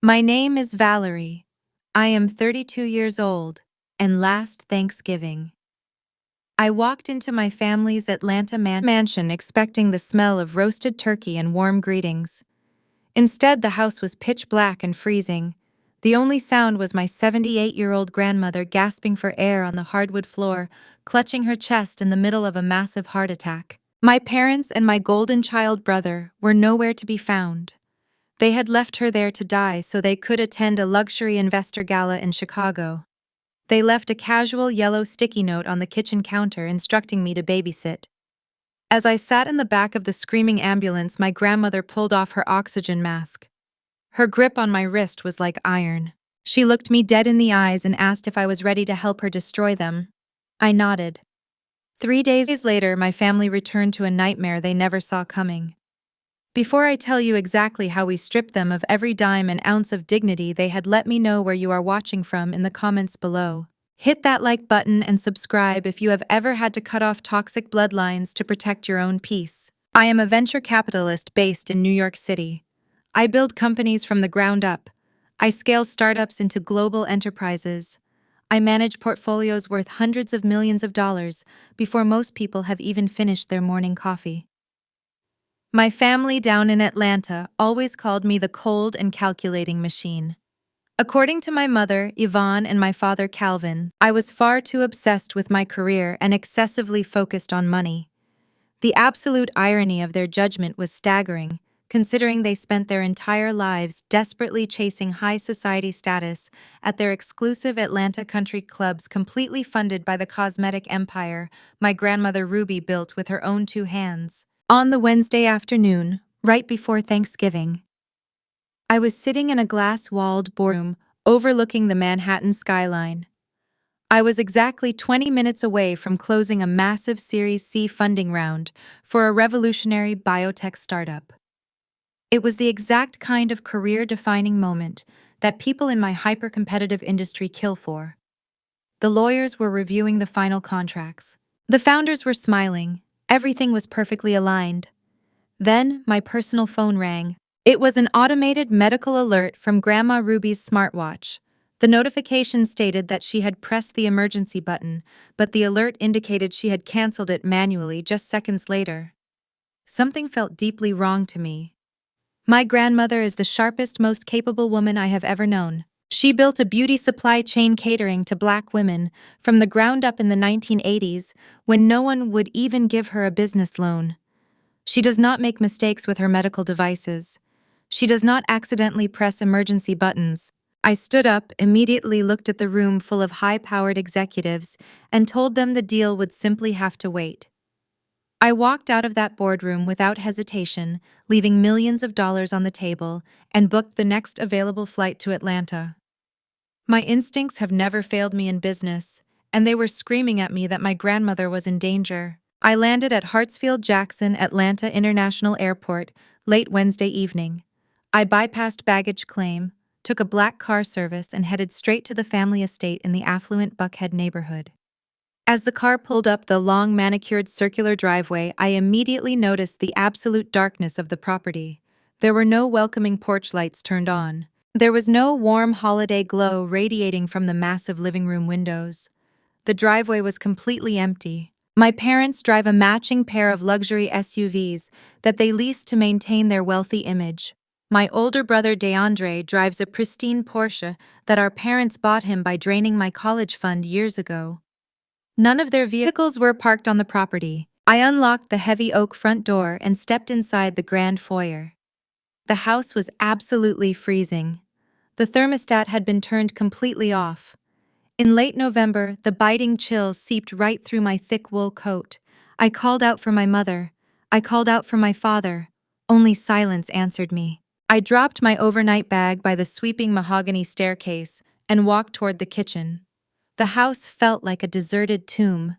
My name is Valerie. I am 32 years old, and last Thanksgiving, I walked into my family's Atlanta mansion expecting the smell of roasted turkey and warm greetings. Instead, the house was pitch black and freezing. The only sound was my 78-year-old grandmother gasping for air on the hardwood floor, clutching her chest in the middle of a massive heart attack. My parents and my golden child brother were nowhere to be found. They had left her there to die so they could attend a luxury investor gala in Chicago. They left a casual yellow sticky note on the kitchen counter instructing me to babysit. As I sat in the back of the screaming ambulance, my grandmother pulled off her oxygen mask. Her grip on my wrist was like iron. She looked me dead in the eyes and asked if I was ready to help her destroy them. I nodded. 3 days later, my family returned to a nightmare they never saw coming. Before I tell you exactly how we stripped them of every dime and ounce of dignity they had, let me know where you are watching from in the comments below. Hit that like button and subscribe if you have ever had to cut off toxic bloodlines to protect your own peace. I am a venture capitalist based in New York City. I build companies from the ground up. I scale startups into global enterprises. I manage portfolios worth hundreds of millions of dollars before most people have even finished their morning coffee. My family down in Atlanta always called me the cold and calculating machine. According to my mother, Yvonne, and my father, Calvin, I was far too obsessed with my career and excessively focused on money. The absolute irony of their judgment was staggering, considering they spent their entire lives desperately chasing high society status at their exclusive Atlanta country clubs, completely funded by the cosmetic empire my grandmother Ruby built with her own two hands. On the Wednesday afternoon, right before Thanksgiving, I was sitting in a glass-walled boardroom overlooking the Manhattan skyline. I was exactly 20 minutes away from closing a massive Series C funding round for a revolutionary biotech startup. It was the exact kind of career-defining moment that people in my hyper-competitive industry kill for. The lawyers were reviewing the final contracts. The founders were smiling. Everything was perfectly aligned. Then, my personal phone rang. It was an automated medical alert from Grandma Ruby's smartwatch. The notification stated that she had pressed the emergency button, but the alert indicated she had canceled it manually just seconds later. Something felt deeply wrong to me. My grandmother is the sharpest, most capable woman I have ever known. She built a beauty supply chain catering to Black women from the ground up in the 1980s, when no one would even give her a business loan. She does not make mistakes with her medical devices. She does not accidentally press emergency buttons. I stood up, immediately looked at the room full of high-powered executives, and told them the deal would simply have to wait. I walked out of that boardroom without hesitation, leaving millions of dollars on the table, and booked the next available flight to Atlanta. My instincts have never failed me in business, and they were screaming at me that my grandmother was in danger. I landed at Hartsfield-Jackson Atlanta International Airport late Wednesday evening. I bypassed baggage claim, took a black car service, and headed straight to the family estate in the affluent Buckhead neighborhood. As the car pulled up the long manicured circular driveway, I immediately noticed the absolute darkness of the property. There were no welcoming porch lights turned on. There was no warm holiday glow radiating from the massive living room windows. The driveway was completely empty. My parents drive a matching pair of luxury SUVs that they lease to maintain their wealthy image. My older brother DeAndre drives a pristine Porsche that our parents bought him by draining my college fund years ago. None of their vehicles were parked on the property. I unlocked the heavy oak front door and stepped inside the grand foyer. The house was absolutely freezing. The thermostat had been turned completely off. In late November, the biting chill seeped right through my thick wool coat. I called out for my mother. I called out for my father. Only silence answered me. I dropped my overnight bag by the sweeping mahogany staircase and walked toward the kitchen. The house felt like a deserted tomb.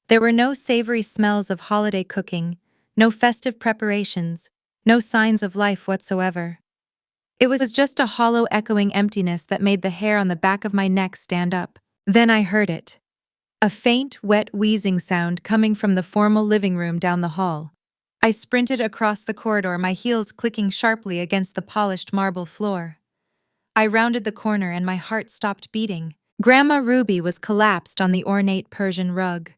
There were no savory smells of holiday cooking, no festive preparations, no signs of life whatsoever. It was just a hollow, echoing emptiness that made the hair on the back of my neck stand up. Then I heard it. A faint, wet wheezing sound coming from the formal living room down the hall. I sprinted across the corridor, my heels clicking sharply against the polished marble floor. I rounded the corner and my heart stopped beating. Grandma Ruby was collapsed on the ornate Persian rug.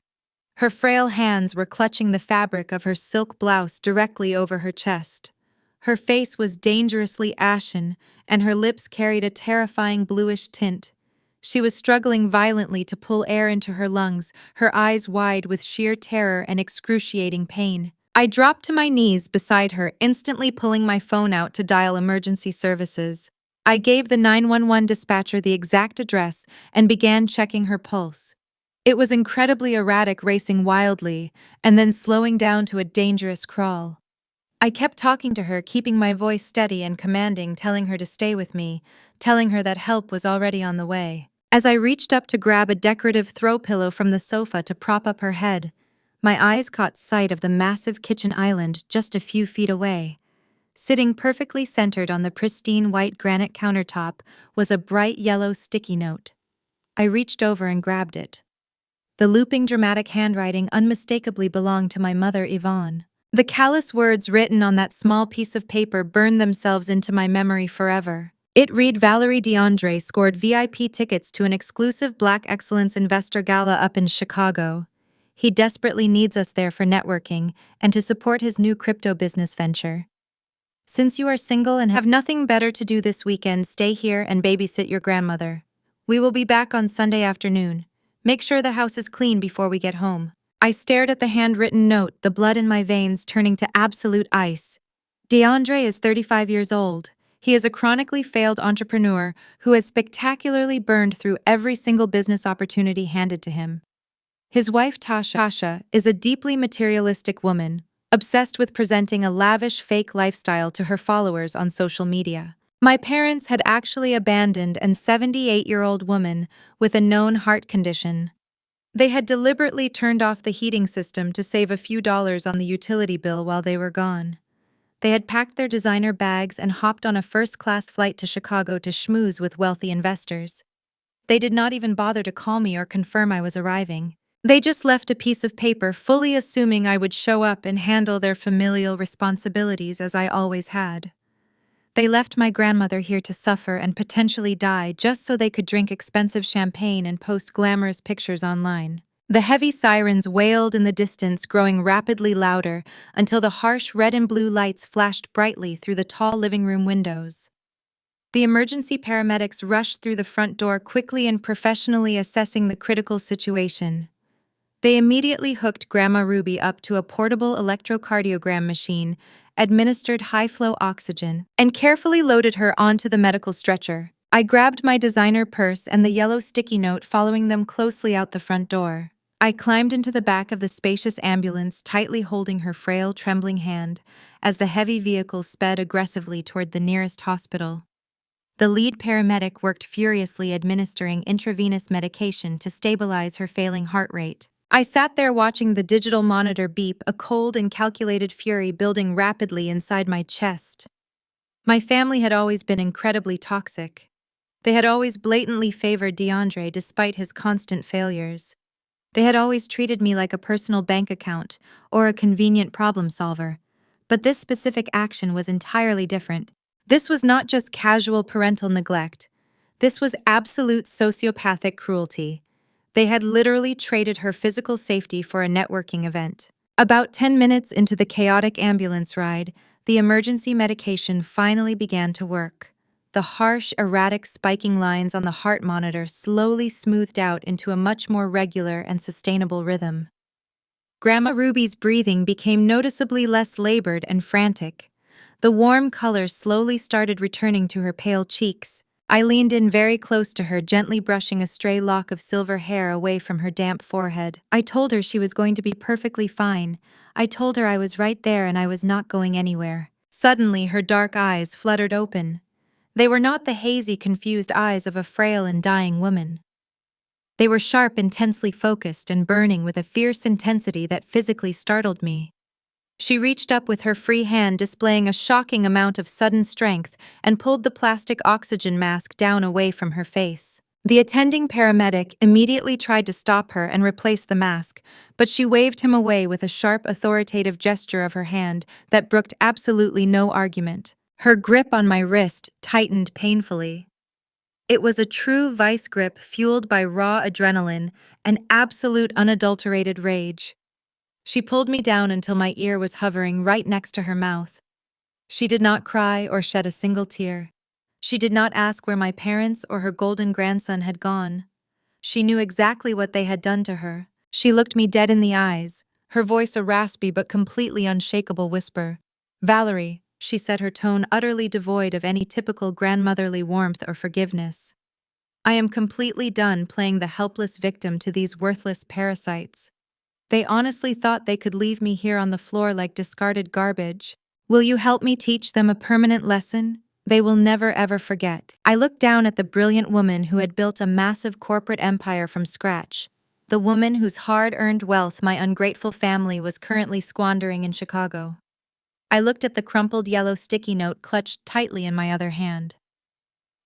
Her frail hands were clutching the fabric of her silk blouse directly over her chest. Her face was dangerously ashen, and her lips carried a terrifying bluish tint. She was struggling violently to pull air into her lungs, her eyes wide with sheer terror and excruciating pain. I dropped to my knees beside her, instantly pulling my phone out to dial emergency services. I gave the 911 dispatcher the exact address and began checking her pulse. It was incredibly erratic, racing wildly, and then slowing down to a dangerous crawl. I kept talking to her, keeping my voice steady and commanding, telling her to stay with me, telling her that help was already on the way. As I reached up to grab a decorative throw pillow from the sofa to prop up her head, my eyes caught sight of the massive kitchen island just a few feet away. Sitting perfectly centered on the pristine white granite countertop was a bright yellow sticky note. I reached over and grabbed it. The looping dramatic handwriting unmistakably belonged to my mother, Yvonne. The callous words written on that small piece of paper burned themselves into my memory forever. It read, Valerie DeAndre scored VIP tickets to an exclusive Black Excellence Investor Gala up in Chicago. He desperately needs us there for networking and to support his new crypto business venture. Since you are single and have nothing better to do this weekend, stay here and babysit your grandmother. We will be back on Sunday afternoon. Make sure the house is clean before we get home. I stared at the handwritten note, the blood in my veins turning to absolute ice. DeAndre is 35 years old. He is a chronically failed entrepreneur who has spectacularly burned through every single business opportunity handed to him. His wife, Tasha, is a deeply materialistic woman, obsessed with presenting a lavish fake lifestyle to her followers on social media. My parents had actually abandoned an 78-year-old woman with a known heart condition. They had deliberately turned off the heating system to save a few dollars on the utility bill while they were gone. They had packed their designer bags and hopped on a first-class flight to Chicago to schmooze with wealthy investors. They did not even bother to call me or confirm I was arriving. They just left a piece of paper, fully assuming I would show up and handle their familial responsibilities as I always had. They left my grandmother here to suffer and potentially die just so they could drink expensive champagne and post glamorous pictures online. The heavy sirens wailed in the distance, growing rapidly louder until the harsh red and blue lights flashed brightly through the tall living room windows. The emergency paramedics rushed through the front door, quickly and professionally assessing the critical situation. They immediately hooked Grandma Ruby up to a portable electrocardiogram machine, administered high-flow oxygen, and carefully loaded her onto the medical stretcher. I grabbed my designer purse and the yellow sticky note, following them closely out the front door. I climbed into the back of the spacious ambulance, tightly holding her frail, trembling hand as the heavy vehicle sped aggressively toward the nearest hospital. The lead paramedic worked furiously, administering intravenous medication to stabilize her failing heart rate. I sat there watching the digital monitor beep, a cold and calculated fury building rapidly inside my chest. My family had always been incredibly toxic. They had always blatantly favored DeAndre despite his constant failures. They had always treated me like a personal bank account or a convenient problem solver. But this specific action was entirely different. This was not just casual parental neglect. This was absolute sociopathic cruelty. They had literally traded her physical safety for a networking event. About 10 minutes into the chaotic ambulance ride, the emergency medication finally began to work. The harsh, erratic spiking lines on the heart monitor slowly smoothed out into a much more regular and sustainable rhythm. Grandma Ruby's breathing became noticeably less labored and frantic. The warm color slowly started returning to her pale cheeks. I leaned in very close to her, gently brushing a stray lock of silver hair away from her damp forehead. I told her she was going to be perfectly fine. I told her I was right there and I was not going anywhere. Suddenly, her dark eyes fluttered open. They were not the hazy, confused eyes of a frail and dying woman. They were sharp, intensely focused, and burning with a fierce intensity that physically startled me. She reached up with her free hand, displaying a shocking amount of sudden strength, and pulled the plastic oxygen mask down away from her face. The attending paramedic immediately tried to stop her and replace the mask, but she waved him away with a sharp, authoritative gesture of her hand that brooked absolutely no argument. Her grip on my wrist tightened painfully. It was a true vice grip fueled by raw adrenaline and absolute unadulterated rage. She pulled me down until my ear was hovering right next to her mouth. She did not cry or shed a single tear. She did not ask where my parents or her golden grandson had gone. She knew exactly what they had done to her. She looked me dead in the eyes, her voice a raspy but completely unshakable whisper. "Valerie," she said, her tone utterly devoid of any typical grandmotherly warmth or forgiveness. "I am completely done playing the helpless victim to these worthless parasites. They honestly thought they could leave me here on the floor like discarded garbage. Will you help me teach them a permanent lesson they will never ever forget?" I looked down at the brilliant woman who had built a massive corporate empire from scratch, the woman whose hard-earned wealth my ungrateful family was currently squandering in Chicago. I looked at the crumpled yellow sticky note clutched tightly in my other hand.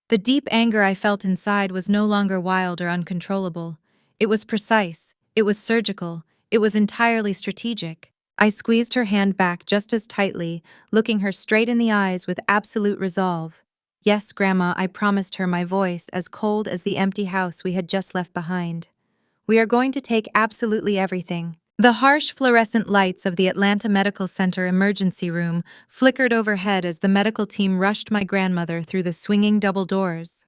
The deep anger I felt inside was no longer wild or uncontrollable. It was precise, it was surgical, it was entirely strategic. I squeezed her hand back just as tightly, looking her straight in the eyes with absolute resolve. "Yes, Grandma," I promised her, my voice as cold as the empty house we had just left behind. "We are going to take absolutely everything." The harsh fluorescent lights of the Atlanta Medical Center emergency room flickered overhead as the medical team rushed my grandmother through the swinging double doors.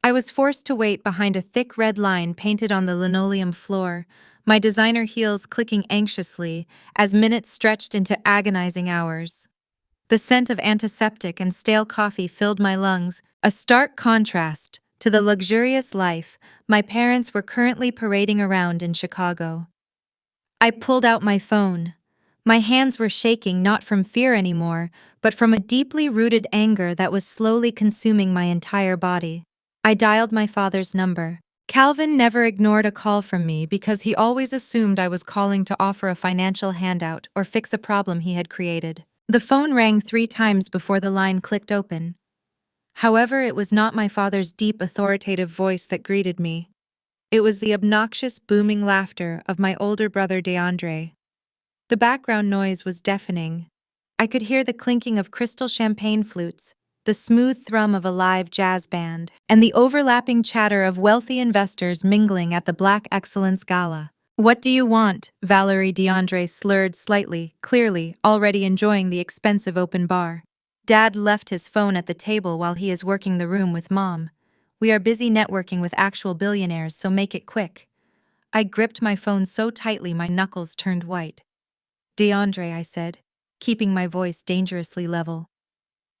I was forced to wait behind a thick red line painted on the linoleum floor, my designer heels clicking anxiously as minutes stretched into agonizing hours. The scent of antiseptic and stale coffee filled my lungs, a stark contrast to the luxurious life my parents were currently parading around in Chicago. I pulled out my phone. My hands were shaking not from fear anymore, but from a deeply rooted anger that was slowly consuming my entire body. I dialed my father's number. Calvin never ignored a call from me because he always assumed I was calling to offer a financial handout or fix a problem he had created. The phone rang 3 times before the line clicked open. However, it was not my father's deep, authoritative voice that greeted me. It was the obnoxious, booming laughter of my older brother DeAndre. The background noise was deafening. I could hear the clinking of crystal champagne flutes, the smooth thrum of a live jazz band, and the overlapping chatter of wealthy investors mingling at the Black Excellence Gala. "What do you want?" Valerie DeAndre slurred slightly, clearly already enjoying the expensive open bar. "Dad left his phone at the table while he is working the room with Mom. We are busy networking with actual billionaires, so make it quick." I gripped my phone so tightly my knuckles turned white. "DeAndre," I said, keeping my voice dangerously level.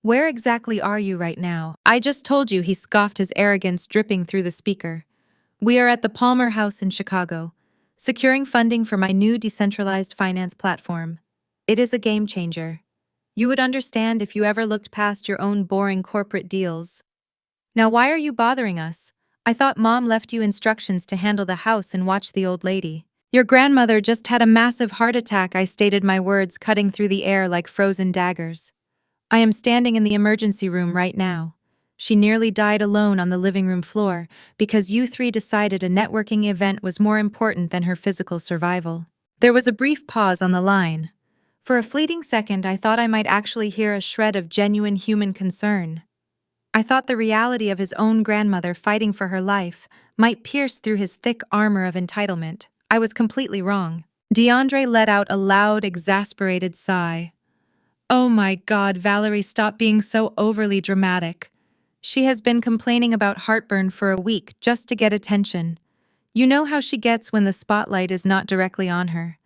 "Where exactly are you right now?" "I just told you," he scoffed, his arrogance dripping through the speaker. "We are at the Palmer House in Chicago, securing funding for my new decentralized finance platform. It is a game changer. You would understand if you ever looked past your own boring corporate deals. Now why are you bothering us? I thought Mom left you instructions to handle the house and watch the old lady." "Your grandmother just had a massive heart attack," I stated, my words cutting through the air like frozen daggers. "I am standing in the emergency room right now. She nearly died alone on the living room floor because you three decided a networking event was more important than her physical survival." There was a brief pause on the line. For a fleeting second, I thought I might actually hear a shred of genuine human concern. I thought the reality of his own grandmother fighting for her life might pierce through his thick armor of entitlement. I was completely wrong. DeAndre let out a loud, exasperated sigh. "Oh my God, Valerie, stop being so overly dramatic. She has been complaining about heartburn for a week just to get attention. You know how she gets when the spotlight is not directly on her.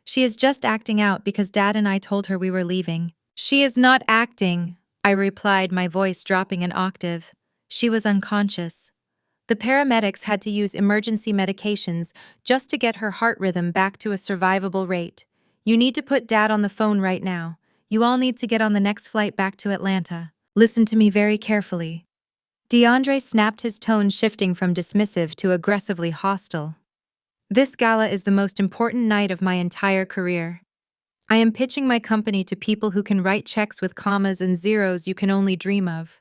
She is just acting out because Dad and I told her we were leaving." "She is not acting," I replied, my voice dropping an octave. "She was unconscious. The paramedics had to use emergency medications just to get her heart rhythm back to a survivable rate. You need to put Dad on the phone right now. You all need to get on the next flight back to Atlanta. Listen to me very carefully." DeAndre snapped, his tone shifting from dismissive to aggressively hostile. "This gala is the most important night of my entire career. I am pitching my company to people who can write checks with commas and zeros you can only dream of.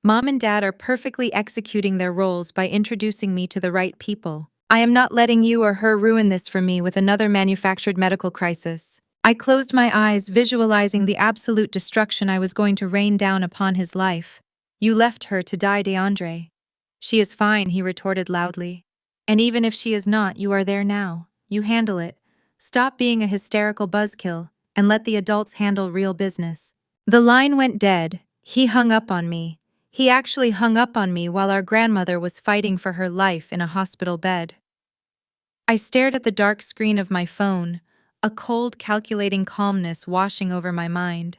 Mom and Dad are perfectly executing their roles by introducing me to the right people. I am not letting you or her ruin this for me with another manufactured medical crisis." I closed my eyes, visualizing the absolute destruction I was going to rain down upon his life. "You left her to die, DeAndre. She is fine, he retorted loudly. And even if she is not, you are there now. You handle it. Stop being a hysterical buzzkill, and let the adults handle real business. The line went dead. He hung up on me. He actually hung up on me while our grandmother was fighting for her life in a hospital bed. I stared at the dark screen of my phone, a cold, calculating calmness washing over my mind.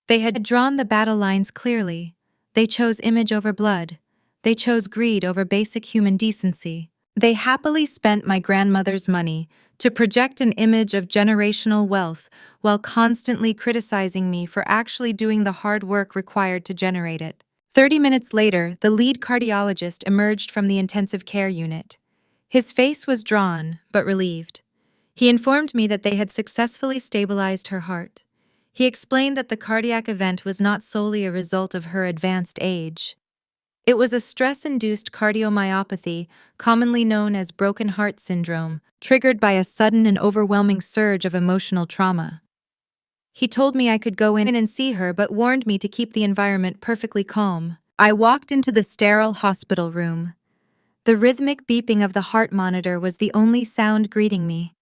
They had drawn the battle lines clearly. They chose image over blood. They chose greed over basic human decency. They happily spent my grandmother's money to project an image of generational wealth while constantly criticizing me for actually doing the hard work required to generate it. 30 minutes later, the lead cardiologist emerged from the intensive care unit. His face was drawn, but relieved. He informed me that they had successfully stabilized her heart. He explained that the cardiac event was not solely a result of her advanced age. It was a stress-induced cardiomyopathy, commonly known as broken heart syndrome, triggered by a sudden and overwhelming surge of emotional trauma. He told me I could go in and see her, but warned me to keep the environment perfectly calm. I walked into the sterile hospital room. The rhythmic beeping of the heart monitor was the only sound greeting me.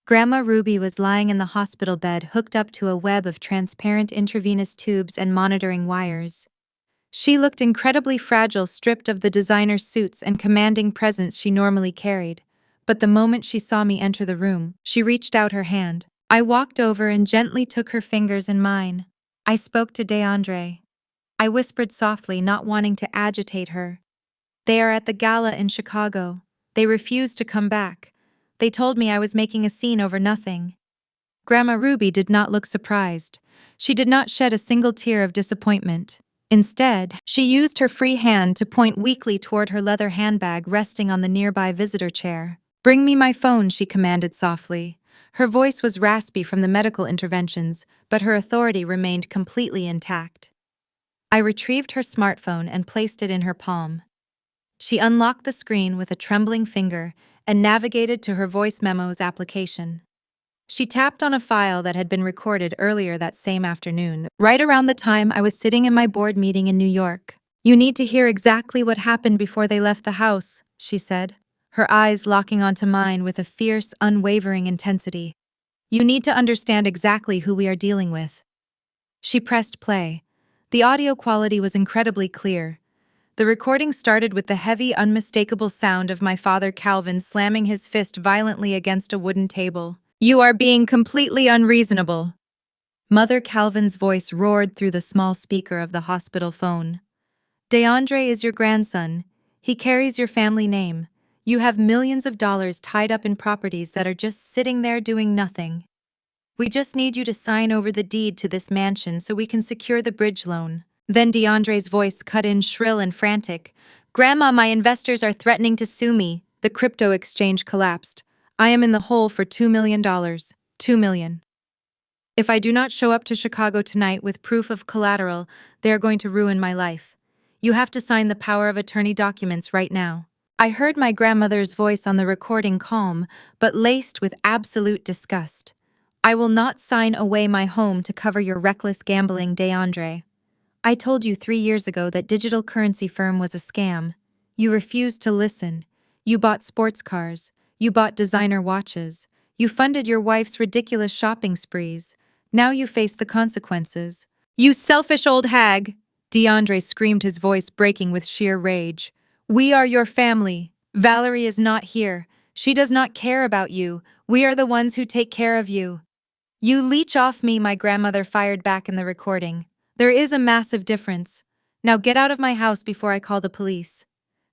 Grandma Ruby was lying in the hospital bed, hooked up to a web of transparent intravenous tubes and monitoring wires. She looked incredibly fragile, stripped of the designer suits and commanding presence she normally carried. But the moment she saw me enter the room, she reached out her hand. I walked over and gently took her fingers in mine. I spoke to DeAndre. I whispered softly, not wanting to agitate her. They are at the gala in Chicago. They refused to come back. They told me I was making a scene over nothing. Grandma Ruby did not look surprised. She did not shed a single tear of disappointment. Instead, she used her free hand to point weakly toward her leather handbag resting on the nearby visitor chair. "Bring me my phone," she commanded softly. Her voice was raspy from the medical interventions, but her authority remained completely intact. I retrieved her smartphone and placed it in her palm. She unlocked the screen with a trembling finger and navigated to her voice memos application. She tapped on a file that had been recorded earlier that same afternoon, right around the time I was sitting in my board meeting in New York. "You need to hear exactly what happened before they left the house," she said, her eyes locking onto mine with a fierce, unwavering intensity. "You need to understand exactly who we are dealing with." She pressed play. The audio quality was incredibly clear. The recording started with the heavy, unmistakable sound of my father Calvin slamming his fist violently against a wooden table. "You are being completely unreasonable." Mother Calvin's voice roared through the small speaker of the hospital phone. "DeAndre is your grandson. He carries your family name. You have millions of dollars tied up in properties that are just sitting there doing nothing. We just need you to sign over the deed to this mansion so we can secure the bridge loan." Then DeAndre's voice cut in shrill and frantic. "Grandma, my investors are threatening to sue me." The crypto exchange collapsed. "I am in the hole for $2 million. $2 million. If I do not show up to Chicago tonight with proof of collateral, they are going to ruin my life. You have to sign the power of attorney documents right now." I heard my grandmother's voice on the recording, calm, but laced with absolute disgust. "I will not sign away my home to cover your reckless gambling, DeAndre. I told you 3 years ago that digital currency firm was a scam. You refused to listen. You bought sports cars. You bought designer watches. You funded your wife's ridiculous shopping sprees. Now you face the consequences." "You selfish old hag!" DeAndre screamed, his voice breaking with sheer rage. "We are your family. Valerie is not here. She does not care about you. We are the ones who take care of you." "You leech off me," my grandmother fired back in the recording. "There is a massive difference. Now get out of my house before I call the police."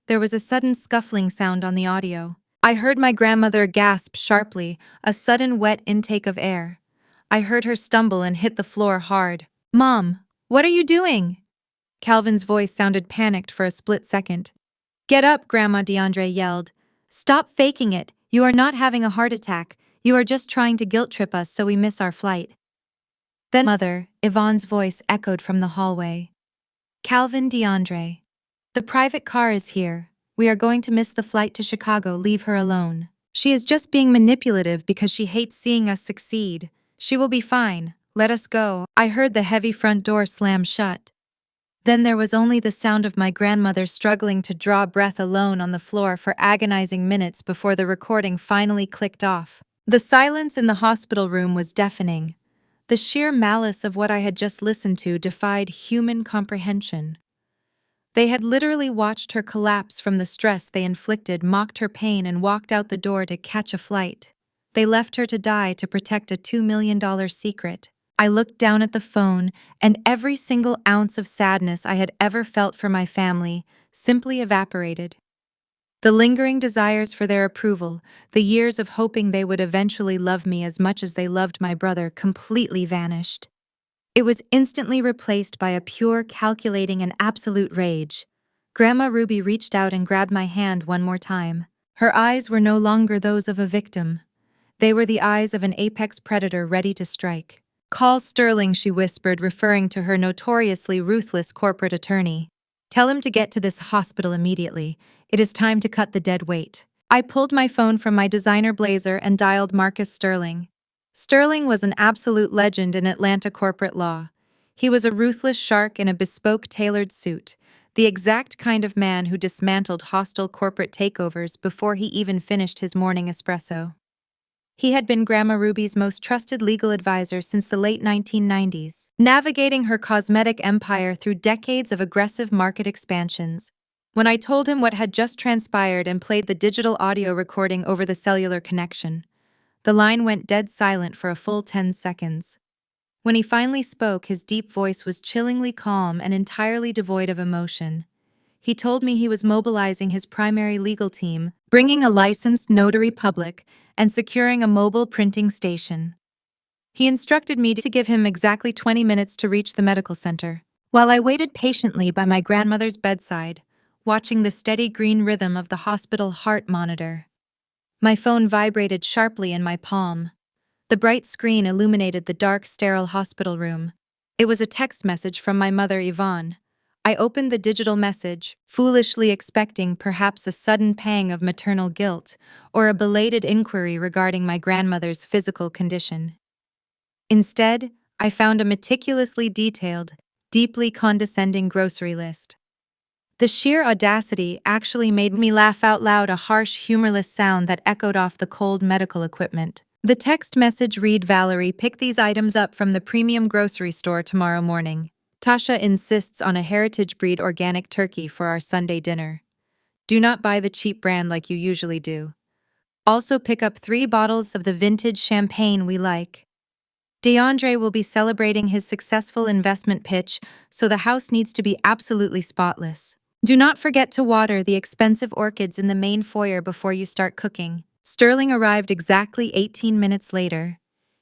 There was a sudden scuffling sound on the audio. I heard my grandmother gasp sharply, a sudden wet intake of air. I heard her stumble and hit the floor hard. "Mom, what are you doing?" Calvin's voice sounded panicked for a split second. "Get up, Grandma," DeAndre yelled. "Stop faking it. You are not having a heart attack. You are just trying to guilt trip us so we miss our flight." Then Mother, Yvonne's voice echoed from the hallway. "Calvin, DeAndre. The private car is here. We are going to miss the flight to Chicago. Leave her alone. She is just being manipulative because she hates seeing us succeed. She will be fine. Let us go." I heard the heavy front door slam shut. Then there was only the sound of my grandmother struggling to draw breath alone on the floor for agonizing minutes before the recording finally clicked off. The silence in the hospital room was deafening. The sheer malice of what I had just listened to defied human comprehension. They had literally watched her collapse from the stress they inflicted, mocked her pain, and walked out the door to catch a flight. They left her to die to protect a $2 million secret. I looked down at the phone, and every single ounce of sadness I had ever felt for my family simply evaporated. The lingering desires for their approval, the years of hoping they would eventually love me as much as they loved my brother, completely vanished. It was instantly replaced by a pure, calculating, and absolute rage. Grandma Ruby reached out and grabbed my hand one more time. Her eyes were no longer those of a victim. They were the eyes of an apex predator ready to strike. "Call Sterling," she whispered, referring to her notoriously ruthless corporate attorney. "Tell him to get to this hospital immediately. It is time to cut the dead weight." I pulled my phone from my designer blazer and dialed Marcus Sterling. Sterling was an absolute legend in Atlanta corporate law. He was a ruthless shark in a bespoke tailored suit, the exact kind of man who dismantled hostile corporate takeovers before he even finished his morning espresso. He had been Grandma Ruby's most trusted legal advisor since the late 1990s, navigating her cosmetic empire through decades of aggressive market expansions. When I told him what had just transpired and played the digital audio recording over the cellular connection, the line went dead silent for a full 10 seconds. When he finally spoke, his deep voice was chillingly calm and entirely devoid of emotion. He told me he was mobilizing his primary legal team, bringing a licensed notary public, and securing a mobile printing station. He instructed me to give him exactly 20 minutes to reach the medical center. While I waited patiently by my grandmother's bedside, watching the steady green rhythm of the hospital heart monitor, my phone vibrated sharply in my palm. The bright screen illuminated the dark, sterile hospital room. It was a text message from my mother, Yvonne. I opened the digital message, foolishly expecting perhaps a sudden pang of maternal guilt or a belated inquiry regarding my grandmother's physical condition. Instead, I found a meticulously detailed, deeply condescending grocery list. The sheer audacity actually made me laugh out loud, a harsh, humorless sound that echoed off the cold medical equipment. The text message read, "Valerie, pick these items up from the premium grocery store tomorrow morning. Tasha insists on a heritage breed organic turkey for our Sunday dinner. Do not buy the cheap brand like you usually do. Also pick up 3 bottles of the vintage champagne we like. DeAndre will be celebrating his successful investment pitch, so the house needs to be absolutely spotless. Do not forget to water the expensive orchids in the main foyer before you start cooking." Sterling arrived exactly 18 minutes later.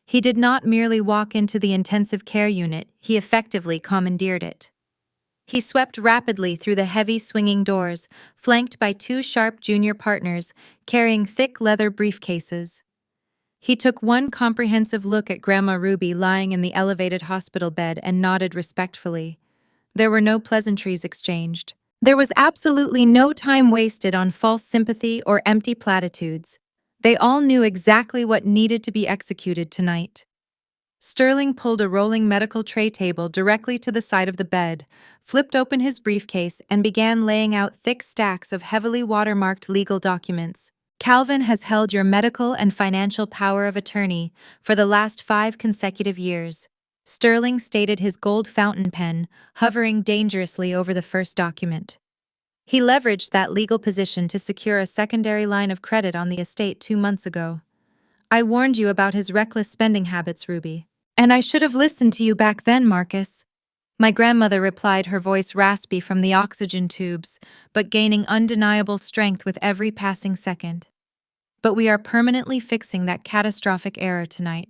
He did not merely walk into the intensive care unit, he effectively commandeered it. He swept rapidly through the heavy swinging doors, flanked by 2 sharp junior partners carrying thick leather briefcases. He took one comprehensive look at Grandma Ruby lying in the elevated hospital bed and nodded respectfully. There were no pleasantries exchanged. There was absolutely no time wasted on false sympathy or empty platitudes. They all knew exactly what needed to be executed tonight. Sterling pulled a rolling medical tray table directly to the side of the bed, flipped open his briefcase, and began laying out thick stacks of heavily watermarked legal documents. "Calvin has held your medical and financial power of attorney for the last 5 consecutive years." Sterling stated, his gold fountain pen hovering dangerously over the first document. He leveraged that legal position to secure a secondary line of credit on the estate 2 months ago. "I warned you about his reckless spending habits, Ruby. And I should have listened to you back then, Marcus." My grandmother replied, her voice raspy from the oxygen tubes, but gaining undeniable strength with every passing second. "But we are permanently fixing that catastrophic error tonight.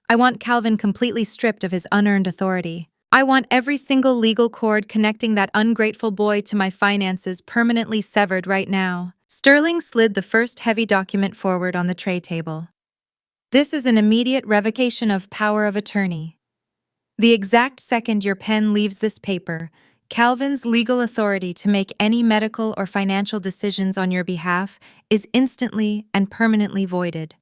I want Calvin completely stripped of his unearned authority. I want every single legal cord connecting that ungrateful boy to my finances permanently severed right now." Sterling slid the first heavy document forward on the tray table. "This is an immediate revocation of power of attorney. The exact second your pen leaves this paper, Calvin's legal authority to make any medical or financial decisions on your behalf is instantly and permanently voided."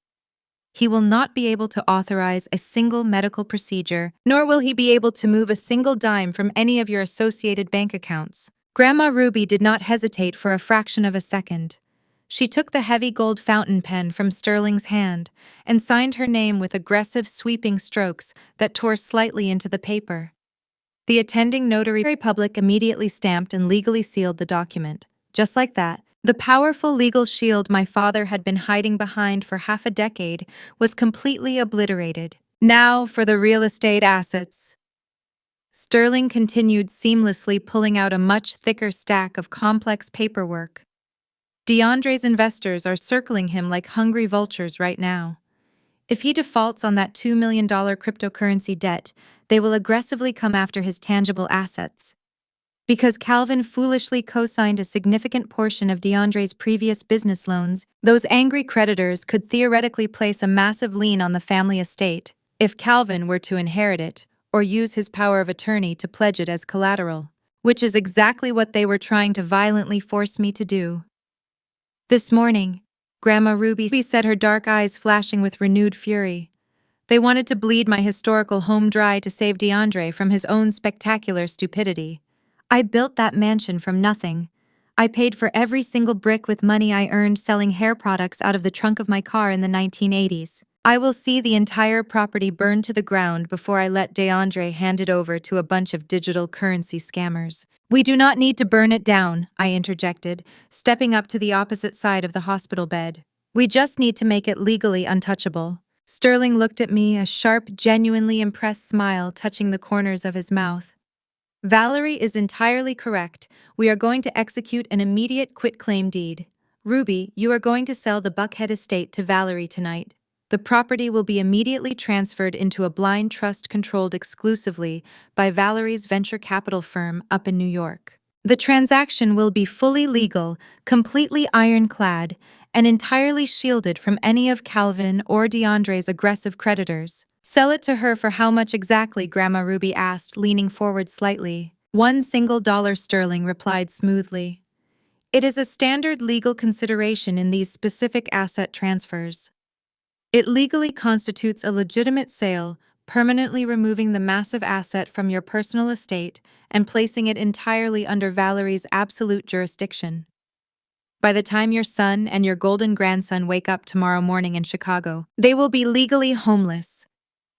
He will not be able to authorize a single medical procedure, nor will he be able to move a single dime from any of your associated bank accounts. Grandma Ruby did not hesitate for a fraction of a second. She took the heavy gold fountain pen from Sterling's hand and signed her name with aggressive, sweeping strokes that tore slightly into the paper. The attending notary public immediately stamped and legally sealed the document. Just like that, the powerful legal shield my father had been hiding behind for half a decade was completely obliterated. Now for the real estate assets. Sterling continued seamlessly pulling out a much thicker stack of complex paperwork. DeAndre's investors are circling him like hungry vultures right now. If he defaults on that $2 million cryptocurrency debt, they will aggressively come after his tangible assets. Because Calvin foolishly co-signed a significant portion of DeAndre's previous business loans, those angry creditors could theoretically place a massive lien on the family estate if Calvin were to inherit it or use his power of attorney to pledge it as collateral, which is exactly what they were trying to violently force me to do. This morning, Grandma Ruby said, her dark eyes flashing with renewed fury. They wanted to bleed my historical home dry to save DeAndre from his own spectacular stupidity. I built that mansion from nothing. I paid for every single brick with money I earned selling hair products out of the trunk of my car in the 1980s. I will see the entire property burned to the ground before I let DeAndre hand it over to a bunch of digital currency scammers. We do not need to burn it down, I interjected, stepping up to the opposite side of the hospital bed. We just need to make it legally untouchable. Sterling looked at me, a sharp, genuinely impressed smile touching the corners of his mouth. Valerie is entirely correct. We are going to execute an immediate quitclaim deed. Ruby, you are going to sell the Buckhead estate to Valerie tonight. The property will be immediately transferred into a blind trust controlled exclusively by Valerie's venture capital firm up in New York. The transaction will be fully legal, completely ironclad, and entirely shielded from any of Calvin or DeAndre's aggressive creditors. Sell it to her for how much exactly? Grandma Ruby asked, leaning forward slightly. $1 sterling, replied smoothly. It is a standard legal consideration in these specific asset transfers. It legally constitutes a legitimate sale, permanently removing the massive asset from your personal estate and placing it entirely under Valerie's absolute jurisdiction. By the time your son and your golden grandson wake up tomorrow morning in Chicago, they will be legally homeless.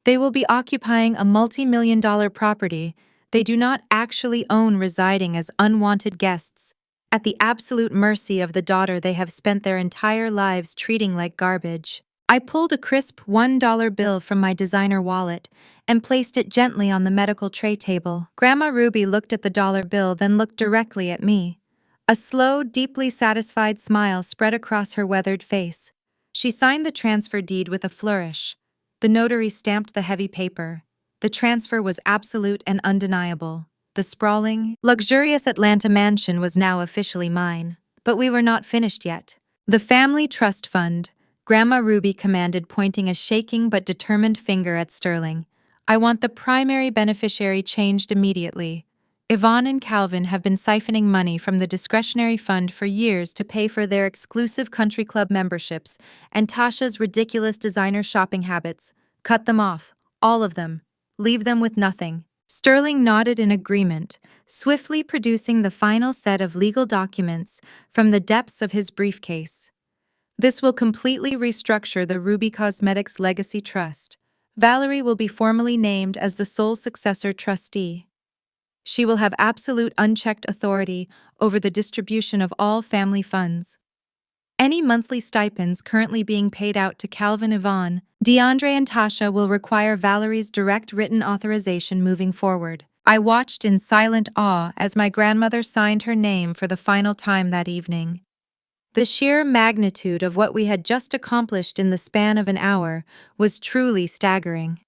They will be occupying a multi-million-dollar property they do not actually own, residing as unwanted guests, at the absolute mercy of the daughter they have spent their entire lives treating like garbage. I pulled a crisp $1 bill from my designer wallet and placed it gently on the medical tray table. Grandma Ruby looked at the dollar bill, then looked directly at me. A slow, deeply satisfied smile spread across her weathered face. She signed the transfer deed with a flourish. The notary stamped the heavy paper. The transfer was absolute and undeniable. The sprawling, luxurious Atlanta mansion was now officially mine. But we were not finished yet. The family trust fund, Grandma Ruby commanded, pointing a shaking but determined finger at Sterling. I want the primary beneficiary changed immediately. Yvonne and Calvin have been siphoning money from the discretionary fund for years to pay for their exclusive country club memberships and Tasha's ridiculous designer shopping habits. Cut them off, all of them. Leave them with nothing. Sterling nodded in agreement, swiftly producing the final set of legal documents from the depths of his briefcase. This will completely restructure the Ruby Cosmetics Legacy Trust. Valerie will be formally named as the sole successor trustee. She will have absolute unchecked authority over the distribution of all family funds. Any monthly stipends currently being paid out to Calvin, Yvonne, DeAndre, and Tasha will require Valerie's direct written authorization moving forward. I watched in silent awe as my grandmother signed her name for the final time that evening. The sheer magnitude of what we had just accomplished in the span of an hour was truly staggering.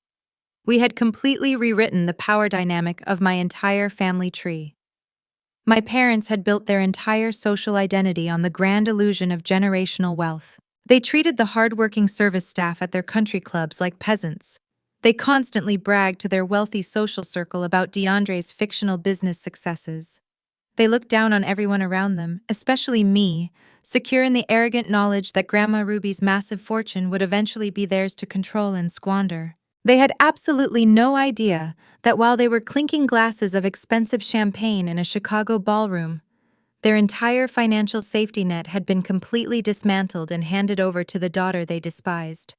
We had completely rewritten the power dynamic of my entire family tree. My parents had built their entire social identity on the grand illusion of generational wealth. They treated the hardworking service staff at their country clubs like peasants. They constantly bragged to their wealthy social circle about DeAndre's fictional business successes. They looked down on everyone around them, especially me, secure in the arrogant knowledge that Grandma Ruby's massive fortune would eventually be theirs to control and squander. They had absolutely no idea that while they were clinking glasses of expensive champagne in a Chicago ballroom, their entire financial safety net had been completely dismantled and handed over to the daughter they despised.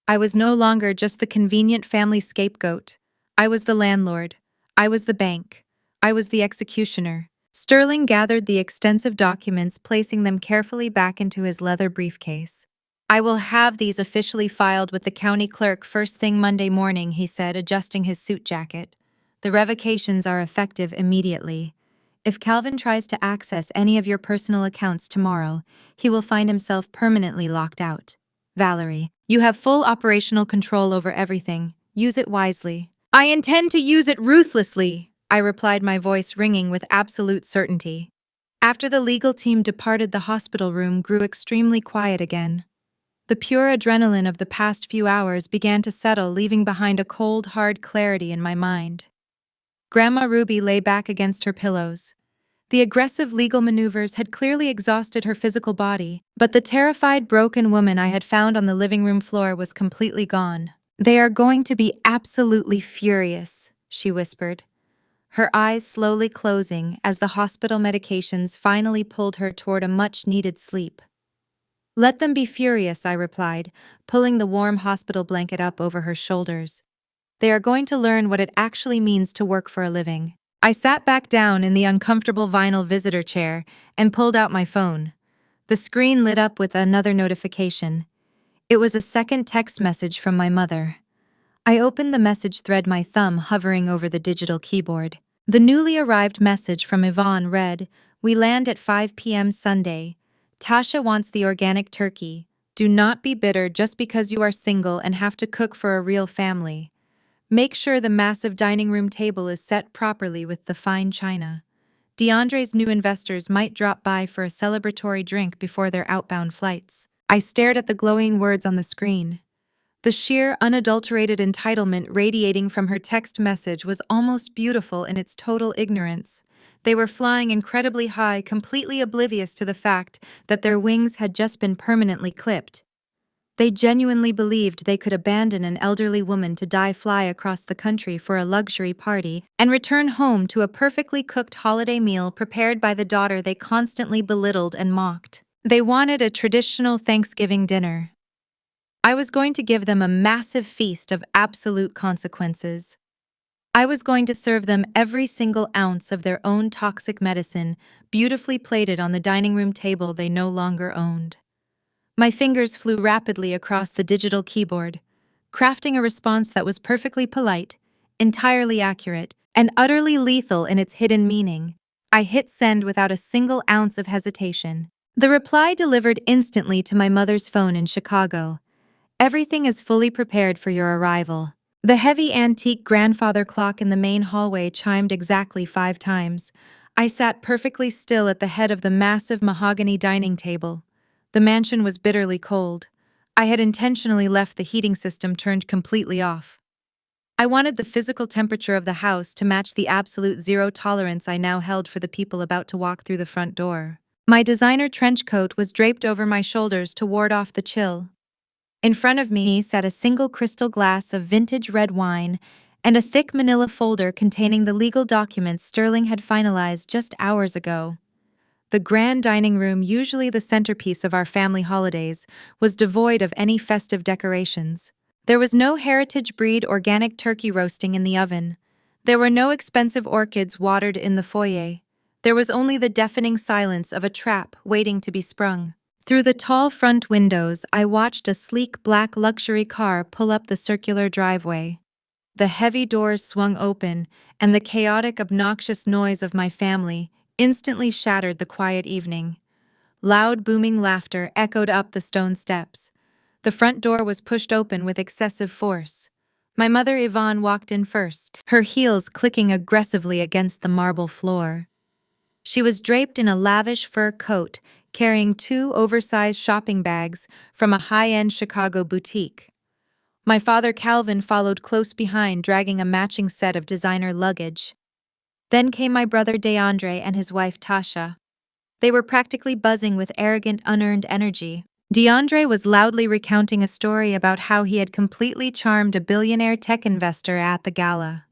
I was no longer just the convenient family scapegoat. I was the landlord. I was the bank. I was the executioner. Sterling gathered the extensive documents, placing them carefully back into his leather briefcase. I will have these officially filed with the county clerk first thing Monday morning, he said, adjusting his suit jacket. The revocations are effective immediately. If Calvin tries to access any of your personal accounts tomorrow, he will find himself permanently locked out. Valerie, you have full operational control over everything. Use it wisely. I intend to use it ruthlessly, I replied, my voice ringing with absolute certainty. After the legal team departed, the hospital room grew extremely quiet again. The pure adrenaline of the past few hours began to settle, leaving behind a cold, hard clarity in my mind. Grandma Ruby lay back against her pillows. The aggressive legal maneuvers had clearly exhausted her physical body, but the terrified, broken woman I had found on the living room floor was completely gone. They are going to be absolutely furious, she whispered, her eyes slowly closing as the hospital medications finally pulled her toward a much-needed sleep. Let them be furious, I replied, pulling the warm hospital blanket up over her shoulders. They are going to learn what it actually means to work for a living. I sat back down in the uncomfortable vinyl visitor chair and pulled out my phone. The screen lit up with another notification. It was a second text message from my mother. I opened the message thread, my thumb hovering over the digital keyboard. The newly arrived message from Yvonne read, "We land at 5 p.m. Sunday. Tasha wants the organic turkey. Do not be bitter just because you are single and have to cook for a real family. Make sure the massive dining room table is set properly with the fine china. DeAndre's new investors might drop by for a celebratory drink before their outbound flights." I stared at the glowing words on the screen. The sheer, unadulterated entitlement radiating from her text message was almost beautiful in its total ignorance. They were flying incredibly high, completely oblivious to the fact that their wings had just been permanently clipped. They genuinely believed they could abandon an elderly woman to fly across the country for a luxury party and return home to a perfectly cooked holiday meal prepared by the daughter they constantly belittled and mocked. They wanted a traditional Thanksgiving dinner. I was going to give them a massive feast of absolute consequences. I was going to serve them every single ounce of their own toxic medicine, beautifully plated on the dining room table they no longer owned. My fingers flew rapidly across the digital keyboard, crafting a response that was perfectly polite, entirely accurate, and utterly lethal in its hidden meaning. I hit send without a single ounce of hesitation. The reply delivered instantly to my mother's phone in Chicago. "Everything is fully prepared for your arrival." The heavy antique grandfather clock in the main hallway chimed exactly 5 times. I sat perfectly still at the head of the massive mahogany dining table. The mansion was bitterly cold. I had intentionally left the heating system turned completely off. I wanted the physical temperature of the house to match the absolute zero tolerance I now held for the people about to walk through the front door. My designer trench coat was draped over my shoulders to ward off the chill. In front of me sat a single crystal glass of vintage red wine and a thick manila folder containing the legal documents Sterling had finalized just hours ago. The grand dining room, usually the centerpiece of our family holidays, was devoid of any festive decorations. There was no heritage breed organic turkey roasting in the oven. There were no expensive orchids watered in the foyer. There was only the deafening silence of a trap waiting to be sprung. Through the tall front windows, I watched a sleek black luxury car pull up the circular driveway. The heavy doors swung open, and the chaotic, obnoxious noise of my family instantly shattered the quiet evening. Loud, booming laughter echoed up the stone steps. The front door was pushed open with excessive force. My mother Yvonne walked in first, her heels clicking aggressively against the marble floor. She was draped in a lavish fur coat, carrying 2 oversized shopping bags from a high-end Chicago boutique. My father Calvin followed close behind, dragging a matching set of designer luggage. Then came my brother DeAndre and his wife Tasha. They were practically buzzing with arrogant, unearned energy. DeAndre was loudly recounting a story about how he had completely charmed a billionaire tech investor at the gala.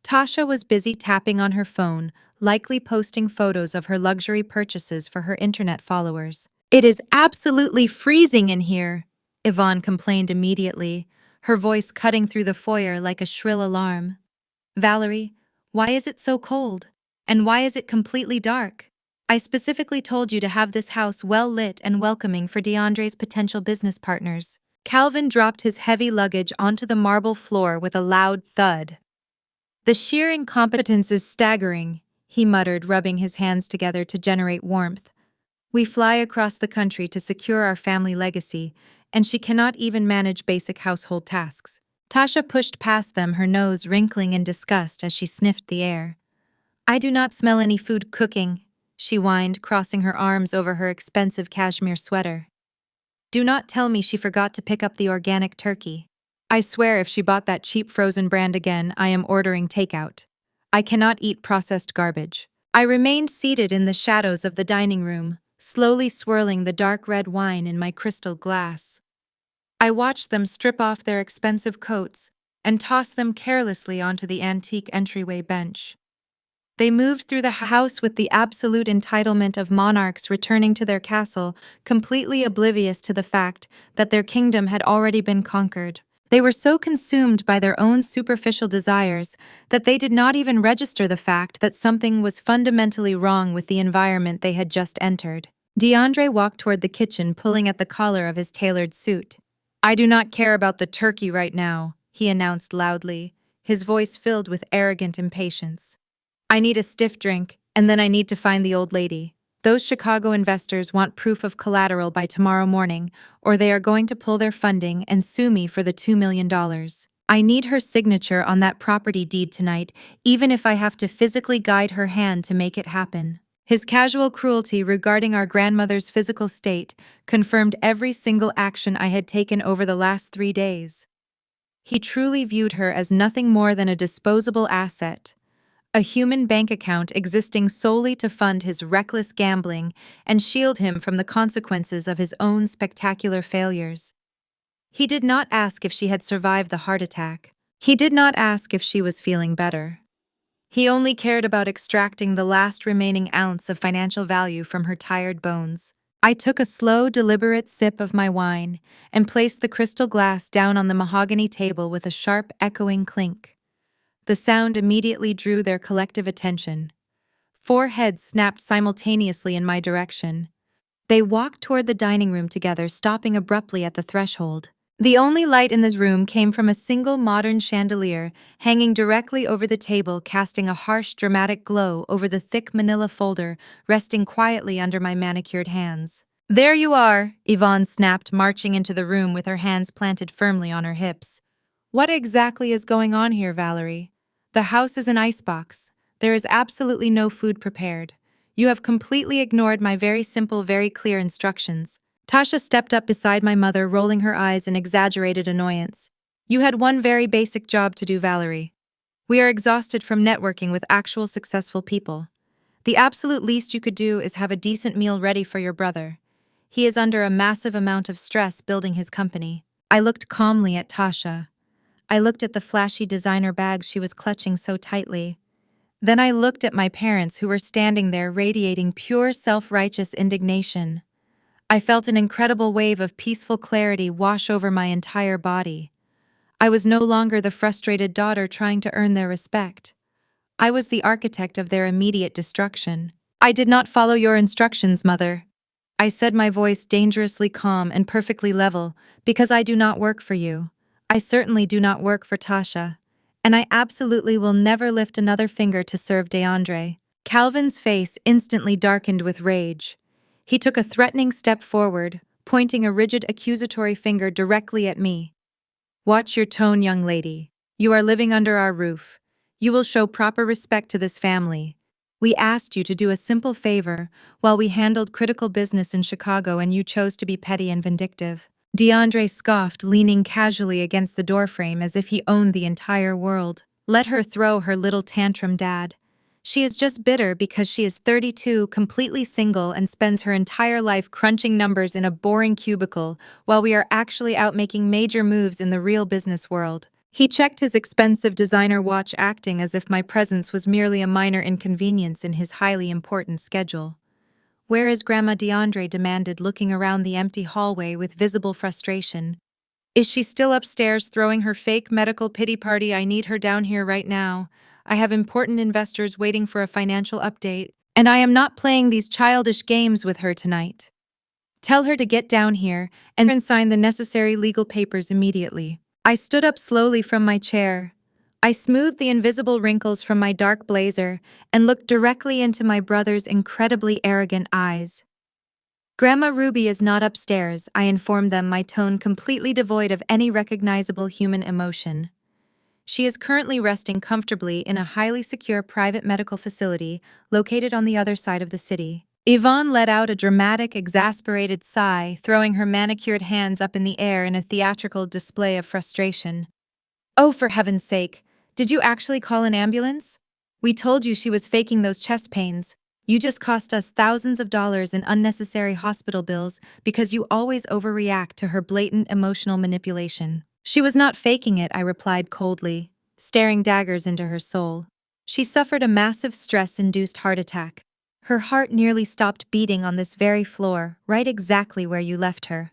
Tasha was busy tapping on her phone, likely posting photos of her luxury purchases for her internet followers. "It is absolutely freezing in here," Yvonne complained immediately, her voice cutting through the foyer like a shrill alarm. "Valerie, why is it so cold? And why is it completely dark? I specifically told you to have this house well lit and welcoming for DeAndre's potential business partners." Calvin dropped his heavy luggage onto the marble floor with a loud thud. "The sheer incompetence is staggering," he muttered, rubbing his hands together to generate warmth. "We fly across the country to secure our family legacy, and she cannot even manage basic household tasks." Tasha pushed past them, her nose wrinkling in disgust as she sniffed the air. "I do not smell any food cooking," she whined, crossing her arms over her expensive cashmere sweater. "Do not tell me she forgot to pick up the organic turkey. I swear if she bought that cheap frozen brand again, I am ordering takeout. I cannot eat processed garbage." I remained seated in the shadows of the dining room, slowly swirling the dark red wine in my crystal glass. I watched them strip off their expensive coats and toss them carelessly onto the antique entryway bench. They moved through the house with the absolute entitlement of monarchs returning to their castle, completely oblivious to the fact that their kingdom had already been conquered. They were so consumed by their own superficial desires that they did not even register the fact that something was fundamentally wrong with the environment they had just entered. DeAndre walked toward the kitchen, pulling at the collar of his tailored suit. "I do not care about the turkey right now," he announced loudly, his voice filled with arrogant impatience. "I need a stiff drink, and then I need to find the old lady. Those Chicago investors want proof of collateral by tomorrow morning, or they are going to pull their funding and sue me for the $2 million. I need her signature on that property deed tonight, even if I have to physically guide her hand to make it happen." His casual cruelty regarding our grandmother's physical state confirmed every single action I had taken over the last 3 days. He truly viewed her as nothing more than a disposable asset, a human bank account existing solely to fund his reckless gambling and shield him from the consequences of his own spectacular failures. He did not ask if she had survived the heart attack. He did not ask if she was feeling better. He only cared about extracting the last remaining ounce of financial value from her tired bones. I took a slow, deliberate sip of my wine and placed the crystal glass down on the mahogany table with a sharp, echoing clink. The sound immediately drew their collective attention. 4 heads snapped simultaneously in my direction. They walked toward the dining room together, stopping abruptly at the threshold. The only light in this room came from a single modern chandelier hanging directly over the table, casting a harsh, dramatic glow over the thick manila folder resting quietly under my manicured hands. "There you are," Yvonne snapped, marching into the room with her hands planted firmly on her hips. "What exactly is going on here, Valerie? The house is an icebox. There is absolutely no food prepared. You have completely ignored my very simple, very clear instructions." Tasha stepped up beside my mother, rolling her eyes in exaggerated annoyance. "You had one very basic job to do, Valerie. We are exhausted from networking with actual successful people. The absolute least you could do is have a decent meal ready for your brother. He is under a massive amount of stress building his company." I looked calmly at Tasha. I looked at the flashy designer bag she was clutching so tightly. Then I looked at my parents, who were standing there radiating pure self-righteous indignation. I felt an incredible wave of peaceful clarity wash over my entire body. I was no longer the frustrated daughter trying to earn their respect. I was the architect of their immediate destruction. "I did not follow your instructions, Mother," I said, my voice dangerously calm and perfectly level, "because I do not work for you. I certainly do not work for Tasha. And I absolutely will never lift another finger to serve DeAndre." Calvin's face instantly darkened with rage. He took a threatening step forward, pointing a rigid accusatory finger directly at me. "Watch your tone, young lady. You are living under our roof. You will show proper respect to this family. We asked you to do a simple favor while we handled critical business in Chicago, and you chose to be petty and vindictive." DeAndre scoffed, leaning casually against the doorframe as if he owned the entire world. "Let her throw her little tantrum, Dad. She is just bitter because she is 32, completely single, and spends her entire life crunching numbers in a boring cubicle while we are actually out making major moves in the real business world. He checked his expensive designer watch, acting as if my presence was merely a minor inconvenience in his highly important schedule. "Where is Grandma?" DeAndre demanded, looking around the empty hallway with visible frustration. "Is she still upstairs throwing her fake medical pity party? I need her down here right now. I have important investors waiting for a financial update, and I am not playing these childish games with her tonight. Tell her to get down here and sign the necessary legal papers immediately." I stood up slowly from my chair. I smoothed the invisible wrinkles from my dark blazer and looked directly into my brother's incredibly arrogant eyes. "Grandma Ruby is not upstairs," I informed them, my tone completely devoid of any recognizable human emotion. "She is currently resting comfortably in a highly secure private medical facility located on the other side of the city." Yvonne let out a dramatic, exasperated sigh, throwing her manicured hands up in the air in a theatrical display of frustration. "Oh, for heaven's sake, did you actually call an ambulance? We told you she was faking those chest pains. You just cost us thousands of dollars in unnecessary hospital bills because you always overreact to her blatant emotional manipulation." "She was not faking it," I replied coldly, staring daggers into her soul. "She suffered a massive stress-induced heart attack. Her heart nearly stopped beating on this very floor, right exactly where you left her.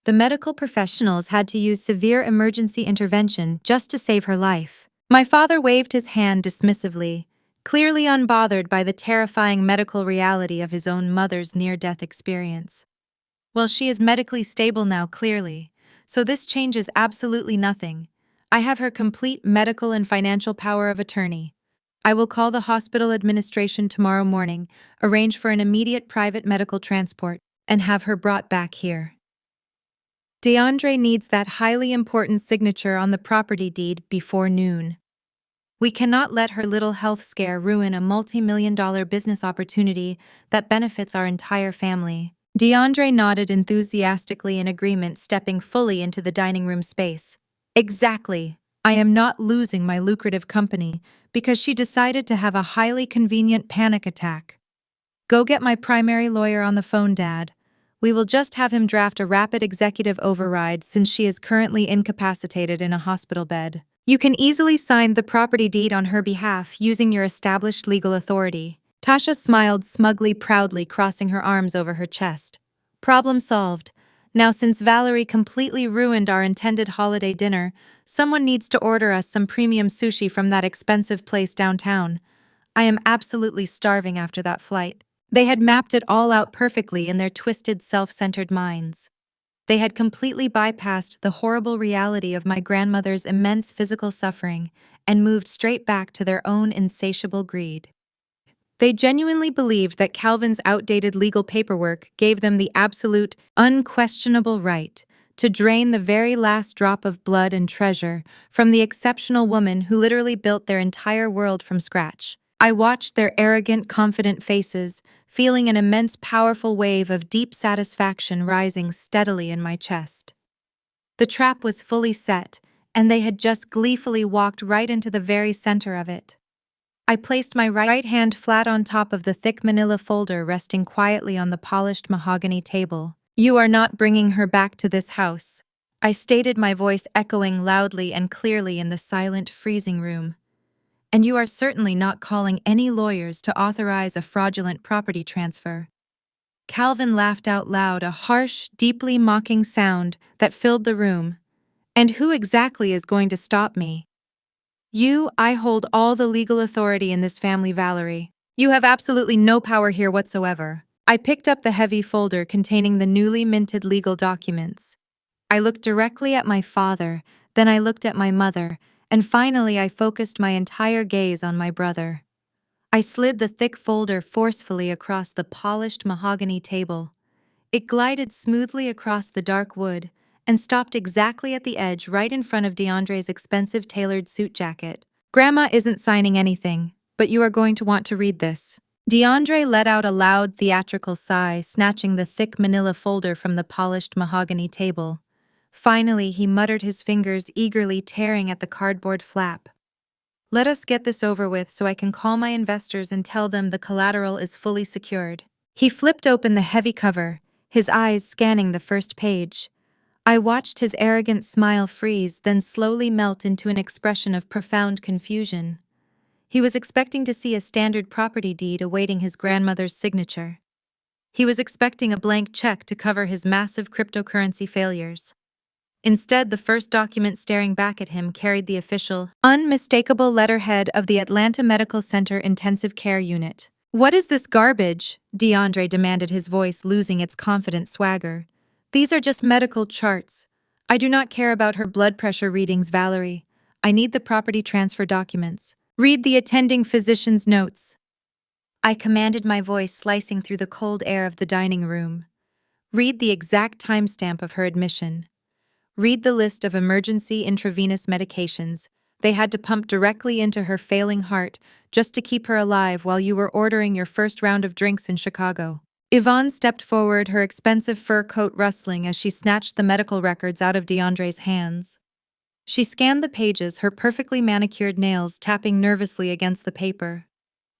The medical professionals had to use severe emergency intervention just to save her life." My father waved his hand dismissively, clearly unbothered by the terrifying medical reality of his own mother's near-death experience. "Well, she is medically stable now, clearly, so this changes absolutely nothing. I have her complete medical and financial power of attorney. I will call the hospital administration tomorrow morning, arrange for an immediate private medical transport, and have her brought back here. DeAndre needs that highly important signature on the property deed before noon. We cannot let her little health scare ruin a multi-million-dollar business opportunity that benefits our entire family." DeAndre nodded enthusiastically in agreement, stepping fully into the dining room space. "Exactly. I am not losing my lucrative company because she decided to have a highly convenient panic attack. Go get my primary lawyer on the phone, Dad. We will just have him draft a rapid executive override since she is currently incapacitated in a hospital bed. You can easily sign the property deed on her behalf using your established legal authority." Tasha smiled smugly, proudly crossing her arms over her chest. "Problem solved. Now, since Valerie completely ruined our intended holiday dinner, someone needs to order us some premium sushi from that expensive place downtown. I am absolutely starving after that flight." They had mapped it all out perfectly in their twisted, self-centered minds. They had completely bypassed the horrible reality of my grandmother's immense physical suffering and moved straight back to their own insatiable greed. They genuinely believed that Calvin's outdated legal paperwork gave them the absolute, unquestionable right to drain the very last drop of blood and treasure from the exceptional woman who literally built their entire world from scratch. I watched their arrogant, confident faces, feeling an immense, powerful wave of deep satisfaction rising steadily in my chest. The trap was fully set, and they had just gleefully walked right into the very center of it. I placed my right hand flat on top of the thick manila folder resting quietly on the polished mahogany table. "You are not bringing her back to this house," I stated, my voice echoing loudly and clearly in the silent, freezing room. "And you are certainly not calling any lawyers to authorize a fraudulent property transfer." Calvin laughed out loud, a harsh, deeply mocking sound that filled the room. "And who exactly is going to stop me?" "You. I hold all the legal authority in this family, Valerie. You have absolutely no power here whatsoever." I picked up the heavy folder containing the newly minted legal documents. I looked directly at my father, then I looked at my mother, and finally I focused my entire gaze on my brother. I slid the thick folder forcefully across the polished mahogany table. It glided smoothly across the dark wood and stopped exactly at the edge right in front of DeAndre's expensive tailored suit jacket. "Grandma isn't signing anything, but you are going to want to read this." DeAndre let out a loud, theatrical sigh, snatching the thick manila folder from the polished mahogany table. Finally, he muttered, his fingers eagerly tearing at the cardboard flap. Let us get this over with so I can call my investors and tell them the collateral is fully secured. He flipped open the heavy cover, his eyes scanning the first page. I watched his arrogant smile freeze, then slowly melt into an expression of profound confusion. He was expecting to see a standard property deed awaiting his grandmother's signature. He was expecting a blank check to cover his massive cryptocurrency failures. Instead, the first document staring back at him carried the official, unmistakable letterhead of the Atlanta Medical Center Intensive Care Unit. "What is this garbage?" DeAndre demanded, his voice losing its confident swagger. "These are just medical charts. I do not care about her blood pressure readings, Valerie. I need the property transfer documents. Read the attending physician's notes." I commanded, my voice slicing through the cold air of the dining room. "Read the exact timestamp of her admission. Read the list of emergency intravenous medications they had to pump directly into her failing heart just to keep her alive while you were ordering your first round of drinks in Chicago." Yvonne stepped forward, her expensive fur coat rustling as she snatched the medical records out of DeAndre's hands. She scanned the pages, her perfectly manicured nails tapping nervously against the paper.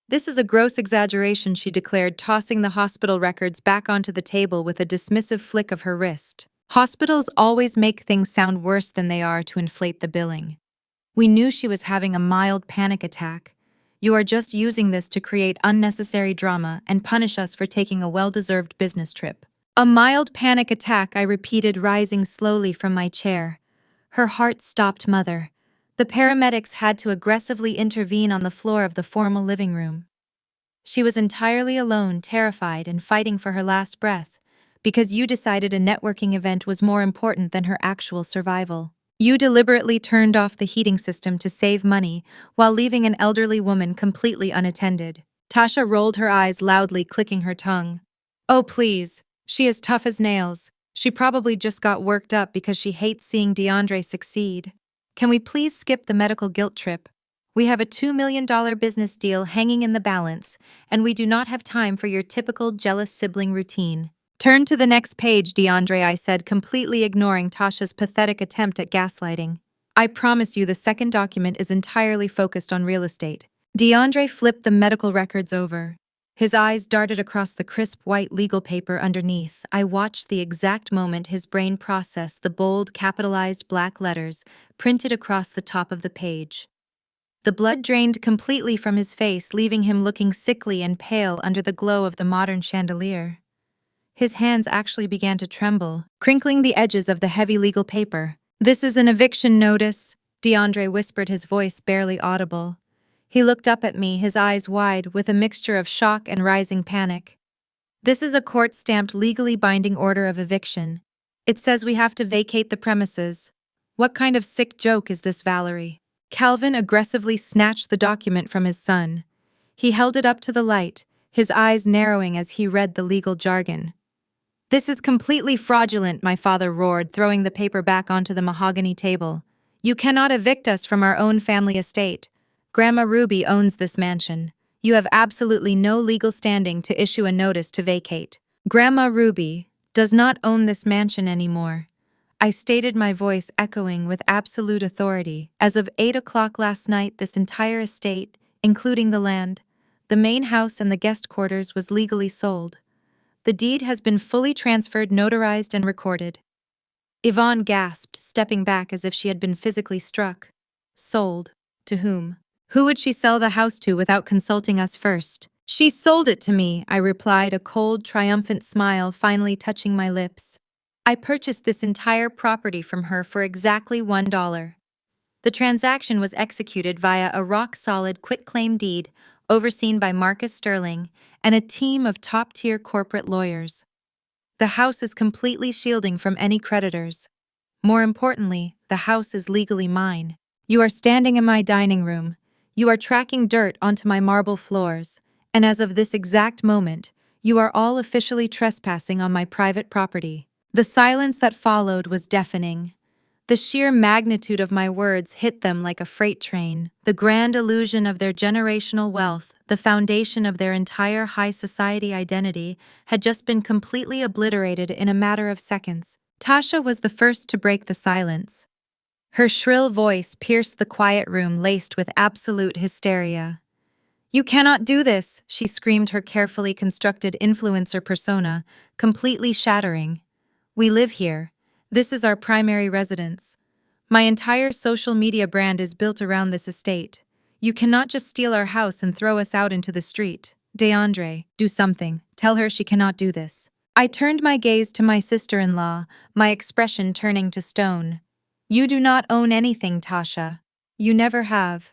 "This is a gross exaggeration," she declared, tossing the hospital records back onto the table with a dismissive flick of her wrist. "Hospitals always make things sound worse than they are to inflate the billing. We knew she was having a mild panic attack. You are just using this to create unnecessary drama and punish us for taking a well-deserved business trip." "A mild panic attack," I repeated, rising slowly from my chair. Her heart stopped, mother. The paramedics had to aggressively intervene on the floor of the formal living room. She was entirely alone, terrified, and fighting for her last breath, because you decided a networking event was more important than her actual survival. You deliberately turned off the heating system to save money while leaving an elderly woman completely unattended. Tasha rolled her eyes loudly, clicking her tongue. "Oh, please. She is tough as nails. She probably just got worked up because she hates seeing DeAndre succeed. Can we please skip the medical guilt trip? We have a $2 million business deal hanging in the balance, and we do not have time for your typical jealous sibling routine." "Turn to the next page, DeAndre," I said, completely ignoring Tasha's pathetic attempt at gaslighting. "I promise you the second document is entirely focused on real estate." DeAndre flipped the medical records over. His eyes darted across the crisp white legal paper underneath. I watched the exact moment his brain processed the bold, capitalized black letters printed across the top of the page. The blood drained completely from his face, leaving him looking sickly and pale under the glow of the modern chandelier. His hands actually began to tremble, crinkling the edges of the heavy legal paper. "This is an eviction notice," DeAndre whispered, his voice barely audible. He looked up at me, his eyes wide with a mixture of shock and rising panic. "This is a court-stamped, legally binding order of eviction. It says we have to vacate the premises. What kind of sick joke is this, Valerie?" Calvin aggressively snatched the document from his son. He held it up to the light, his eyes narrowing as he read the legal jargon. "This is completely fraudulent," my father roared, throwing the paper back onto the mahogany table. "You cannot evict us from our own family estate. Grandma Ruby owns this mansion. You have absolutely no legal standing to issue a notice to vacate. Grandma Ruby does not own this mansion anymore," I stated, my voice echoing with absolute authority. "As of 8 o'clock last night, this entire estate, including the land, the main house and the guest quarters, was legally sold. The deed has been fully transferred, notarized, and recorded." Yvonne gasped, stepping back as if she had been physically struck. "Sold? To whom? Who would she sell the house to without consulting us first?" "She sold it to me," I replied, a cold, triumphant smile finally touching my lips. "I purchased this entire property from her for exactly $1. The transaction was executed via a rock-solid quitclaim deed overseen by Marcus Sterling and a team of top-tier corporate lawyers. The house is completely shielding from any creditors. More importantly, the house is legally mine. You are standing in my dining room. You are tracking dirt onto my marble floors. And as of this exact moment, you are all officially trespassing on my private property." The silence that followed was deafening. The sheer magnitude of my words hit them like a freight train. The grand illusion of their generational wealth, the foundation of their entire high society identity, had just been completely obliterated in a matter of seconds. Tasha was the first to break the silence. Her shrill voice pierced the quiet room laced with absolute hysteria. "You cannot do this," she screamed, her carefully constructed influencer persona completely shattering. "We live here. This is our primary residence. My entire social media brand is built around this estate. You cannot just steal our house and throw us out into the street. DeAndre, do something. Tell her she cannot do this." I turned my gaze to my sister-in-law, my expression turning to stone. "You do not own anything, Tasha. You never have.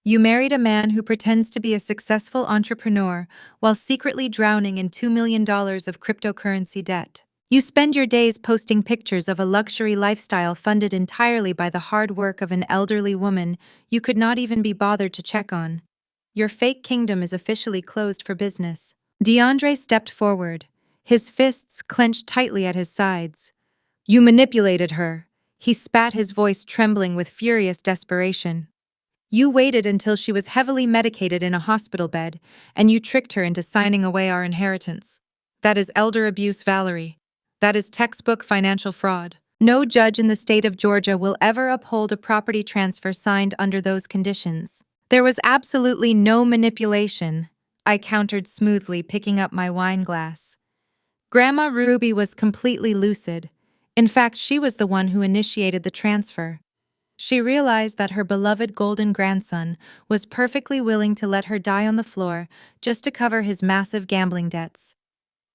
You married a man who pretends to be a successful entrepreneur while secretly drowning in $2 million of cryptocurrency debt. You spend your days posting pictures of a luxury lifestyle funded entirely by the hard work of an elderly woman you could not even be bothered to check on. Your fake kingdom is officially closed for business." DeAndre stepped forward, his fists clenched tightly at his sides. "You manipulated her." He spat, his voice trembling with furious desperation. "You waited until she was heavily medicated in a hospital bed, and you tricked her into signing away our inheritance. That is elder abuse, Valerie. That is textbook financial fraud. No judge in the state of Georgia will ever uphold a property transfer signed under those conditions." "There was absolutely no manipulation," I countered smoothly, picking up my wine glass. "Grandma Ruby was completely lucid. In fact, she was the one who initiated the transfer. She realized that her beloved golden grandson was perfectly willing to let her die on the floor just to cover his massive gambling debts.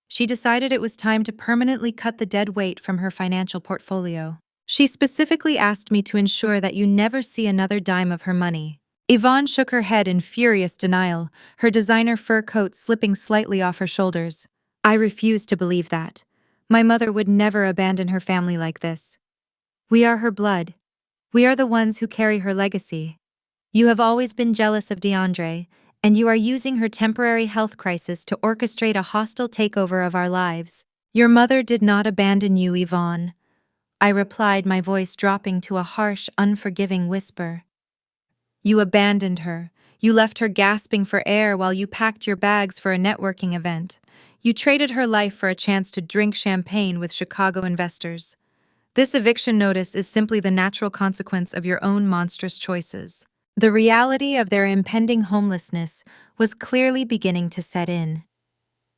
She decided it was time to permanently cut the dead weight from her financial portfolio. She specifically asked me to ensure that you never see another dime of her money." Yvonne shook her head in furious denial, her designer fur coat slipping slightly off her shoulders. "I refuse to believe that. My mother would never abandon her family like this. We are her blood. We are the ones who carry her legacy. You have always been jealous of DeAndre, and you are using her temporary health crisis to orchestrate a hostile takeover of our lives. Your mother did not abandon you, Yvonne," I replied, my voice dropping to a harsh, unforgiving whisper. "You abandoned her. You left her gasping for air while you packed your bags for a networking event. You traded her life for a chance to drink champagne with Chicago investors. This eviction notice is simply the natural consequence of your own monstrous choices." The reality of their impending homelessness was clearly beginning to set in.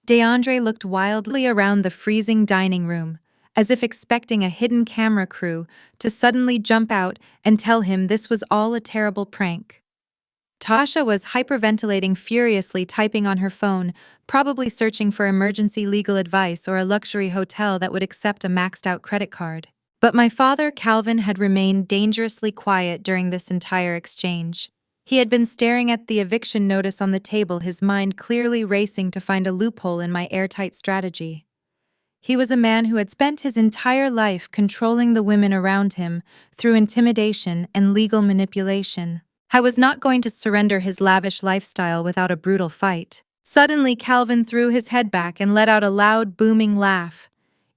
DeAndre looked wildly around the freezing dining room, as if expecting a hidden camera crew to suddenly jump out and tell him this was all a terrible prank. Tasha was hyperventilating furiously, typing on her phone, probably searching for emergency legal advice or a luxury hotel that would accept a maxed-out credit card. But my father, Calvin, had remained dangerously quiet during this entire exchange. He had been staring at the eviction notice on the table, his mind clearly racing to find a loophole in my airtight strategy. He was a man who had spent his entire life controlling the women around him through intimidation and legal manipulation. I was not going to surrender his lavish lifestyle without a brutal fight. Suddenly, Calvin threw his head back and let out a loud, booming laugh.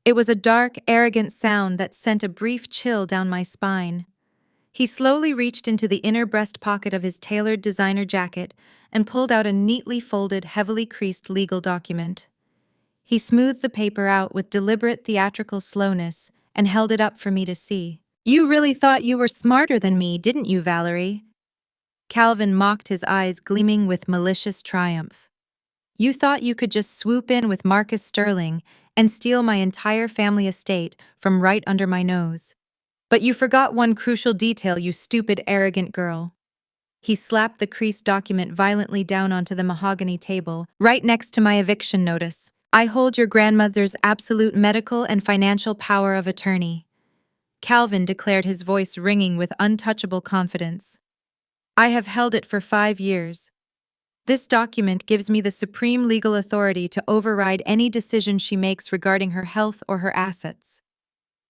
It was a dark, arrogant sound that sent a brief chill down my spine. He slowly reached into the inner breast pocket of his tailored designer jacket and pulled out a neatly folded, heavily creased legal document. He smoothed the paper out with deliberate theatrical slowness and held it up for me to see. "You really thought you were smarter than me, didn't you, Valerie?" Calvin mocked, his eyes gleaming with malicious triumph. "You thought you could just swoop in with Marcus Sterling and steal my entire family estate from right under my nose. But you forgot one crucial detail, you stupid, arrogant girl." He slapped the creased document violently down onto the mahogany table, right next to my eviction notice. "I hold your grandmother's absolute medical and financial power of attorney," Calvin declared, his voice ringing with untouchable confidence. "I have held it for 5 years. This document gives me the supreme legal authority to override any decision she makes regarding her health or her assets.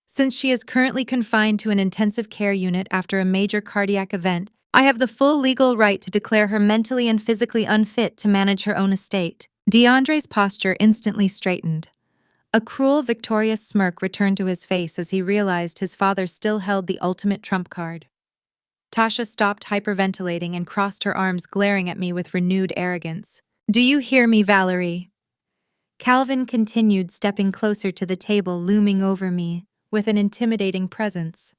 Since she is currently confined to an intensive care unit after a major cardiac event, I have the full legal right to declare her mentally and physically unfit to manage her own estate." DeAndre's posture instantly straightened. A cruel, victorious smirk returned to his face as he realized his father still held the ultimate trump card. Tasha stopped hyperventilating and crossed her arms, glaring at me with renewed arrogance. "Do you hear me, Valerie?" Calvin continued, stepping closer to the table, looming over me with an intimidating presence.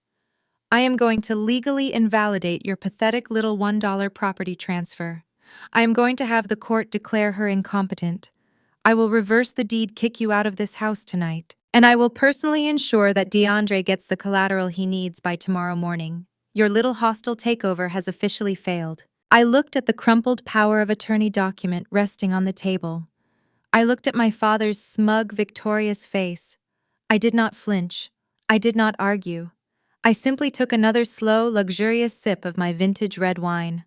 I am going to legally invalidate your pathetic little $1 property transfer. I am going to have the court declare her incompetent. I will reverse the deed, kick you out of this house tonight. And I will personally ensure that DeAndre gets the collateral he needs by tomorrow morning. Your little hostile takeover has officially failed. I looked at the crumpled power of attorney document resting on the table. I looked at my father's smug, victorious face. I did not flinch. I did not argue. I simply took another slow, luxurious sip of my vintage red wine.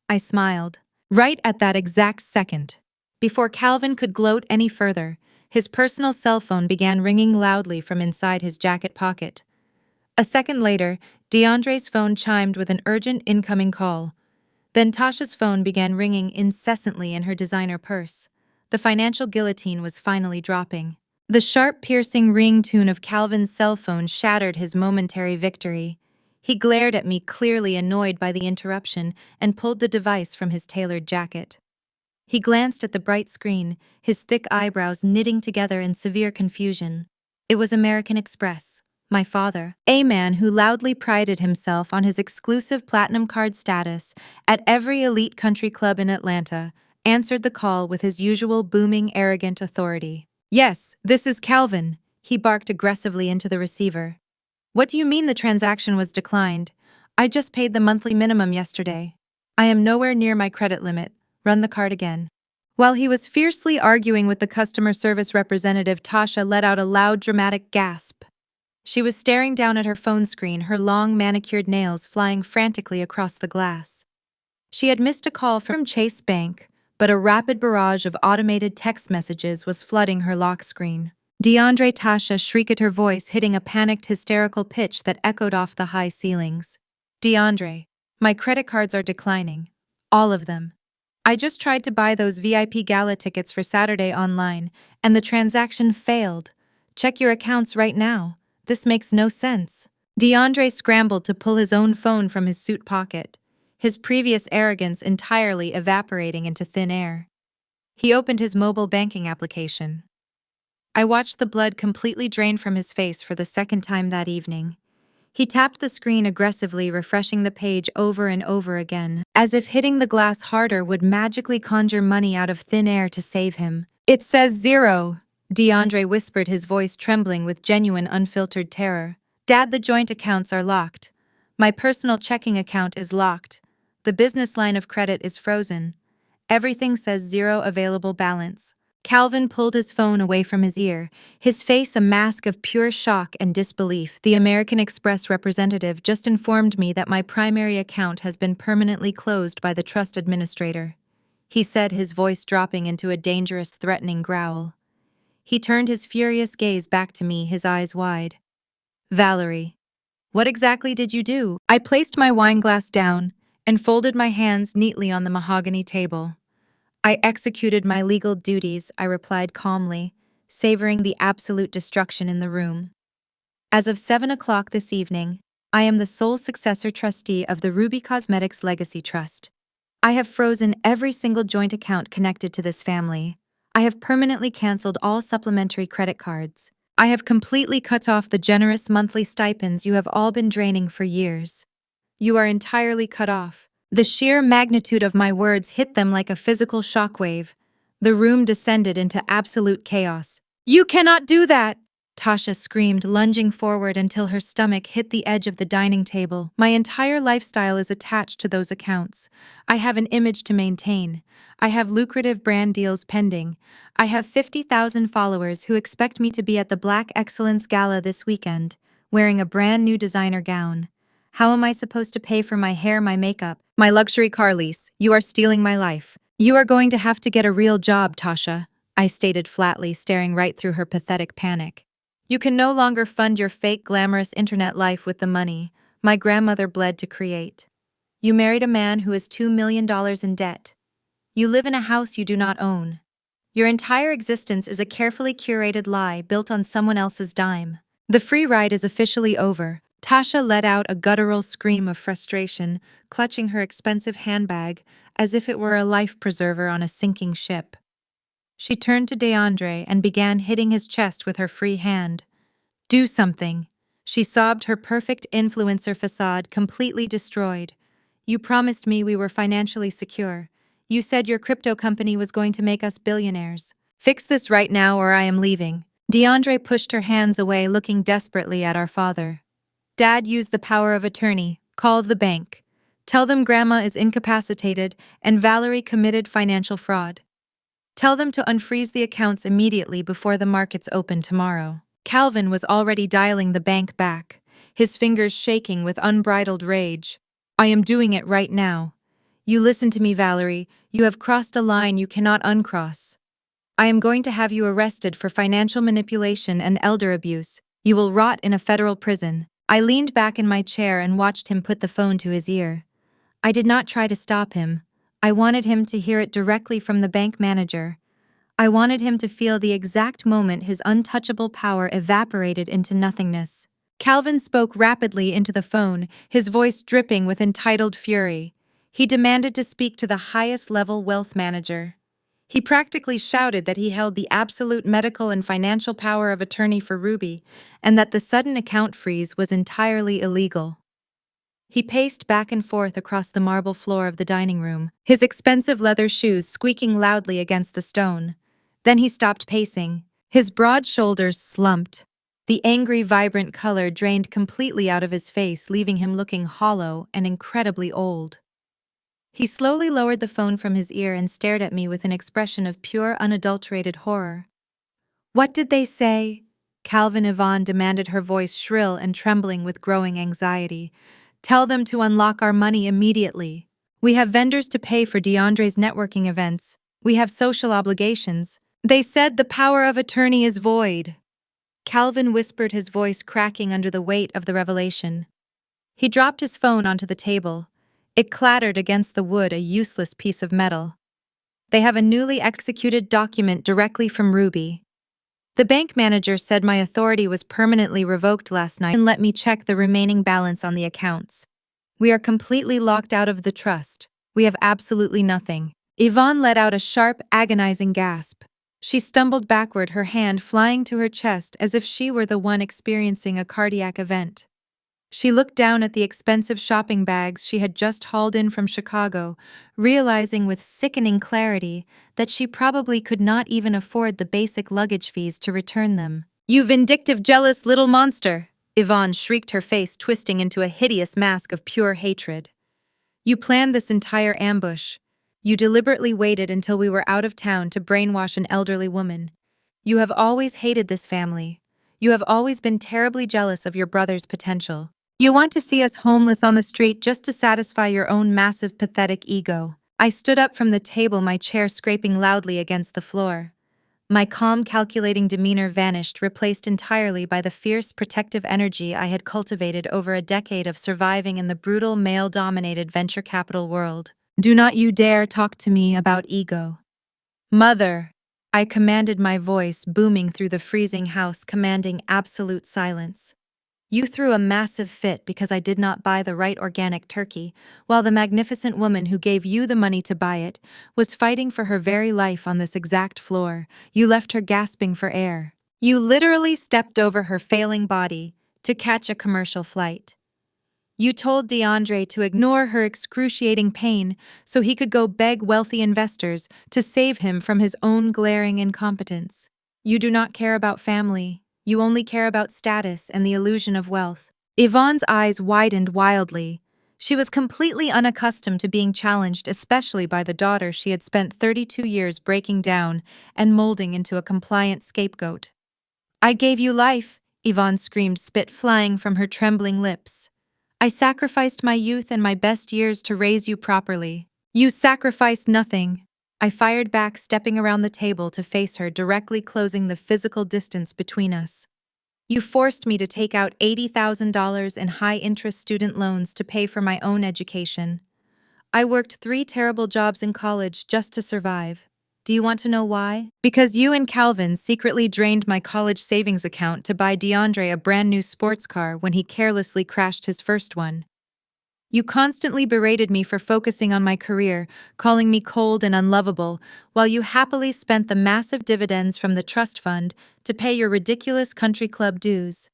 I smiled. Right at that exact second. Before Calvin could gloat any further, his personal cell phone began ringing loudly from inside his jacket pocket. A second later, DeAndre's phone chimed with an urgent incoming call. Then Tasha's phone began ringing incessantly in her designer purse. The financial guillotine was finally dropping. The sharp, piercing ring-tone of Calvin's cell phone shattered his momentary victory. He glared at me, clearly annoyed by the interruption, and pulled the device from his tailored jacket. He glanced at the bright screen, his thick eyebrows knitting together in severe confusion. It was American Express. My father, a man who loudly prided himself on his exclusive platinum card status at every elite country club in Atlanta, answered the call with his usual booming, arrogant authority. "Yes, this is Calvin," he barked aggressively into the receiver. "What do you mean the transaction was declined? I just paid the monthly minimum yesterday. I am nowhere near my credit limit. Run the card again." While he was fiercely arguing with the customer service representative, Tasha let out a loud, dramatic gasp. She was staring down at her phone screen, her long, manicured nails flying frantically across the glass. She had missed a call from Chase Bank, but a rapid barrage of automated text messages was flooding her lock screen. DeAndre, Tasha shrieked, her voice hitting a panicked, hysterical pitch that echoed off the high ceilings. "DeAndre, my credit cards are declining. All of them. I just tried to buy those VIP gala tickets for Saturday online, and the transaction failed. Check your accounts right now. This makes no sense." DeAndre scrambled to pull his own phone from his suit pocket, his previous arrogance entirely evaporating into thin air. He opened his mobile banking application. I watched the blood completely drain from his face for the second time that evening. He tapped the screen aggressively, refreshing the page over and over again, as if hitting the glass harder would magically conjure money out of thin air to save him. "It says zero," DeAndre whispered, his voice trembling with genuine, unfiltered terror. "Dad, the joint accounts are locked. My personal checking account is locked. The business line of credit is frozen. Everything says zero available balance." Calvin pulled his phone away from his ear, his face a mask of pure shock and disbelief. "The American Express representative just informed me that my primary account has been permanently closed by the trust administrator," he said, his voice dropping into a dangerous, threatening growl. He turned his furious gaze back to me, his eyes wide. "Valerie, what exactly did you do?" I placed my wine glass down and folded my hands neatly on the mahogany table. "I executed my legal duties," I replied calmly, savoring the absolute destruction in the room. "As of 7 o'clock this evening, I am the sole successor trustee of the Ruby Cosmetics Legacy Trust. I have frozen every single joint account connected to this family. I have permanently canceled all supplementary credit cards. I have completely cut off the generous monthly stipends you have all been draining for years. You are entirely cut off." The sheer magnitude of my words hit them like a physical shockwave. The room descended into absolute chaos. "You cannot do that!" Tasha screamed, lunging forward until her stomach hit the edge of the dining table. "My entire lifestyle is attached to those accounts. I have an image to maintain. I have lucrative brand deals pending. I have 50,000 followers who expect me to be at the Black Excellence Gala this weekend, wearing a brand new designer gown. How am I supposed to pay for my hair, my makeup, my luxury car lease? You are stealing my life. You are going to have to get a real job, Tasha," I stated flatly, staring right through her pathetic panic. "You can no longer fund your fake, glamorous internet life with the money my grandmother bled to create. You married a man who is $2 million in debt. You live in a house you do not own. Your entire existence is a carefully curated lie built on someone else's dime. The free ride is officially over." Tasha let out a guttural scream of frustration, clutching her expensive handbag as if it were a life preserver on a sinking ship. She turned to DeAndre and began hitting his chest with her free hand. "Do something. She sobbed, her perfect influencer facade completely destroyed. You promised me we were financially secure. You said your crypto company was going to make us billionaires. Fix this right now or I am leaving. DeAndre pushed her hands away, looking desperately at our father. Dad, use the power of attorney. Call the bank. Tell them Grandma is incapacitated and Valerie committed financial fraud. Tell them to unfreeze the accounts immediately before the markets open tomorrow. Calvin was already dialing the bank back, his fingers shaking with unbridled rage. I am doing it right now. You listen to me, Valerie. You have crossed a line you cannot uncross. I am going to have you arrested for financial manipulation and elder abuse. You will rot in a federal prison. I leaned back in my chair and watched him put the phone to his ear. I did not try to stop him. I wanted him to hear it directly from the bank manager. I wanted him to feel the exact moment his untouchable power evaporated into nothingness. Calvin spoke rapidly into the phone, his voice dripping with entitled fury. He demanded to speak to the highest-level wealth manager. He practically shouted that he held the absolute medical and financial power of attorney for Ruby, and that the sudden account freeze was entirely illegal. He paced back and forth across the marble floor of the dining room, his expensive leather shoes squeaking loudly against the stone. Then he stopped pacing. His broad shoulders slumped. The angry, vibrant color drained completely out of his face, leaving him looking hollow and incredibly old. He slowly lowered the phone from his ear and stared at me with an expression of pure, unadulterated horror. What did they say? Calvin Yvonne demanded, her voice shrill and trembling with growing anxiety. Tell them to unlock our money immediately. We have vendors to pay for DeAndre's networking events. We have social obligations. They said the power of attorney is void. Calvin whispered, his voice cracking under the weight of the revelation. He dropped his phone onto the table. It clattered against the wood, a useless piece of metal. They have a newly executed document directly from Ruby. The bank manager said my authority was permanently revoked last night and let me check the remaining balance on the accounts. We are completely locked out of the trust. We have absolutely nothing. Yvonne let out a sharp, agonizing gasp. She stumbled backward, her hand flying to her chest as if she were the one experiencing a cardiac event. She looked down at the expensive shopping bags she had just hauled in from Chicago, realizing with sickening clarity that she probably could not even afford the basic luggage fees to return them. You vindictive, jealous little monster! Yvonne shrieked, her face twisting into a hideous mask of pure hatred. You planned this entire ambush. You deliberately waited until we were out of town to brainwash an elderly woman. You have always hated this family. You have always been terribly jealous of your brother's potential. You want to see us homeless on the street just to satisfy your own massive, pathetic ego. I stood up from the table, my chair scraping loudly against the floor. My calm, calculating demeanor vanished, replaced entirely by the fierce, protective energy I had cultivated over a decade of surviving in the brutal, male-dominated venture capital world. Do not you dare talk to me about ego. Mother! I commanded, my voice booming through the freezing house, commanding absolute silence. You threw a massive fit because I did not buy the right organic turkey, while the magnificent woman who gave you the money to buy it was fighting for her very life on this exact floor. You left her gasping for air. You literally stepped over her failing body to catch a commercial flight. You told DeAndre to ignore her excruciating pain so he could go beg wealthy investors to save him from his own glaring incompetence. You do not care about family. You only care about status and the illusion of wealth. Yvonne's eyes widened wildly. She was completely unaccustomed to being challenged, especially by the daughter she had spent 32 years breaking down and molding into a compliant scapegoat. I gave you life, Yvonne screamed, spit flying from her trembling lips. I sacrificed my youth and my best years to raise you properly. You sacrificed nothing. I fired back, stepping around the table to face her, directly closing the physical distance between us. You forced me to take out $80,000 in high-interest student loans to pay for my own education. I worked 3 terrible jobs in college just to survive. Do you want to know why? Because you and Calvin secretly drained my college savings account to buy DeAndre a brand new sports car when he carelessly crashed his first one. You constantly berated me for focusing on my career, calling me cold and unlovable, while you happily spent the massive dividends from the trust fund to pay your ridiculous country club dues.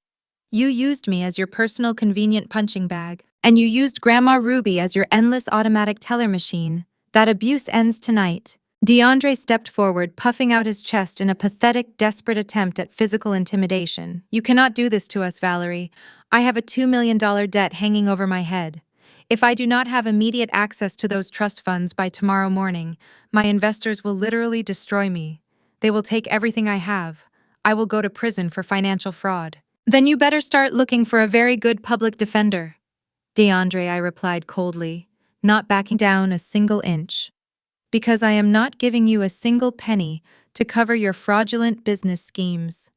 You used me as your personal convenient punching bag, and you used Grandma Ruby as your endless automatic teller machine. That abuse ends tonight. DeAndre stepped forward, puffing out his chest in a pathetic, desperate attempt at physical intimidation. You cannot do this to us, Valerie. I have a $2 million debt hanging over my head. If I do not have immediate access to those trust funds by tomorrow morning, my investors will literally destroy me. They will take everything I have. I will go to prison for financial fraud. Then you better start looking for a very good public defender. DeAndre, I replied coldly, not backing down a single inch. Because I am not giving you a single penny to cover your fraudulent business schemes.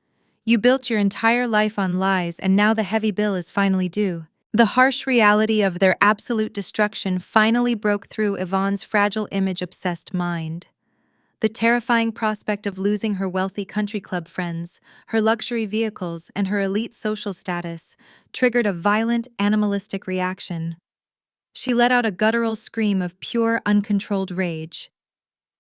You built your entire life on lies, and now the heavy bill is finally due. The harsh reality of their absolute destruction finally broke through Yvonne's fragile image-obsessed mind. The terrifying prospect of losing her wealthy country club friends, her luxury vehicles, and her elite social status triggered a violent, animalistic reaction. She let out a guttural scream of pure, uncontrolled rage.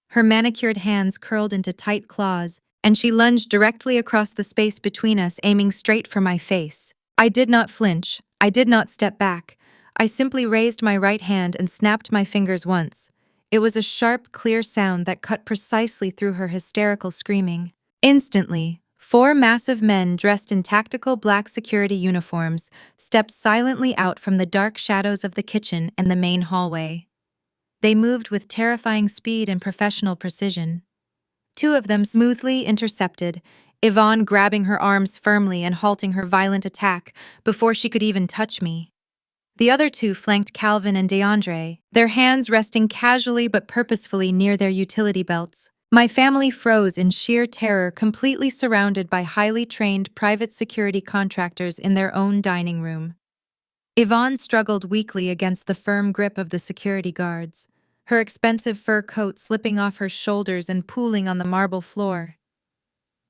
Her manicured hands curled into tight claws, and she lunged directly across the space between us, aiming straight for my face. I did not flinch. I did not step back. I simply raised my right hand and snapped my fingers once. It was a sharp, clear sound that cut precisely through her hysterical screaming. Instantly, four massive men dressed in tactical black security uniforms stepped silently out from the dark shadows of the kitchen and the main hallway. They moved with terrifying speed and professional precision. Two of them smoothly intercepted, Yvonne grabbing her arms firmly and halting her violent attack before she could even touch me. The other two flanked Calvin and DeAndre, their hands resting casually but purposefully near their utility belts. My family froze in sheer terror, completely surrounded by highly trained private security contractors in their own dining room. Yvonne struggled weakly against the firm grip of the security guards, her expensive fur coat slipping off her shoulders and pooling on the marble floor.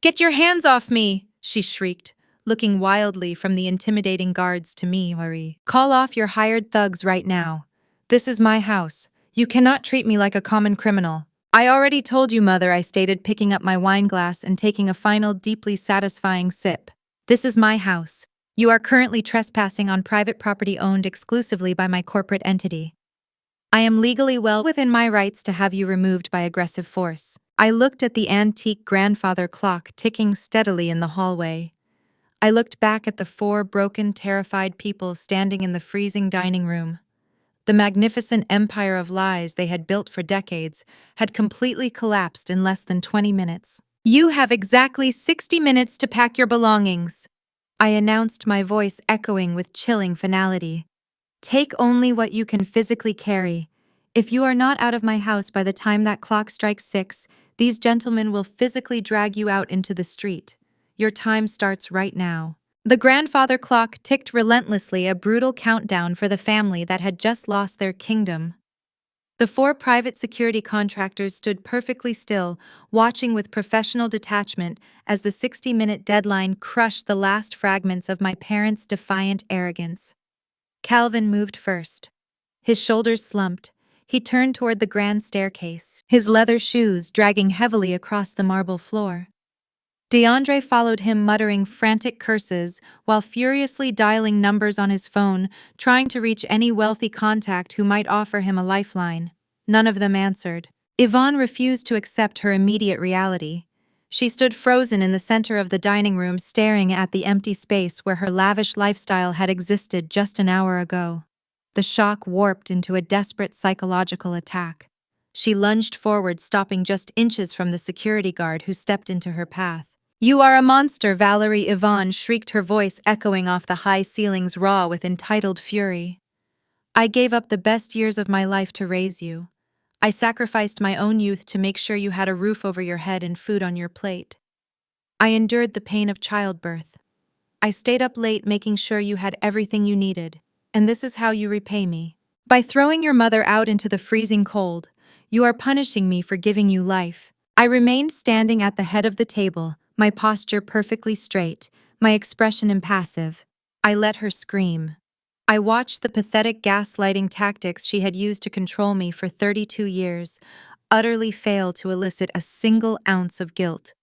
"Get your hands off me!" she shrieked, looking wildly from the intimidating guards to me, Marie. "Call off your hired thugs right now. This is my house. You cannot treat me like a common criminal. I already told you, Mother," I stated, picking up my wine glass and taking a final, deeply satisfying sip. "This is my house. You are currently trespassing on private property owned exclusively by my corporate entity. I am legally well within my rights to have you removed by aggressive force." I looked at the antique grandfather clock ticking steadily in the hallway. I looked back at the four broken, terrified people standing in the freezing dining room. The magnificent empire of lies they had built for decades had completely collapsed in less than 20 minutes. "You have exactly 60 minutes to pack your belongings," I announced, my voice echoing with chilling finality. "Take only what you can physically carry. If you are not out of my house by the time that clock strikes 6, these gentlemen will physically drag you out into the street. Your time starts right now." The grandfather clock ticked relentlessly, a brutal countdown for the family that had just lost their kingdom. The four private security contractors stood perfectly still, watching with professional detachment as the 60-minute deadline crushed the last fragments of my parents' defiant arrogance. Calvin moved first. His shoulders slumped. He turned toward the grand staircase, his leather shoes dragging heavily across the marble floor. DeAndre followed him, muttering frantic curses while furiously dialing numbers on his phone, trying to reach any wealthy contact who might offer him a lifeline. None of them answered. Yvonne refused to accept her immediate reality. She stood frozen in the center of the dining room, staring at the empty space where her lavish lifestyle had existed just an hour ago. The shock warped into a desperate psychological attack. She lunged forward, stopping just inches from the security guard who stepped into her path. "You are a monster, Valerie!" Yvonne shrieked, her voice echoing off the high ceilings, raw with entitled fury. "I gave up the best years of my life to raise you. I sacrificed my own youth to make sure you had a roof over your head and food on your plate. I endured the pain of childbirth. I stayed up late making sure you had everything you needed. And this is how you repay me. By throwing your mother out into the freezing cold, you are punishing me for giving you life." I remained standing at the head of the table, my posture perfectly straight, my expression impassive. I let her scream. I watched the pathetic gaslighting tactics she had used to control me for 32 years utterly fail to elicit a single ounce of guilt.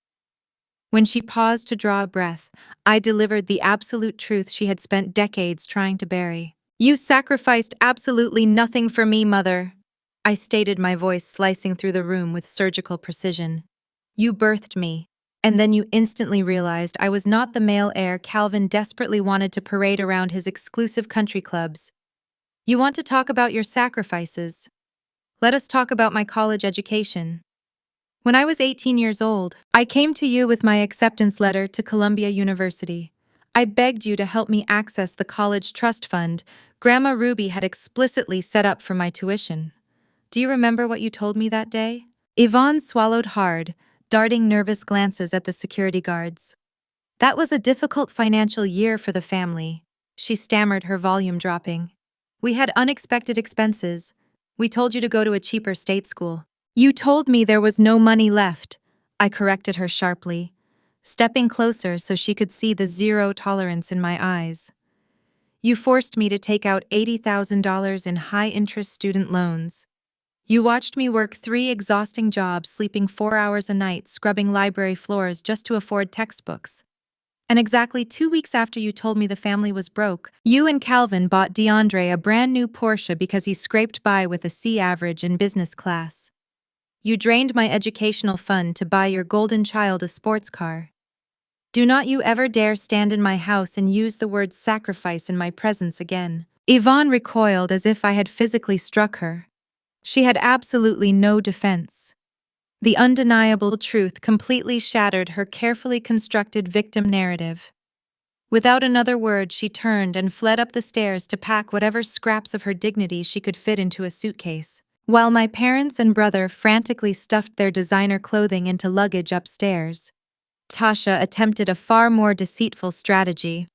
When she paused to draw a breath, I delivered the absolute truth she had spent decades trying to bury. You sacrificed absolutely nothing for me, Mother. I stated, my voice slicing through the room with surgical precision. You birthed me, and then you instantly realized I was not the male heir Calvin desperately wanted to parade around his exclusive country clubs. You want to talk about your sacrifices? Let us talk about my college education. When I was 18 years old, I came to you with my acceptance letter to Columbia University. I begged you to help me access the college trust fund Grandma Ruby had explicitly set up for my tuition. Do you remember what you told me that day? Yvonne swallowed hard, darting nervous glances at the security guards. That was a difficult financial year for the family, she stammered, her volume dropping. We had unexpected expenses. We told you to go to a cheaper state school. You told me there was no money left, I corrected her sharply, stepping closer so she could see the zero tolerance in my eyes. You forced me to take out $80,000 in high-interest student loans. You watched me work 3 exhausting jobs, sleeping 4 hours a night, scrubbing library floors just to afford textbooks. And exactly 2 weeks after you told me the family was broke, you and Calvin bought DeAndre a brand new Porsche because he scraped by with a C average in business class. You drained my educational fund to buy your golden child a sports car. Do not you ever dare stand in my house and use the word sacrifice in my presence again. Yvonne recoiled as if I had physically struck her. She had absolutely no defense. The undeniable truth completely shattered her carefully constructed victim narrative. Without another word, she turned and fled up the stairs to pack whatever scraps of her dignity she could fit into a suitcase. While my parents and brother frantically stuffed their designer clothing into luggage upstairs, Tasha attempted a far more deceitful strategy.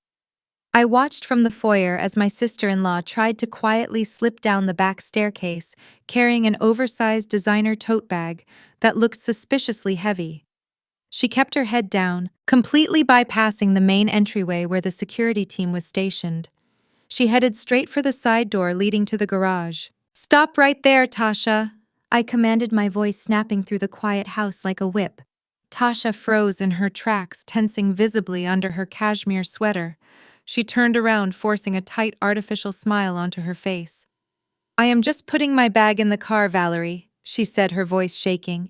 I watched from the foyer as my sister-in-law tried to quietly slip down the back staircase, carrying an oversized designer tote bag that looked suspiciously heavy. She kept her head down, completely bypassing the main entryway where the security team was stationed. She headed straight for the side door leading to the garage. "Stop right there, Tasha!" I commanded, my voice snapping through the quiet house like a whip. Tasha froze in her tracks, tensing visibly under her cashmere sweater. She turned around, forcing a tight, artificial smile onto her face. "I am just putting my bag in the car, Valerie," she said, her voice shaking.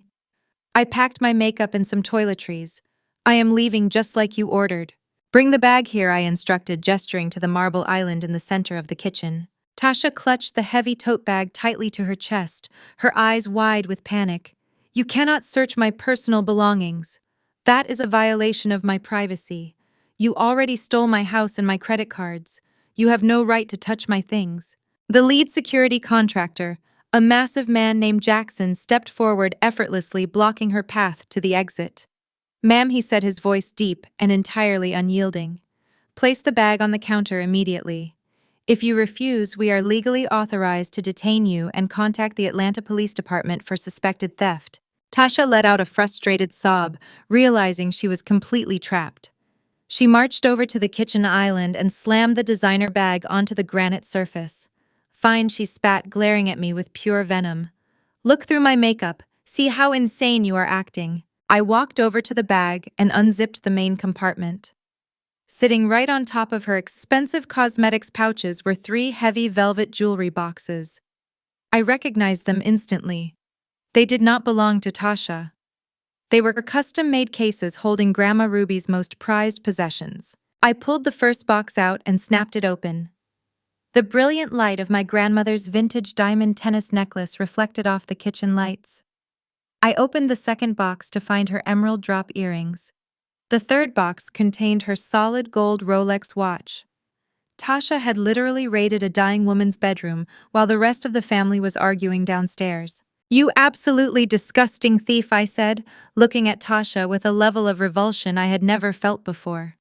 "I packed my makeup and some toiletries. I am leaving just like you ordered." "Bring the bag here," I instructed, gesturing to the marble island in the center of the kitchen. Tasha clutched the heavy tote bag tightly to her chest, her eyes wide with panic. "You cannot search my personal belongings. That is a violation of my privacy. You already stole my house and my credit cards. You have no right to touch my things." The lead security contractor, a massive man named Jackson, stepped forward effortlessly, blocking her path to the exit. "Ma'am," he said, his voice deep and entirely unyielding, "place the bag on the counter immediately. If you refuse, we are legally authorized to detain you and contact the Atlanta Police Department for suspected theft." Tasha let out a frustrated sob, realizing she was completely trapped. She marched over to the kitchen island and slammed the designer bag onto the granite surface. "Fine," she spat, glaring at me with pure venom. "Look through my makeup. See how insane you are acting." I walked over to the bag and unzipped the main compartment. Sitting right on top of her expensive cosmetics pouches were 3 heavy velvet jewelry boxes. I recognized them instantly. They did not belong to Tasha. They were custom-made cases holding Grandma Ruby's most prized possessions. I pulled the first box out and snapped it open. The brilliant light of my grandmother's vintage diamond tennis necklace reflected off the kitchen lights. I opened the second box to find her emerald drop earrings. The third box contained her solid gold Rolex watch. Tasha had literally raided a dying woman's bedroom while the rest of the family was arguing downstairs. "You absolutely disgusting thief," I said, looking at Tasha with a level of revulsion I had never felt before.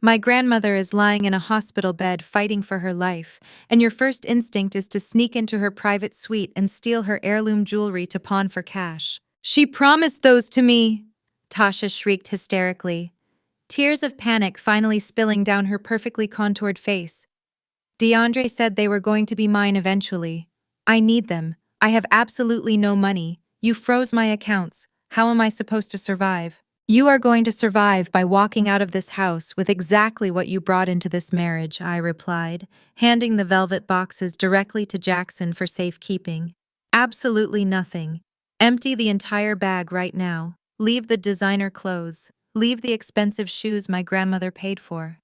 "My grandmother is lying in a hospital bed fighting for her life, and your first instinct is to sneak into her private suite and steal her heirloom jewelry to pawn for cash." "She promised those to me!" Tasha shrieked hysterically, tears of panic finally spilling down her perfectly contoured face. "DeAndre said they were going to be mine eventually. I need them. I have absolutely no money. You froze my accounts. How am I supposed to survive?" You are going to survive by walking out of this house with exactly what you brought into this marriage, I replied, handing the velvet boxes directly to Jackson for safekeeping. Absolutely nothing. Empty the entire bag right now. Leave the designer clothes. Leave the expensive shoes my grandmother paid for.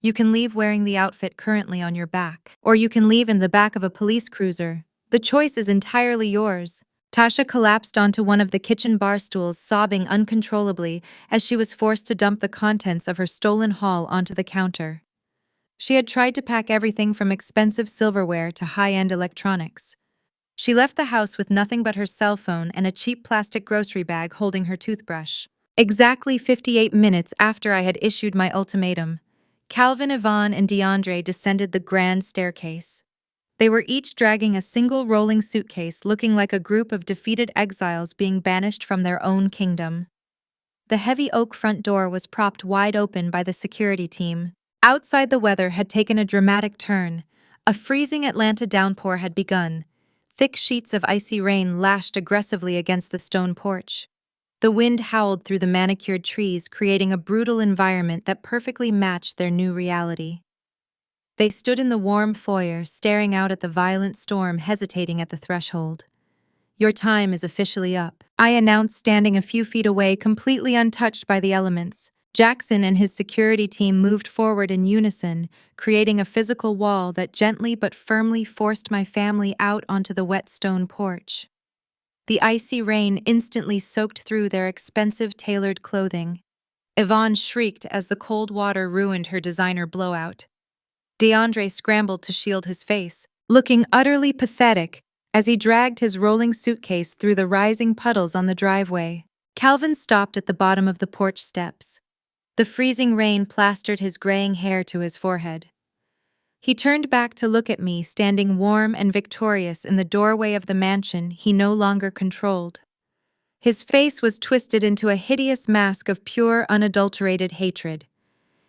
You can leave wearing the outfit currently on your back, or you can leave in the back of a police cruiser. The choice is entirely yours. Tasha collapsed onto one of the kitchen bar stools, sobbing uncontrollably as she was forced to dump the contents of her stolen haul onto the counter. She had tried to pack everything from expensive silverware to high-end electronics. She left the house with nothing but her cell phone and a cheap plastic grocery bag holding her toothbrush. Exactly 58 minutes after I had issued my ultimatum, Calvin, Yvonne, and DeAndre descended the grand staircase. They were each dragging a single rolling suitcase, looking like a group of defeated exiles being banished from their own kingdom. The heavy oak front door was propped wide open by the security team. Outside, the weather had taken a dramatic turn. A freezing Atlanta downpour had begun. Thick sheets of icy rain lashed aggressively against the stone porch. The wind howled through the manicured trees, creating a brutal environment that perfectly matched their new reality. They stood in the warm foyer, staring out at the violent storm, hesitating at the threshold. Your time is officially up, I announced, standing a few feet away, completely untouched by the elements. Jackson and his security team moved forward in unison, creating a physical wall that gently but firmly forced my family out onto the wet stone porch. The icy rain instantly soaked through their expensive tailored clothing. Yvonne shrieked as the cold water ruined her designer blowout. DeAndre scrambled to shield his face, looking utterly pathetic as he dragged his rolling suitcase through the rising puddles on the driveway. Calvin stopped at the bottom of the porch steps. The freezing rain plastered his graying hair to his forehead. He turned back to look at me, standing warm and victorious in the doorway of the mansion he no longer controlled. His face was twisted into a hideous mask of pure, unadulterated hatred.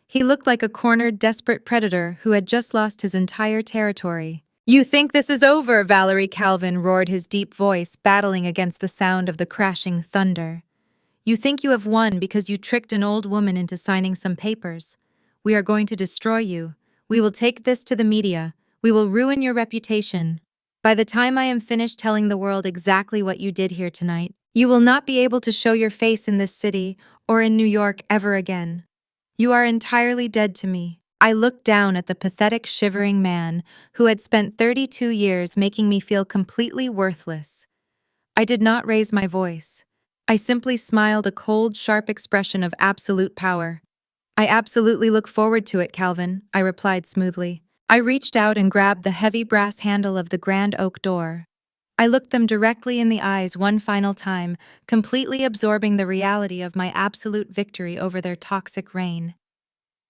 He looked like a cornered, desperate predator who had just lost his entire territory. "You think this is over, Valerie?" Calvin roared, his deep voice battling against the sound of the crashing thunder. "You think you have won because you tricked an old woman into signing some papers. We are going to destroy you. We will take this to the media. We will ruin your reputation. By the time I am finished telling the world exactly what you did here tonight, you will not be able to show your face in this city or in New York ever again. You are entirely dead to me." I looked down at the pathetic, shivering man who had spent 32 years making me feel completely worthless. I did not raise my voice. I simply smiled, a cold, sharp expression of absolute power. "I absolutely look forward to it, Calvin," I replied smoothly. I reached out and grabbed the heavy brass handle of the grand oak door. I looked them directly in the eyes one final time, completely absorbing the reality of my absolute victory over their toxic reign.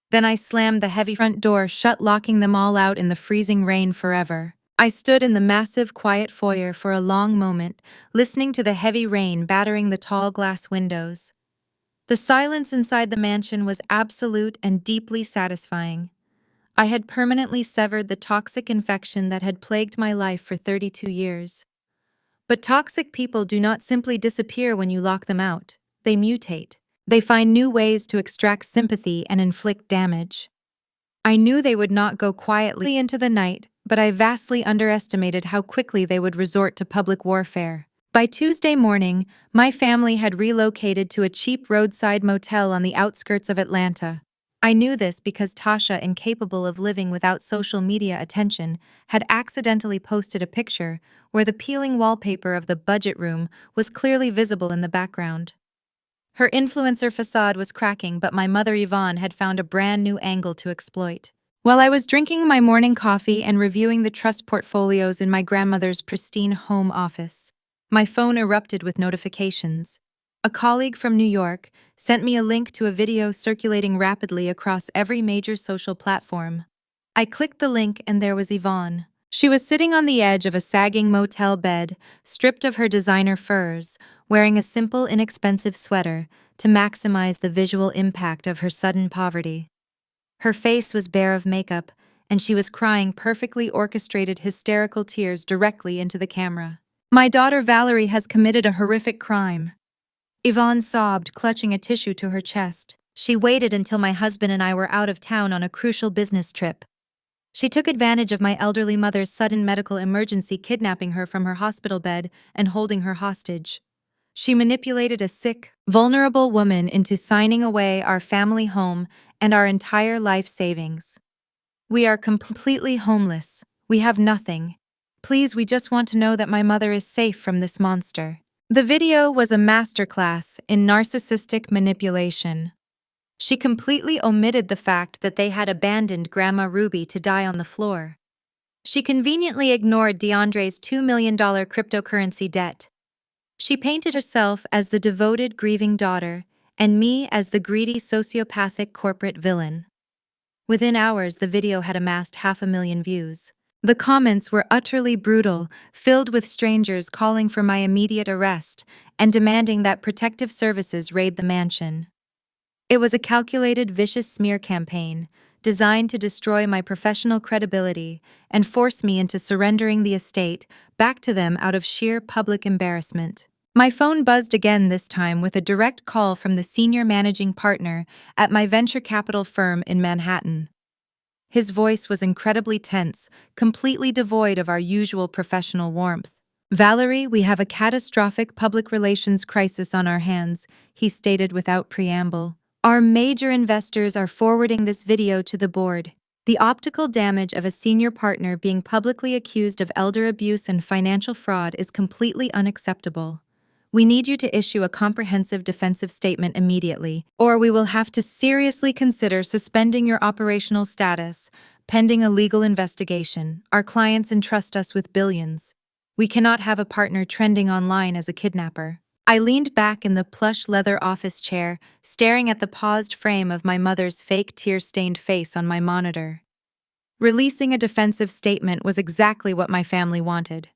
Then I slammed the heavy front door shut, locking them all out in the freezing rain forever. I stood in the massive, quiet foyer for a long moment, listening to the heavy rain battering the tall glass windows. The silence inside the mansion was absolute and deeply satisfying. I had permanently severed the toxic infection that had plagued my life for 32 years. But toxic people do not simply disappear when you lock them out. They mutate. They find new ways to extract sympathy and inflict damage. I knew they would not go quietly into the night, but I vastly underestimated how quickly they would resort to public warfare. By Tuesday morning, my family had relocated to a cheap roadside motel on the outskirts of Atlanta. I knew this because Tasha, incapable of living without social media attention, had accidentally posted a picture where the peeling wallpaper of the budget room was clearly visible in the background. Her influencer facade was cracking, but my mother Yvonne had found a brand new angle to exploit. While I was drinking my morning coffee and reviewing the trust portfolios in my grandmother's pristine home office, my phone erupted with notifications. A colleague from New York sent me a link to a video circulating rapidly across every major social platform. I clicked the link and there was Yvonne. She was sitting on the edge of a sagging motel bed, stripped of her designer furs, wearing a simple, inexpensive sweater to maximize the visual impact of her sudden poverty. Her face was bare of makeup, and she was crying perfectly orchestrated, hysterical tears directly into the camera. "My daughter Valerie has committed a horrific crime. Yvonne sobbed, clutching a tissue to her chest. She waited until my husband and I were out of town on a crucial business trip. She took advantage of my elderly mother's sudden medical emergency, kidnapping her from her hospital bed and holding her hostage. She manipulated a sick, vulnerable woman into signing away our family home and our entire life savings. We are completely homeless. We have nothing. Please, we just want to know that my mother is safe from this monster. The video was a masterclass in narcissistic manipulation. She completely omitted the fact that they had abandoned Grandma Ruby to die on the floor. She conveniently ignored DeAndre's $2 million cryptocurrency debt. She painted herself as the devoted, grieving daughter, and me as the greedy, sociopathic corporate villain. Within hours, the video had amassed 500,000 views. The comments were utterly brutal, filled with strangers calling for my immediate arrest and demanding that protective services raid the mansion. It was a calculated, vicious smear campaign designed to destroy my professional credibility and force me into surrendering the estate back to them out of sheer public embarrassment. My phone buzzed again, this time with a direct call from the senior managing partner at my venture capital firm in Manhattan. His voice was incredibly tense, completely devoid of our usual professional warmth. "Valerie, we have a catastrophic public relations crisis on our hands," he stated without preamble. "Our major investors are forwarding this video to the board. The optical damage of a senior partner being publicly accused of elder abuse and financial fraud is completely unacceptable. We need you to issue a comprehensive defensive statement immediately, or we will have to seriously consider suspending your operational status, pending a legal investigation. Our clients entrust us with billions. We cannot have a partner trending online as a kidnapper." I leaned back in the plush leather office chair, staring at the paused frame of my mother's fake tear-stained face on my monitor. Releasing a defensive statement was exactly what my family wanted.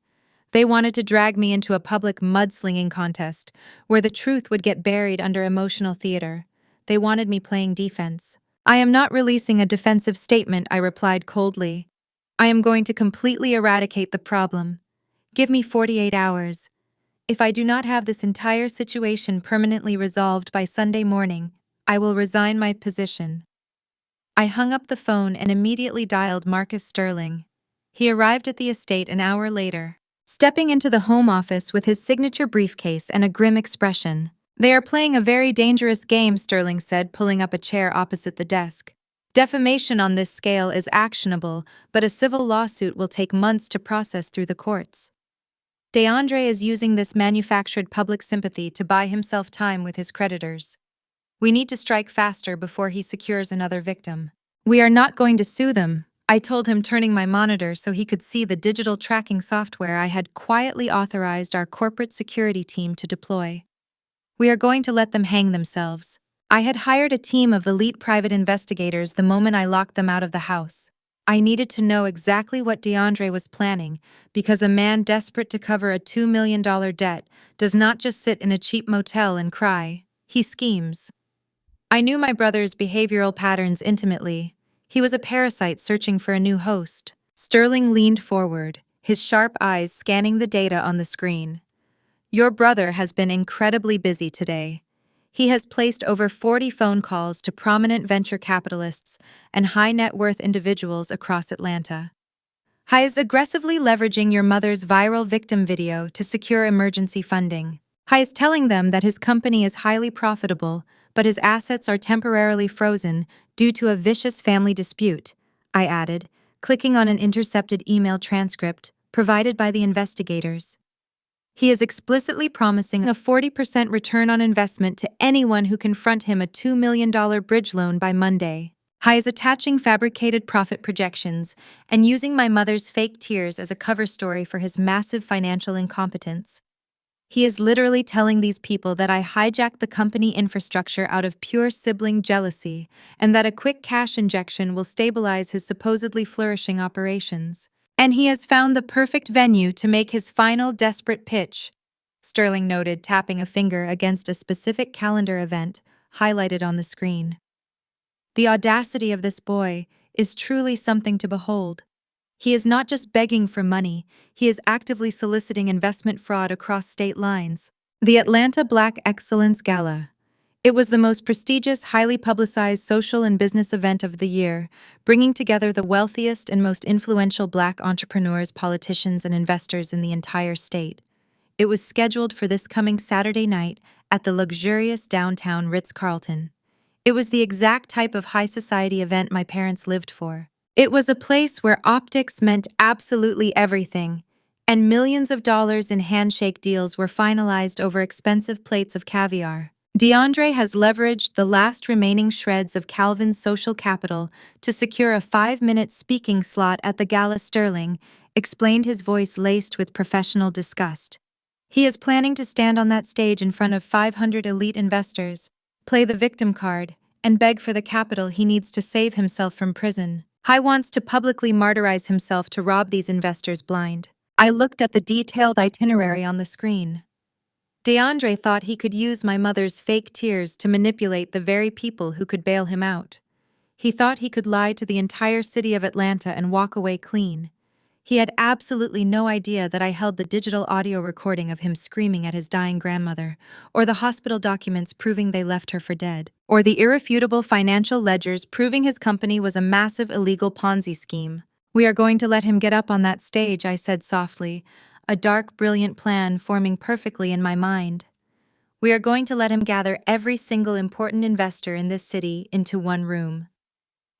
They wanted to drag me into a public mudslinging contest, where the truth would get buried under emotional theater. They wanted me playing defense. "I am not releasing a defensive statement," I replied coldly. "I am going to completely eradicate the problem. Give me 48 hours. If I do not have this entire situation permanently resolved by Sunday morning, I will resign my position." I hung up the phone and immediately dialed Marcus Sterling. He arrived at the estate an hour later, stepping into the home office with his signature briefcase and a grim expression. "They are playing a very dangerous game," Sterling said, pulling up a chair opposite the desk. "Defamation on this scale is actionable, but a civil lawsuit will take months to process through the courts. DeAndre is using this manufactured public sympathy to buy himself time with his creditors. We need to strike faster before he secures another victim." "We are not going to sue them," I told him, turning my monitor so he could see the digital tracking software I had quietly authorized our corporate security team to deploy. "We are going to let them hang themselves." I had hired a team of elite private investigators the moment I locked them out of the house. I needed to know exactly what DeAndre was planning, because a man desperate to cover a $2 million debt does not just sit in a cheap motel and cry. He schemes. I knew my brother's behavioral patterns intimately. He was a parasite searching for a new host. Sterling leaned forward, his sharp eyes scanning the data on the screen. "Your brother has been incredibly busy today. He has placed over 40 phone calls to prominent venture capitalists and high-net-worth individuals across Atlanta. He is aggressively leveraging your mother's viral victim video to secure emergency funding. He is telling them that his company is highly profitable, but his assets are temporarily frozen due to a vicious family dispute," I added, clicking on an intercepted email transcript provided by the investigators. "He is explicitly promising a 40% return on investment to anyone who can front him a $2 million bridge loan by Monday. He is attaching fabricated profit projections and using my mother's fake tears as a cover story for his massive financial incompetence. He is literally telling these people that I hijacked the company infrastructure out of pure sibling jealousy and that a quick cash injection will stabilize his supposedly flourishing operations. And he has found the perfect venue to make his final desperate pitch," Sterling noted, tapping a finger against a specific calendar event highlighted on the screen. "The audacity of this boy is truly something to behold. He is not just begging for money, he is actively soliciting investment fraud across state lines. The Atlanta Black Excellence Gala. It was the most prestigious, highly publicized social and business event of the year, bringing together the wealthiest and most influential Black entrepreneurs, politicians, and investors in the entire state. It was scheduled for this coming Saturday night at the luxurious downtown Ritz-Carlton. It was the exact type of high society event my parents lived for. It was a place where optics meant absolutely everything, and millions of dollars in handshake deals were finalized over expensive plates of caviar. DeAndre has leveraged the last remaining shreds of Calvin's social capital to secure a 5-minute speaking slot at the gala. Sterling explained, his voice laced with professional disgust. He is planning to stand on that stage in front of 500 elite investors, play the victim card, and beg for the capital he needs to save himself from prison. He wants to publicly martyrize himself to rob these investors blind. I looked at the detailed itinerary on the screen. DeAndre thought he could use my mother's fake tears to manipulate the very people who could bail him out. He thought he could lie to the entire city of Atlanta and walk away clean. He had absolutely no idea that I held the digital audio recording of him screaming at his dying grandmother, or the hospital documents proving they left her for dead, or the irrefutable financial ledgers proving his company was a massive illegal Ponzi scheme. "We are going to let him get up on that stage," I said softly, a dark, brilliant plan forming perfectly in my mind. "We are going to let him gather every single important investor in this city into one room.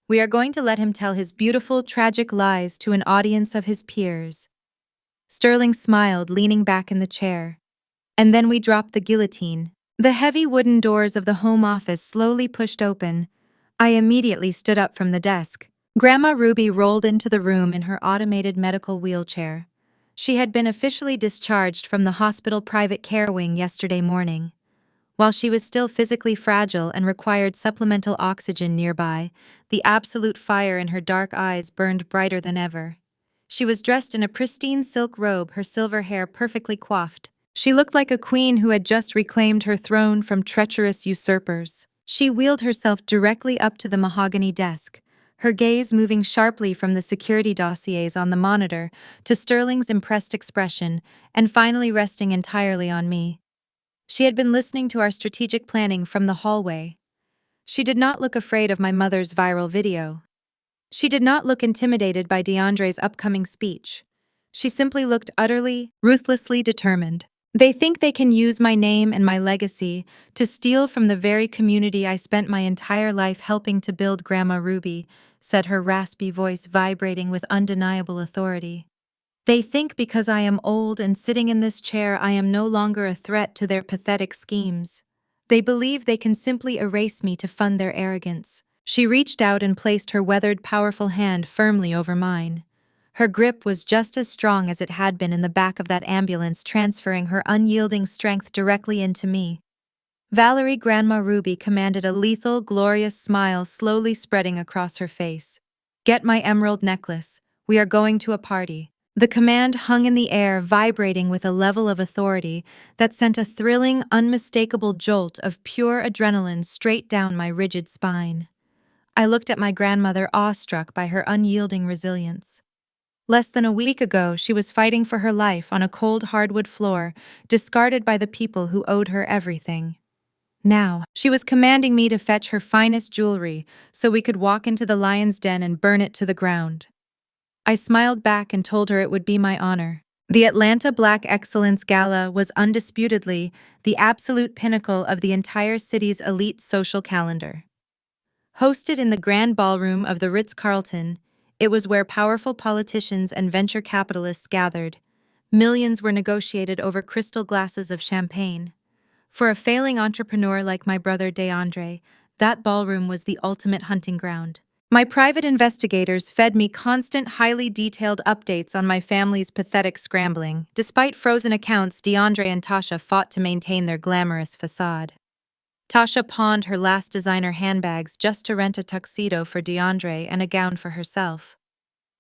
We are going to let him tell his beautiful, tragic lies to an audience of his peers." Sterling smiled, leaning back in the chair. "And then we dropped the guillotine." The heavy wooden doors of the home office slowly pushed open. I immediately stood up from the desk. Grandma Ruby rolled into the room in her automated medical wheelchair. She had been officially discharged from the hospital private care wing yesterday morning. While she was still physically fragile and required supplemental oxygen nearby, the absolute fire in her dark eyes burned brighter than ever. She was dressed in a pristine silk robe, her silver hair perfectly coiffed. She looked like a queen who had just reclaimed her throne from treacherous usurpers. She wheeled herself directly up to the mahogany desk, her gaze moving sharply from the security dossiers on the monitor to Sterling's impressed expression, and finally resting entirely on me. She had been listening to our strategic planning from the hallway. She did not look afraid of my mother's viral video. She did not look intimidated by DeAndre's upcoming speech. She simply looked utterly, ruthlessly determined. "They think they can use my name and my legacy to steal from the very community I spent my entire life helping to build," Grandma Ruby said, her raspy voice vibrating with undeniable authority. "They think because I am old and sitting in this chair I am no longer a threat to their pathetic schemes. They believe they can simply erase me to fund their arrogance." She reached out and placed her weathered, powerful hand firmly over mine. Her grip was just as strong as it had been in the back of that ambulance, transferring her unyielding strength directly into me. Valerie, Grandma Ruby commanded, a lethal, glorious smile slowly spreading across her face. "Get my emerald necklace. We are going to a party." The command hung in the air, vibrating with a level of authority that sent a thrilling, unmistakable jolt of pure adrenaline straight down my rigid spine. I looked at my grandmother, awestruck by her unyielding resilience. Less than a week ago, she was fighting for her life on a cold hardwood floor, discarded by the people who owed her everything. Now, she was commanding me to fetch her finest jewelry so we could walk into the lion's den and burn it to the ground. I smiled back and told her it would be my honor. The Atlanta Black Excellence Gala was undisputedly the absolute pinnacle of the entire city's elite social calendar. Hosted in the grand ballroom of the Ritz-Carlton, it was where powerful politicians and venture capitalists gathered. Millions were negotiated over crystal glasses of champagne. For a failing entrepreneur like my brother DeAndre, that ballroom was the ultimate hunting ground. My private investigators fed me constant, highly detailed updates on my family's pathetic scrambling. Despite frozen accounts, DeAndre and Tasha fought to maintain their glamorous facade. Tasha pawned her last designer handbags just to rent a tuxedo for DeAndre and a gown for herself.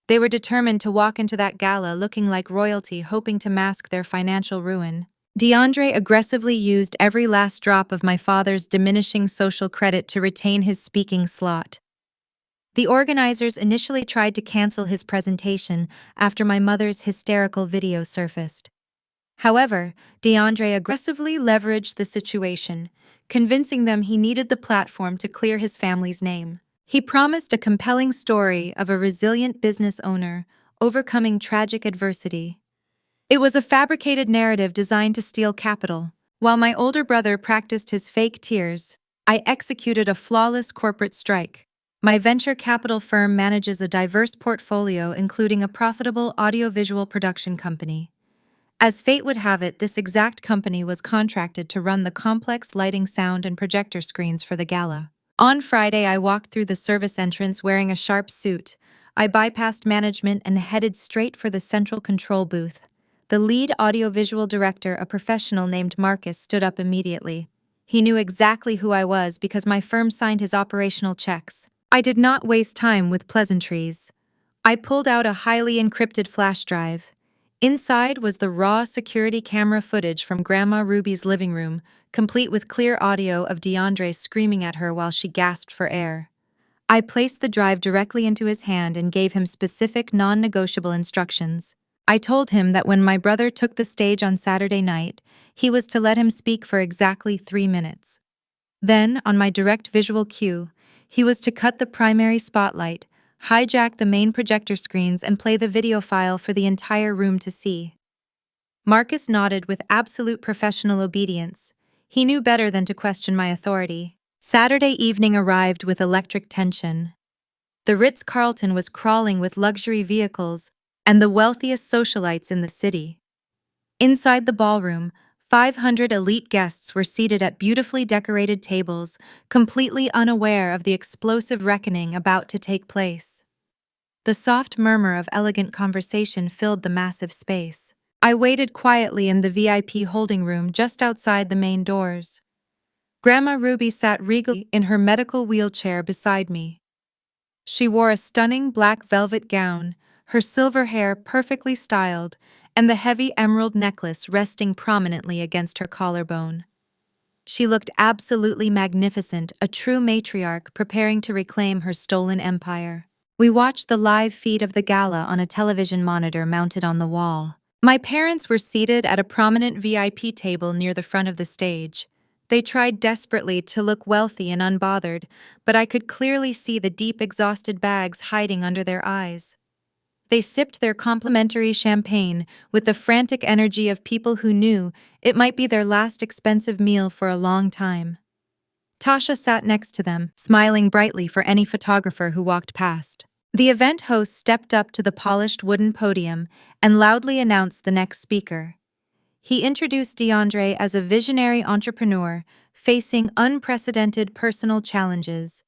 They were determined to walk into that gala looking like royalty, hoping to mask their financial ruin. DeAndre aggressively used every last drop of my father's diminishing social credit to retain his speaking slot. The organizers initially tried to cancel his presentation after my mother's hysterical video surfaced. However, DeAndre aggressively leveraged the situation, convincing them he needed the platform to clear his family's name. He promised a compelling story of a resilient business owner overcoming tragic adversity. It was a fabricated narrative designed to steal capital. While my older brother practiced his fake tears, I executed a flawless corporate strike. My venture capital firm manages a diverse portfolio including a profitable audiovisual production company. As fate would have it, this exact company was contracted to run the complex lighting, sound, and projector screens for the gala. On Friday, I walked through the service entrance wearing a sharp suit. I bypassed management and headed straight for the central control booth. The lead audiovisual director, a professional named Marcus, stood up immediately. He knew exactly who I was because my firm signed his operational checks. I did not waste time with pleasantries. I pulled out a highly encrypted flash drive. Inside was the raw security camera footage from Grandma Ruby's living room, complete with clear audio of DeAndre screaming at her while she gasped for air. I placed the drive directly into his hand and gave him specific, non-negotiable instructions. I told him that when my brother took the stage on Saturday night, he was to let him speak for exactly 3 minutes. Then, on my direct visual cue, he was to cut the primary spotlight, hijack the main projector screens, and play the video file for the entire room to see. Marcus nodded with absolute professional obedience. He knew better than to question my authority. Saturday evening arrived with electric tension. The Ritz-Carlton was crawling with luxury vehicles and the wealthiest socialites in the city. Inside the ballroom, 500 elite guests were seated at beautifully decorated tables, completely unaware of the explosive reckoning about to take place. The soft murmur of elegant conversation filled the massive space. I waited quietly in the VIP holding room just outside the main doors. Grandma Ruby sat regally in her medical wheelchair beside me. She wore a stunning black velvet gown, her silver hair perfectly styled, and the heavy emerald necklace resting prominently against her collarbone. She looked absolutely magnificent, a true matriarch preparing to reclaim her stolen empire. We watched the live feed of the gala on a television monitor mounted on the wall. My parents were seated at a prominent VIP table near the front of the stage. They tried desperately to look wealthy and unbothered, but I could clearly see the deep, exhausted bags hiding under their eyes. They sipped their complimentary champagne with the frantic energy of people who knew it might be their last expensive meal for a long time. Tasha sat next to them, smiling brightly for any photographer who walked past. The event host stepped up to the polished wooden podium and loudly announced the next speaker. He introduced DeAndre as a visionary entrepreneur facing unprecedented personal challenges.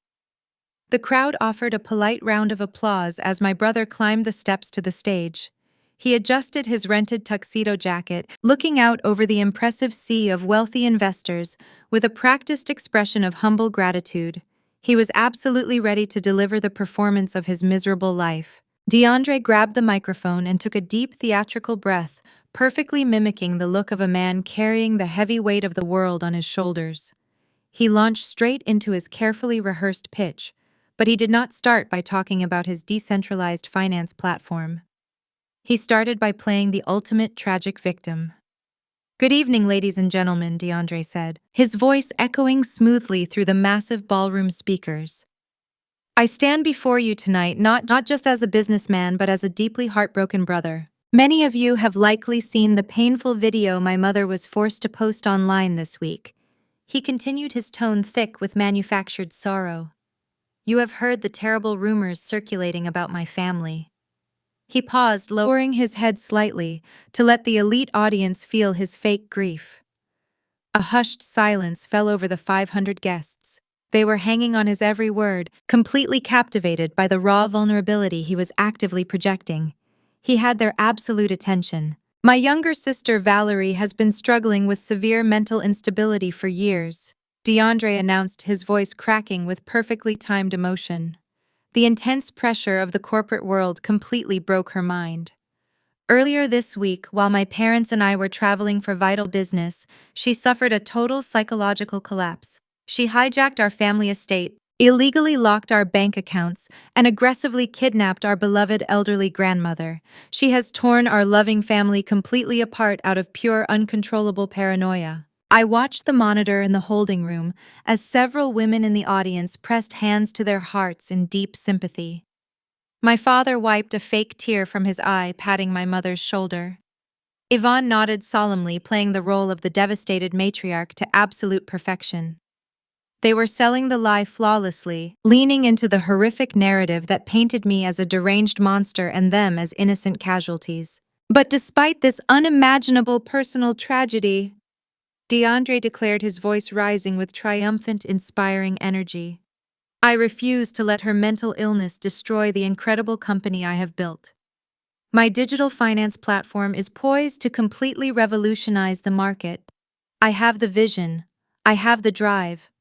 The crowd offered a polite round of applause as my brother climbed the steps to the stage. He adjusted his rented tuxedo jacket, looking out over the impressive sea of wealthy investors with a practiced expression of humble gratitude. He was absolutely ready to deliver the performance of his miserable life. DeAndre grabbed the microphone and took a deep theatrical breath, perfectly mimicking the look of a man carrying the heavy weight of the world on his shoulders. He launched straight into his carefully rehearsed pitch, but he did not start by talking about his decentralized finance platform. He started by playing the ultimate tragic victim. "Good evening, ladies and gentlemen," DeAndre said, his voice echoing smoothly through the massive ballroom speakers. "I stand before you tonight not just as a businessman but as a deeply heartbroken brother. Many of you have likely seen the painful video my mother was forced to post online this week." He continued, his tone thick with manufactured sorrow. "You have heard the terrible rumors circulating about my family." He paused, lowering his head slightly to let the elite audience feel his fake grief. A hushed silence fell over the 500 guests. They were hanging on his every word, completely captivated by the raw vulnerability he was actively projecting. He had their absolute attention. "My younger sister Valerie has been struggling with severe mental instability for years," DeAndre announced, his voice cracking with perfectly timed emotion. The intense pressure of the corporate world completely broke her mind. "Earlier this week, while my parents and I were traveling for vital business, she suffered a total psychological collapse. She hijacked our family estate, illegally locked our bank accounts, and aggressively kidnapped our beloved elderly grandmother. She has torn our loving family completely apart out of pure uncontrollable paranoia. I watched the monitor in the holding room as several women in the audience pressed hands to their hearts in deep sympathy. My father wiped a fake tear from his eye, patting my mother's shoulder. Yvonne nodded solemnly, playing the role of the devastated matriarch to absolute perfection. They were selling the lie flawlessly, leaning into the horrific narrative that painted me as a deranged monster and them as innocent casualties. But despite this unimaginable personal tragedy, DeAndre declared, his voice rising with triumphant, inspiring energy, I refuse to let her mental illness destroy the incredible company I have built. My digital finance platform is poised to completely revolutionize the market. I have the vision. I have the drive.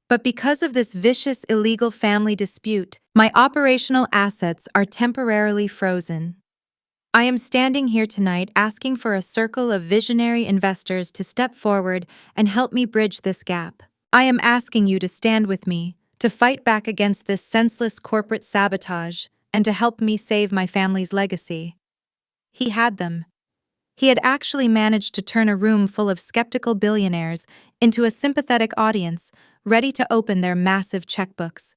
But because of this vicious illegal family dispute, my operational assets are temporarily frozen. I am standing here tonight asking for a circle of visionary investors to step forward and help me bridge this gap. I am asking you to stand with me, to fight back against this senseless corporate sabotage, and to help me save my family's legacy. He had them. He had actually managed to turn a room full of skeptical billionaires into a sympathetic audience, ready to open their massive checkbooks.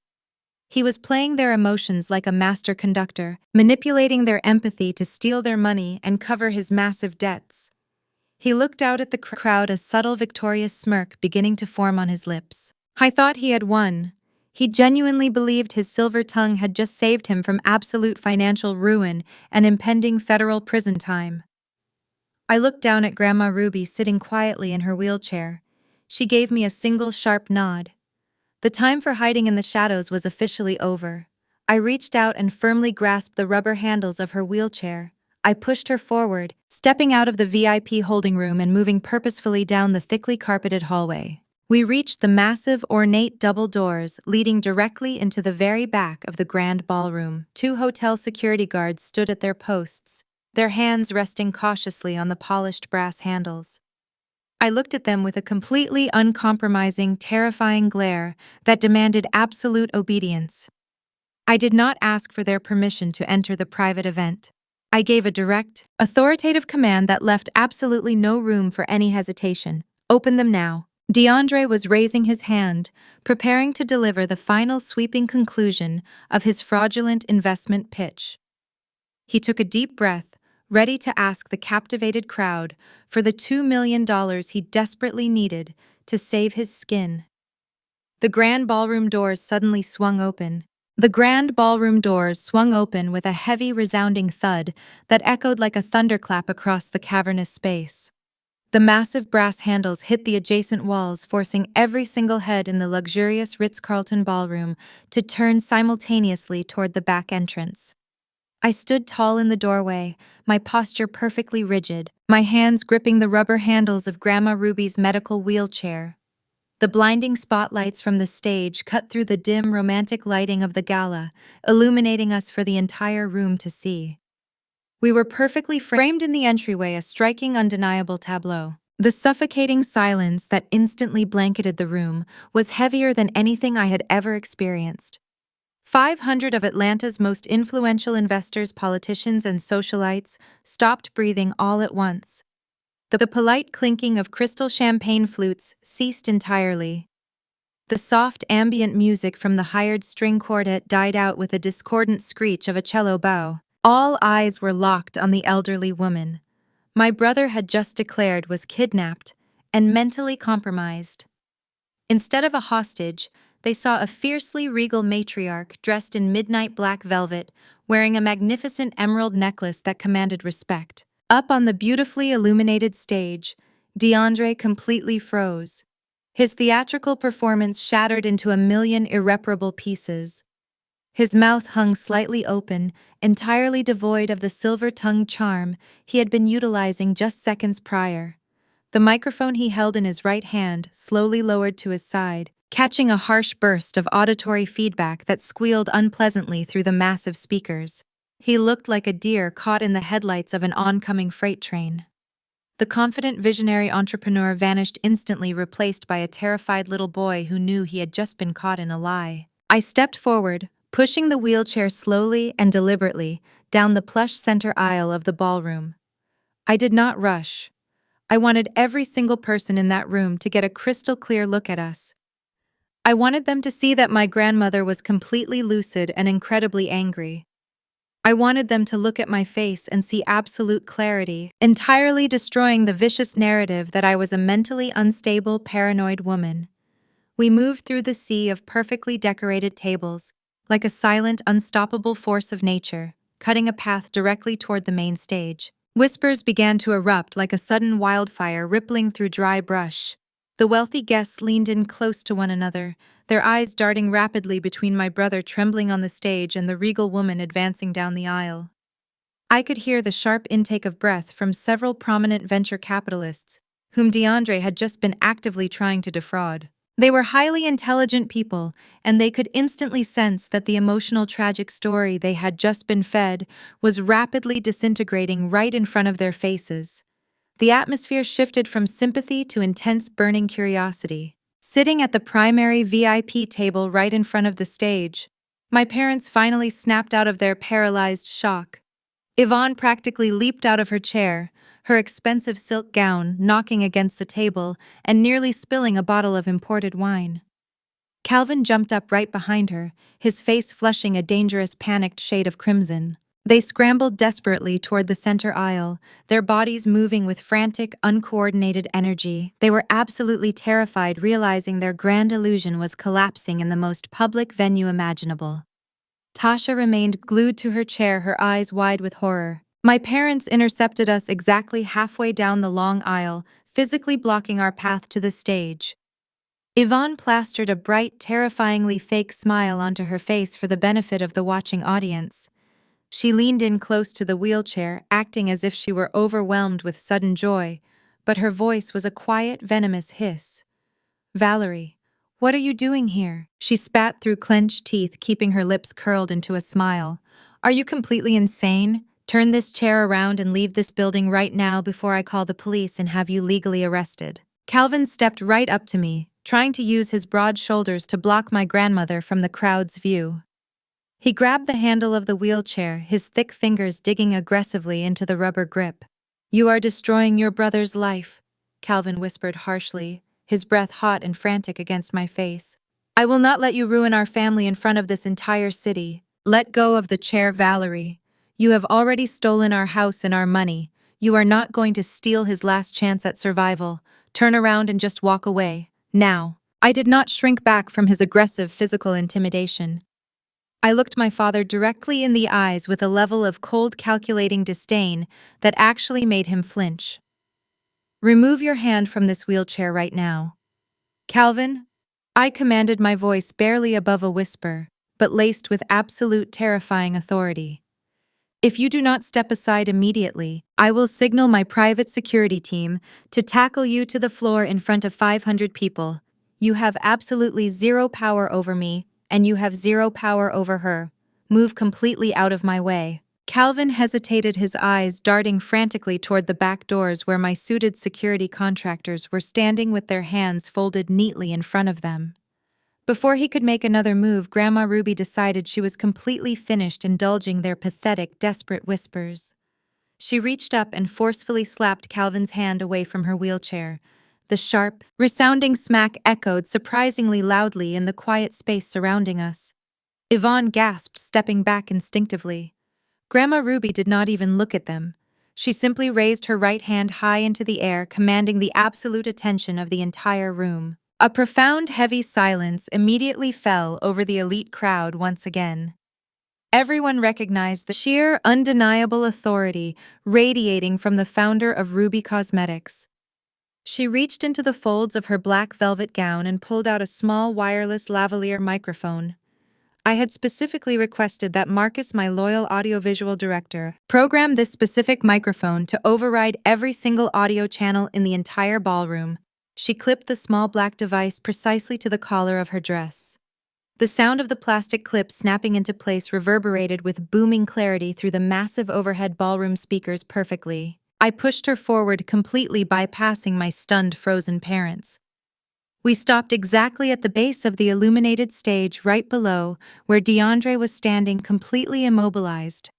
He was playing their emotions like a master conductor, manipulating their empathy to steal their money and cover his massive debts. He looked out at the crowd, a subtle victorious smirk beginning to form on his lips. I thought he had won. He genuinely believed his silver tongue had just saved him from absolute financial ruin and impending federal prison time. I looked down at Grandma Ruby sitting quietly in her wheelchair. She gave me a single sharp nod. The time for hiding in the shadows was officially over. I reached out and firmly grasped the rubber handles of her wheelchair. I pushed her forward, stepping out of the VIP holding room and moving purposefully down the thickly carpeted hallway. We reached the massive, ornate double doors leading directly into the very back of the grand ballroom. 2 hotel security guards stood at their posts, their hands resting cautiously on the polished brass handles. I looked at them with a completely uncompromising, terrifying glare that demanded absolute obedience. I did not ask for their permission to enter the private event. I gave a direct, authoritative command that left absolutely no room for any hesitation. Open them now. DeAndre was raising his hand, preparing to deliver the final sweeping conclusion of his fraudulent investment pitch. He took a deep breath, ready to ask the captivated crowd for the $2 million he desperately needed to save his skin. The grand ballroom doors suddenly swung open. The grand ballroom doors swung open with a heavy, resounding thud that echoed like a thunderclap across the cavernous space. The massive brass handles hit the adjacent walls, forcing every single head in the luxurious Ritz-Carlton ballroom to turn simultaneously toward the back entrance. I stood tall in the doorway, my posture perfectly rigid, my hands gripping the rubber handles of Grandma Ruby's medical wheelchair. The blinding spotlights from the stage cut through the dim, romantic lighting of the gala, illuminating us for the entire room to see. We were perfectly framed in the entryway, a striking, undeniable tableau. The suffocating silence that instantly blanketed the room was heavier than anything I had ever experienced. 500 of Atlanta's most influential investors, politicians, and socialites stopped breathing all at once. The polite clinking of crystal champagne flutes ceased entirely. The soft ambient music from the hired string quartet died out with a discordant screech of a cello bow. All eyes were locked on the elderly woman my brother had just declared was kidnapped and mentally compromised. Instead of a hostage, they saw a fiercely regal matriarch dressed in midnight black velvet, wearing a magnificent emerald necklace that commanded respect. Up on the beautifully illuminated stage, DeAndre completely froze. His theatrical performance shattered into a million irreparable pieces. His mouth hung slightly open, entirely devoid of the silver-tongued charm he had been utilizing just seconds prior. The microphone he held in his right hand slowly lowered to his side, catching a harsh burst of auditory feedback that squealed unpleasantly through the massive speakers. He looked like a deer caught in the headlights of an oncoming freight train. The confident visionary entrepreneur vanished instantly, replaced by a terrified little boy who knew he had just been caught in a lie. I stepped forward, pushing the wheelchair slowly and deliberately down the plush center aisle of the ballroom. I did not rush. I wanted every single person in that room to get a crystal clear look at us. I wanted them to see that my grandmother was completely lucid and incredibly angry. I wanted them to look at my face and see absolute clarity, entirely destroying the vicious narrative that I was a mentally unstable, paranoid woman. We moved through the sea of perfectly decorated tables, like a silent, unstoppable force of nature, cutting a path directly toward the main stage. Whispers began to erupt like a sudden wildfire rippling through dry brush. The wealthy guests leaned in close to one another, their eyes darting rapidly between my brother trembling on the stage and the regal woman advancing down the aisle. I could hear the sharp intake of breath from several prominent venture capitalists, whom DeAndre had just been actively trying to defraud. They were highly intelligent people, and they could instantly sense that the emotional tragic story they had just been fed was rapidly disintegrating right in front of their faces. The atmosphere shifted from sympathy to intense burning curiosity. Sitting at the primary VIP table right in front of the stage, my parents finally snapped out of their paralyzed shock. Yvonne practically leaped out of her chair, her expensive silk gown knocking against the table and nearly spilling a bottle of imported wine. Calvin jumped up right behind her, his face flushing a dangerous panicked shade of crimson. They scrambled desperately toward the center aisle, their bodies moving with frantic, uncoordinated energy. They were absolutely terrified, realizing their grand illusion was collapsing in the most public venue imaginable. Tasha remained glued to her chair, her eyes wide with horror. My parents intercepted us exactly halfway down the long aisle, physically blocking our path to the stage. Yvonne plastered a bright, terrifyingly fake smile onto her face for the benefit of the watching audience. She leaned in close to the wheelchair, acting as if she were overwhelmed with sudden joy, but her voice was a quiet, venomous hiss. "Valerie, what are you doing here?" She spat through clenched teeth, keeping her lips curled into a smile. "Are you completely insane? Turn this chair around and leave this building right now before I call the police and have you legally arrested." Calvin stepped right up to me, trying to use his broad shoulders to block my grandmother from the crowd's view. He grabbed the handle of the wheelchair, his thick fingers digging aggressively into the rubber grip. "You are destroying your brother's life," Calvin whispered harshly, his breath hot and frantic against my face. "I will not let you ruin our family in front of this entire city. Let go of the chair, Valerie. You have already stolen our house and our money. You are not going to steal his last chance at survival. Turn around and just walk away. Now." I did not shrink back from his aggressive physical intimidation. I looked my father directly in the eyes with a level of cold, calculating disdain that actually made him flinch. "Remove your hand from this wheelchair right now." "Calvin," I commanded, my voice barely above a whisper, but laced with absolute terrifying authority. "If you do not step aside immediately, I will signal my private security team to tackle you to the floor in front of 500 people. You have absolutely zero power over me, and you have zero power over her. Move completely out of my way." Calvin hesitated, his eyes darting frantically toward the back doors where my suited security contractors were standing with their hands folded neatly in front of them. Before he could make another move, Grandma Ruby decided she was completely finished indulging their pathetic, desperate whispers. She reached up and forcefully slapped Calvin's hand away from her wheelchair. The sharp, resounding smack echoed surprisingly loudly in the quiet space surrounding us. Yvonne gasped, stepping back instinctively. Grandma Ruby did not even look at them. She simply raised her right hand high into the air, commanding the absolute attention of the entire room. A profound, heavy silence immediately fell over the elite crowd once again. Everyone recognized the sheer, undeniable authority radiating from the founder of Ruby Cosmetics. She reached into the folds of her black velvet gown and pulled out a small wireless lavalier microphone. I had specifically requested that Marcus, my loyal audiovisual director, program this specific microphone to override every single audio channel in the entire ballroom. She clipped the small black device precisely to the collar of her dress. The sound of the plastic clip snapping into place reverberated with booming clarity through the massive overhead ballroom speakers perfectly. I pushed her forward, completely bypassing my stunned, frozen parents. We stopped exactly at the base of the illuminated stage right below, where DeAndre was standing completely immobilized.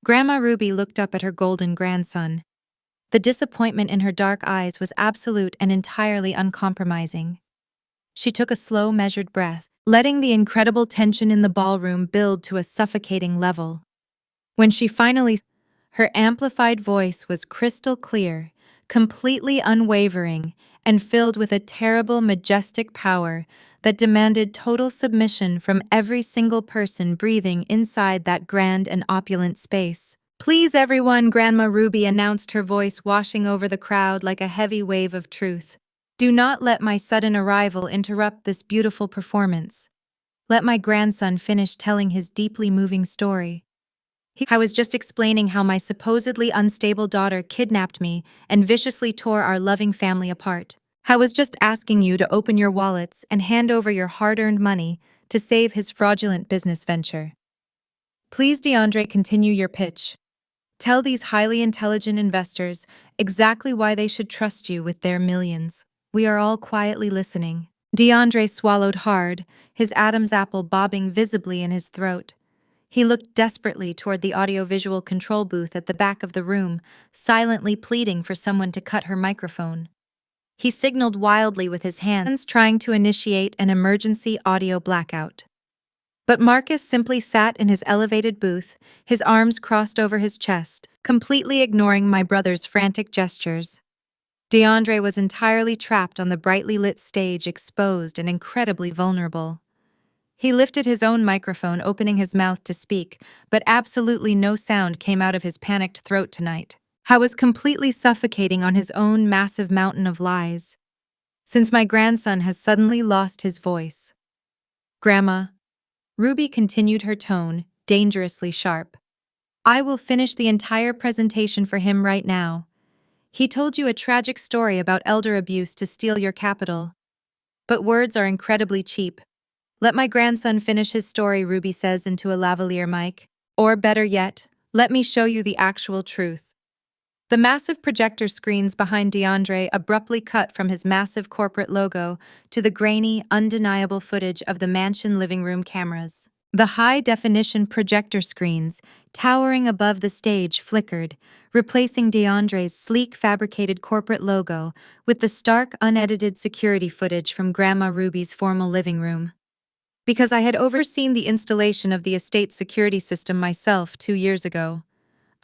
Grandma Ruby looked up at her golden grandson. The disappointment in her dark eyes was absolute and entirely uncompromising. She took a slow, measured breath, letting the incredible tension in the ballroom build to a suffocating level. When she finally her amplified voice was crystal clear, completely unwavering, and filled with a terrible, majestic power that demanded total submission from every single person breathing inside that grand and opulent space. "Please, everyone," Grandma Ruby announced, her voice washing over the crowd like a heavy wave of truth. "Do not let my sudden arrival interrupt this beautiful performance. Let my grandson finish telling his deeply moving story. I was just explaining how my supposedly unstable daughter kidnapped me and viciously tore our loving family apart. I was just asking you to open your wallets and hand over your hard-earned money to save his fraudulent business venture. Please, DeAndre, continue your pitch. Tell these highly intelligent investors exactly why they should trust you with their millions. We are all quietly listening." DeAndre swallowed hard, his Adam's apple bobbing visibly in his throat. He looked desperately toward the audiovisual control booth at the back of the room, silently pleading for someone to cut her microphone. He signaled wildly with his hands, trying to initiate an emergency audio blackout. But Marcus simply sat in his elevated booth, his arms crossed over his chest, completely ignoring my brother's frantic gestures. DeAndre was entirely trapped on the brightly lit stage, exposed and incredibly vulnerable. He lifted his own microphone, opening his mouth to speak, but absolutely no sound came out of his panicked throat tonight. I was completely suffocating on his own massive mountain of lies. Since my grandson has suddenly lost his voice. Grandma, Ruby continued, her tone dangerously sharp. I will finish the entire presentation for him right now. He told you a tragic story about elder abuse to steal your capital. But words are incredibly cheap. Let my grandson finish his story, Ruby says into a lavalier mic. Or better yet, let me show you the actual truth. The massive projector screens behind DeAndre abruptly cut from his massive corporate logo to the grainy, undeniable footage of the mansion living room cameras. The high-definition projector screens, towering above the stage, flickered, replacing DeAndre's sleek, fabricated corporate logo with the stark, unedited security footage from Grandma Ruby's formal living room. Because I had overseen the installation of the estate's security system myself 2 years ago,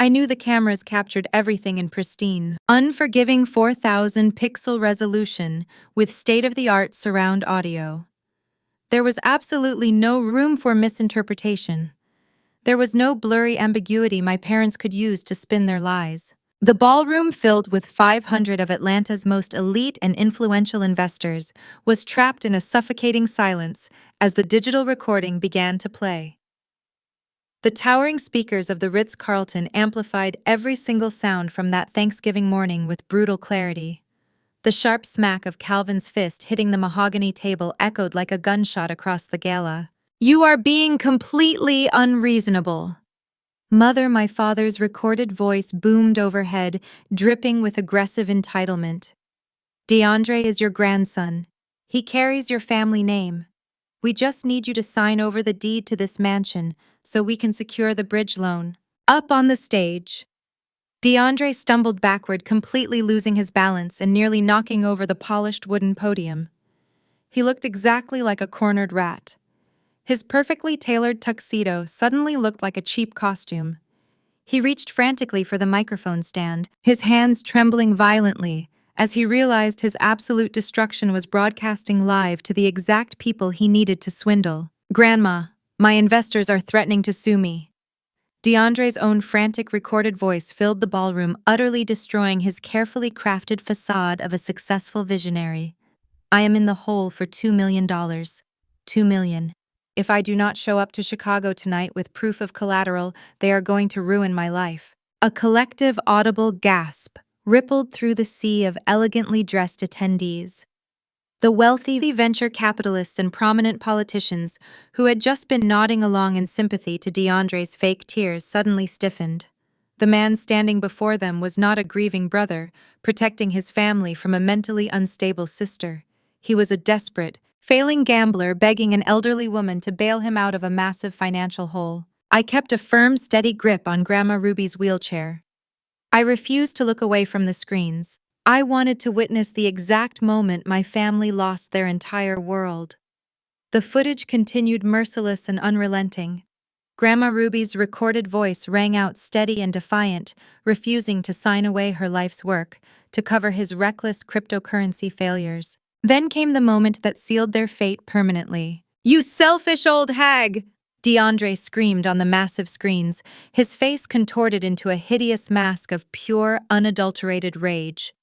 I knew the cameras captured everything in pristine, unforgiving 4,000 pixel resolution with state-of-the-art surround audio. There was absolutely no room for misinterpretation. There was no blurry ambiguity my parents could use to spin their lies. The ballroom, filled with 500 of Atlanta's most elite and influential investors, was trapped in a suffocating silence as the digital recording began to play. The towering speakers of the Ritz-Carlton amplified every single sound from that Thanksgiving morning with brutal clarity. The sharp smack of Calvin's fist hitting the mahogany table echoed like a gunshot across the gala. "You are being completely unreasonable." Mother, my father's recorded voice boomed overhead, dripping with aggressive entitlement. DeAndre is your grandson. He carries your family name. We just need you to sign over the deed to this mansion so we can secure the bridge loan. Up on the stage. DeAndre stumbled backward, completely losing his balance and nearly knocking over the polished wooden podium. He looked exactly like a cornered rat. His perfectly tailored tuxedo suddenly looked like a cheap costume. He reached frantically for the microphone stand, his hands trembling violently, as he realized his absolute destruction was broadcasting live to the exact people he needed to swindle. "Grandma, my investors are threatening to sue me." DeAndre's own frantic recorded voice filled the ballroom, utterly destroying his carefully crafted facade of a successful visionary. "I am in the hole for $2 million. $2 million. If I do not show up to Chicago tonight with proof of collateral, they are going to ruin my life." A collective audible gasp rippled through the sea of elegantly dressed attendees. The wealthy venture capitalists and prominent politicians who had just been nodding along in sympathy to DeAndre's fake tears suddenly stiffened. The man standing before them was not a grieving brother, protecting his family from a mentally unstable sister. He was a desperate, failing gambler begging an elderly woman to bail him out of a massive financial hole. I kept a firm, steady grip on Grandma Ruby's wheelchair. I refused to look away from the screens. I wanted to witness the exact moment my family lost their entire world. The footage continued merciless and unrelenting. Grandma Ruby's recorded voice rang out steady and defiant, refusing to sign away her life's work to cover his reckless cryptocurrency failures. Then came the moment that sealed their fate permanently. "You selfish old hag!" DeAndre screamed on the massive screens, his face contorted into a hideous mask of pure, unadulterated rage.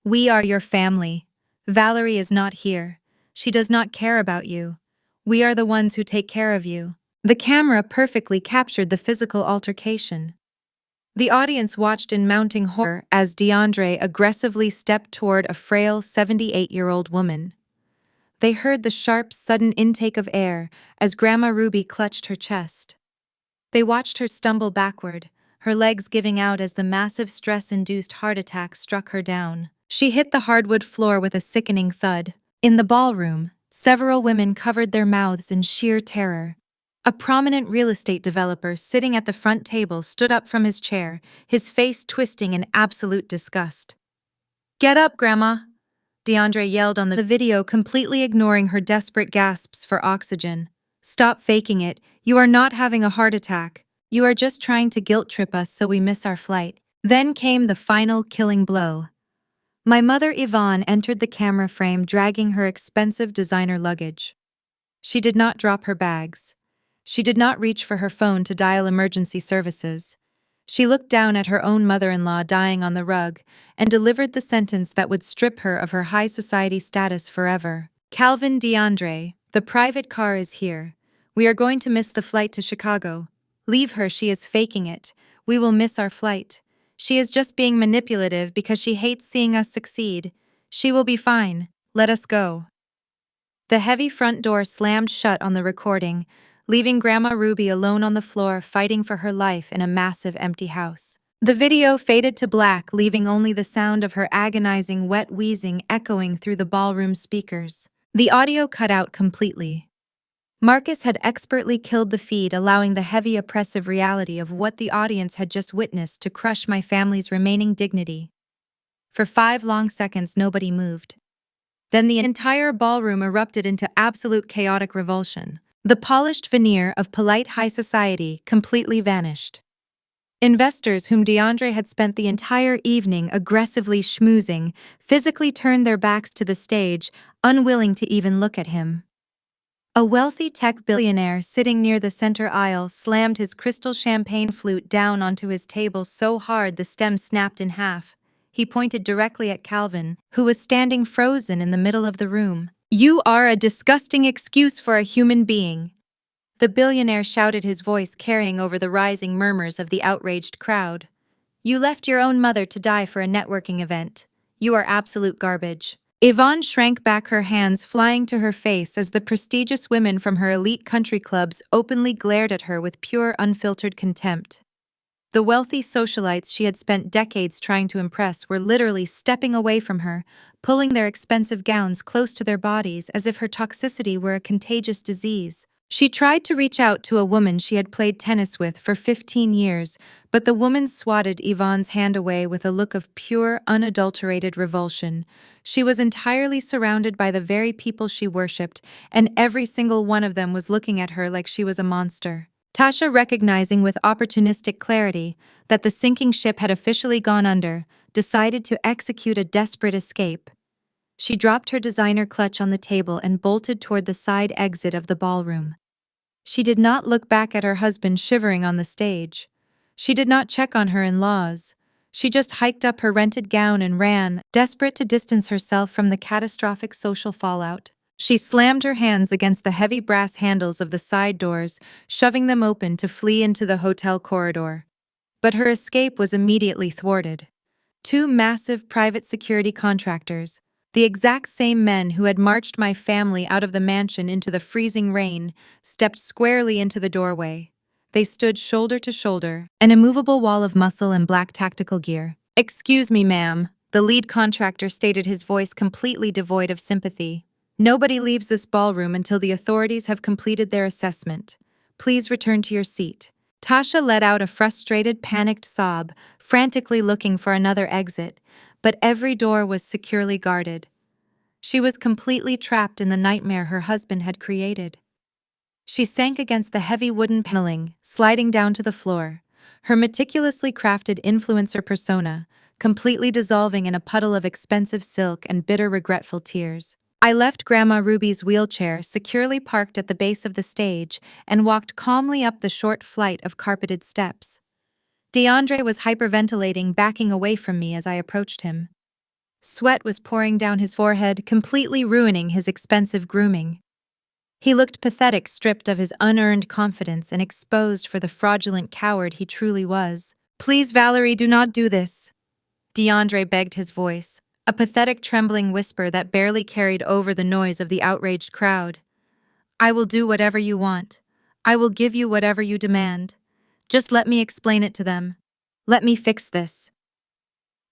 "We are your family. Valerie is not here. She does not care about you. We are the ones who take care of you." The camera perfectly captured the physical altercation. The audience watched in mounting horror as DeAndre aggressively stepped toward a frail 78-year-old woman. They heard the sharp, sudden intake of air as Grandma Ruby clutched her chest. They watched her stumble backward, her legs giving out as the massive stress-induced heart attack struck her down. She hit the hardwood floor with a sickening thud. In the ballroom, several women covered their mouths in sheer terror. A prominent real estate developer sitting at the front table stood up from his chair, his face twisting in absolute disgust. "Get up, Grandma!" DeAndre yelled on the video, completely ignoring her desperate gasps for oxygen. "Stop faking it. You are not having a heart attack. You are just trying to guilt-trip us so we miss our flight." Then came the final killing blow. My mother Yvonne entered the camera frame dragging her expensive designer luggage. She did not drop her bags. She did not reach for her phone to dial emergency services. She looked down at her own mother-in-law dying on the rug and delivered the sentence that would strip her of her high society status forever. "Calvin DeAndre, the private car is here. We are going to miss the flight to Chicago. Leave her, she is faking it. We will miss our flight. She is just being manipulative because she hates seeing us succeed. She will be fine. Let us go." The heavy front door slammed shut on the recording, leaving Grandma Ruby alone on the floor fighting for her life in a massive empty house. The video faded to black, leaving only the sound of her agonizing wet wheezing echoing through the ballroom speakers. The audio cut out completely. Marcus had expertly killed the feed, allowing the heavy oppressive reality of what the audience had just witnessed to crush my family's remaining dignity. For 5 long seconds nobody moved. Then the entire ballroom erupted into absolute chaotic revulsion. The polished veneer of polite high society completely vanished. Investors whom DeAndre had spent the entire evening aggressively schmoozing physically turned their backs to the stage, unwilling to even look at him. A wealthy tech billionaire sitting near the center aisle slammed his crystal champagne flute down onto his table so hard the stem snapped in half. He pointed directly at Calvin, who was standing frozen in the middle of the room. "You are a disgusting excuse for a human being." The billionaire shouted, his voice carrying over the rising murmurs of the outraged crowd. "You left your own mother to die for a networking event. You are absolute garbage." Yvonne shrank back, her hands flying to her face as the prestigious women from her elite country clubs openly glared at her with pure, unfiltered contempt. The wealthy socialites she had spent decades trying to impress were literally stepping away from her, pulling their expensive gowns close to their bodies as if her toxicity were a contagious disease. She tried to reach out to a woman she had played tennis with for 15 years, but the woman swatted Yvonne's hand away with a look of pure, unadulterated revulsion. She was entirely surrounded by the very people she worshipped, and every single one of them was looking at her like she was a monster. Tasha, recognizing with opportunistic clarity that the sinking ship had officially gone under, decided to execute a desperate escape. She dropped her designer clutch on the table and bolted toward the side exit of the ballroom. She did not look back at her husband shivering on the stage. She did not check on her in-laws. She just hiked up her rented gown and ran, desperate to distance herself from the catastrophic social fallout. She slammed her hands against the heavy brass handles of the side doors, shoving them open to flee into the hotel corridor. But her escape was immediately thwarted. 2 massive private security contractors, the exact same men who had marched my family out of the mansion into the freezing rain, stepped squarely into the doorway. They stood shoulder to shoulder, an immovable wall of muscle and black tactical gear. "Excuse me, ma'am," the lead contractor stated, his voice completely devoid of sympathy. Nobody leaves this ballroom until the authorities have completed their assessment. Please return to your seat. Tasha let out a frustrated, panicked sob, frantically looking for another exit, but every door was securely guarded. She was completely trapped in the nightmare her husband had created. She sank against the heavy wooden paneling, sliding down to the floor, her meticulously crafted influencer persona completely dissolving in a puddle of expensive silk and bitter, regretful tears. I left Grandma Ruby's wheelchair securely parked at the base of the stage and walked calmly up the short flight of carpeted steps. DeAndre was hyperventilating, backing away from me as I approached him. Sweat was pouring down his forehead, completely ruining his expensive grooming. He looked pathetic, stripped of his unearned confidence and exposed for the fraudulent coward he truly was. "Please, Valerie, do not do this," DeAndre begged, his voice, a pathetic trembling whisper that barely carried over the noise of the outraged crowd. "I will do whatever you want. I will give you whatever you demand. Just let me explain it to them. Let me fix this."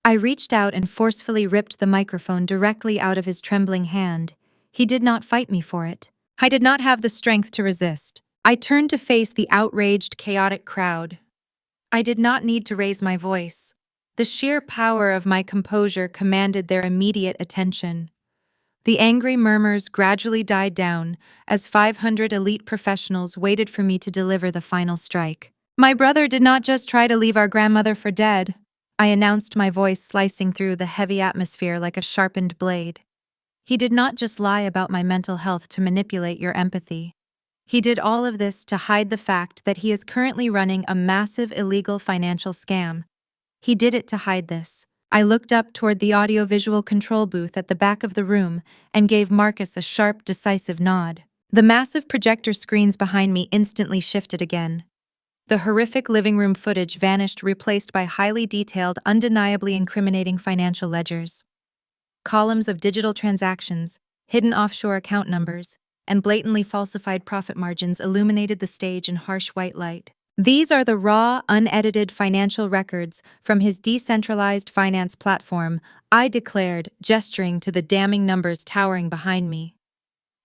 I reached out and forcefully ripped the microphone directly out of his trembling hand. He did not fight me for it. I did not have the strength to resist. I turned to face the outraged, chaotic crowd. I did not need to raise my voice. The sheer power of my composure commanded their immediate attention. The angry murmurs gradually died down as 500 elite professionals waited for me to deliver the final strike. "My brother did not just try to leave our grandmother for dead," I announced, my voice slicing through the heavy atmosphere like a sharpened blade. "He did not just lie about my mental health to manipulate your empathy. He did all of this to hide the fact that he is currently running a massive illegal financial scam. He did it to hide this." I looked up toward the audiovisual control booth at the back of the room and gave Marcus a sharp, decisive nod. The massive projector screens behind me instantly shifted again. The horrific living room footage vanished, replaced by highly detailed, undeniably incriminating financial ledgers. Columns of digital transactions, hidden offshore account numbers, and blatantly falsified profit margins illuminated the stage in harsh white light. "These are the raw, unedited financial records from his decentralized finance platform," I declared, gesturing to the damning numbers towering behind me.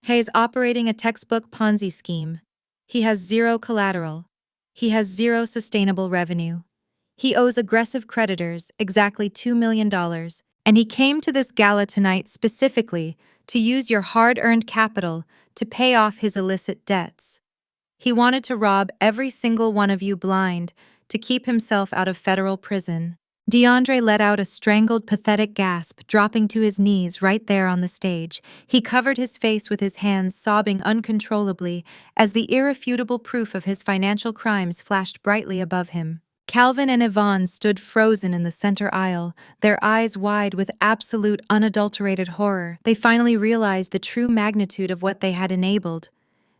"He is operating a textbook Ponzi scheme. He has zero collateral. He has zero sustainable revenue. He owes aggressive creditors exactly $2 million, and he came to this gala tonight specifically to use your hard-earned capital to pay off his illicit debts. He wanted to rob every single one of you blind to keep himself out of federal prison." DeAndre let out a strangled, pathetic gasp, dropping to his knees right there on the stage. He covered his face with his hands, sobbing uncontrollably as the irrefutable proof of his financial crimes flashed brightly above him. Calvin and Yvonne stood frozen in the center aisle, their eyes wide with absolute, unadulterated horror. They finally realized the true magnitude of what they had enabled.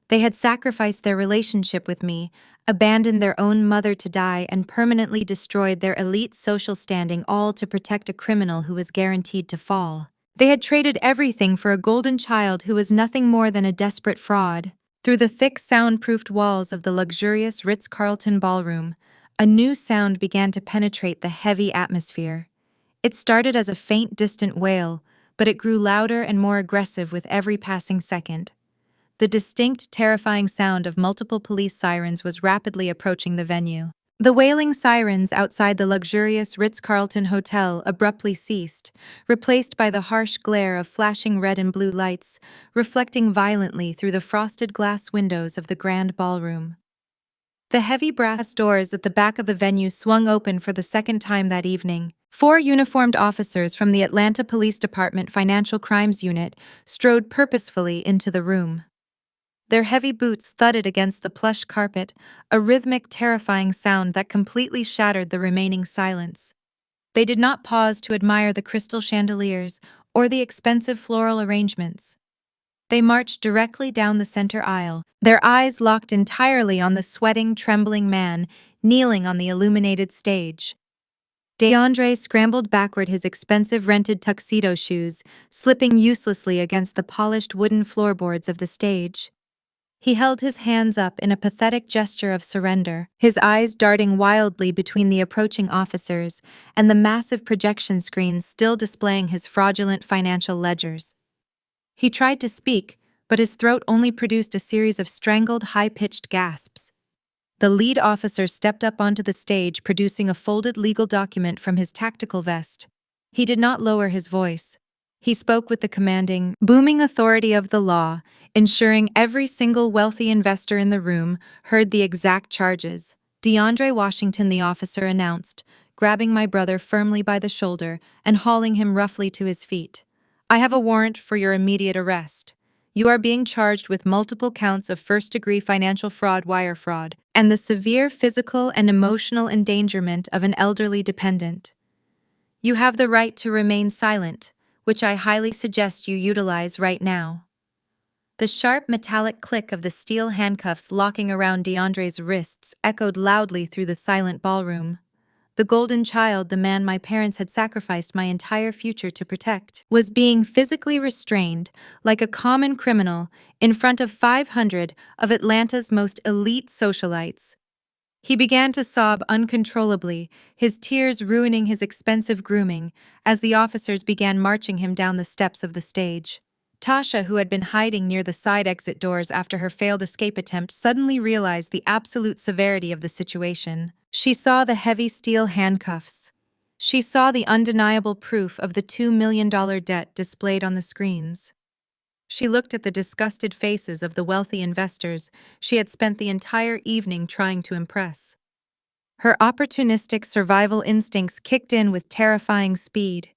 They had sacrificed their relationship with me, abandoned their own mother to die, and permanently destroyed their elite social standing, all to protect a criminal who was guaranteed to fall. They had traded everything for a golden child who was nothing more than a desperate fraud. Through the thick, soundproofed walls of the luxurious Ritz-Carlton ballroom, a new sound began to penetrate the heavy atmosphere. It started as a faint, distant wail, but it grew louder and more aggressive with every passing second. The distinct, terrifying sound of multiple police sirens was rapidly approaching the venue. The wailing sirens outside the luxurious Ritz-Carlton Hotel abruptly ceased, replaced by the harsh glare of flashing red and blue lights, reflecting violently through the frosted glass windows of the grand ballroom. The heavy brass doors at the back of the venue swung open for the second time that evening. 4 uniformed officers from the Atlanta Police Department Financial Crimes Unit strode purposefully into the room. Their heavy boots thudded against the plush carpet, a rhythmic, terrifying sound that completely shattered the remaining silence. They did not pause to admire the crystal chandeliers or the expensive floral arrangements. They marched directly down the center aisle, their eyes locked entirely on the sweating, trembling man kneeling on the illuminated stage. DeAndre scrambled backward, his expensive rented tuxedo shoes slipping uselessly against the polished wooden floorboards of the stage. He held his hands up in a pathetic gesture of surrender, his eyes darting wildly between the approaching officers and the massive projection screens still displaying his fraudulent financial ledgers. He tried to speak, but his throat only produced a series of strangled, high-pitched gasps. The lead officer stepped up onto the stage, producing a folded legal document from his tactical vest. He did not lower his voice. He spoke with the commanding, booming authority of the law, ensuring every single wealthy investor in the room heard the exact charges. DeAndre Washington, the officer announced, grabbing my brother firmly by the shoulder and hauling him roughly to his feet. I have a warrant for your immediate arrest. You are being charged with multiple counts of first-degree financial fraud, wire fraud, and the severe physical and emotional endangerment of an elderly dependent. You have the right to remain silent, which I highly suggest you utilize right now. The sharp metallic click of the steel handcuffs locking around DeAndre's wrists echoed loudly through the silent ballroom. The golden child, the man my parents had sacrificed my entire future to protect, was being physically restrained, like a common criminal, in front of 500 of Atlanta's most elite socialites. He began to sob uncontrollably, his tears ruining his expensive grooming, as the officers began marching him down the steps of the stage. Tasha, who had been hiding near the side exit doors after her failed escape attempt, suddenly realized the absolute severity of the situation. She saw the heavy steel handcuffs. She saw the undeniable proof of the $2 million debt displayed on the screens. She looked at the disgusted faces of the wealthy investors she had spent the entire evening trying to impress. Her opportunistic survival instincts kicked in with terrifying speed.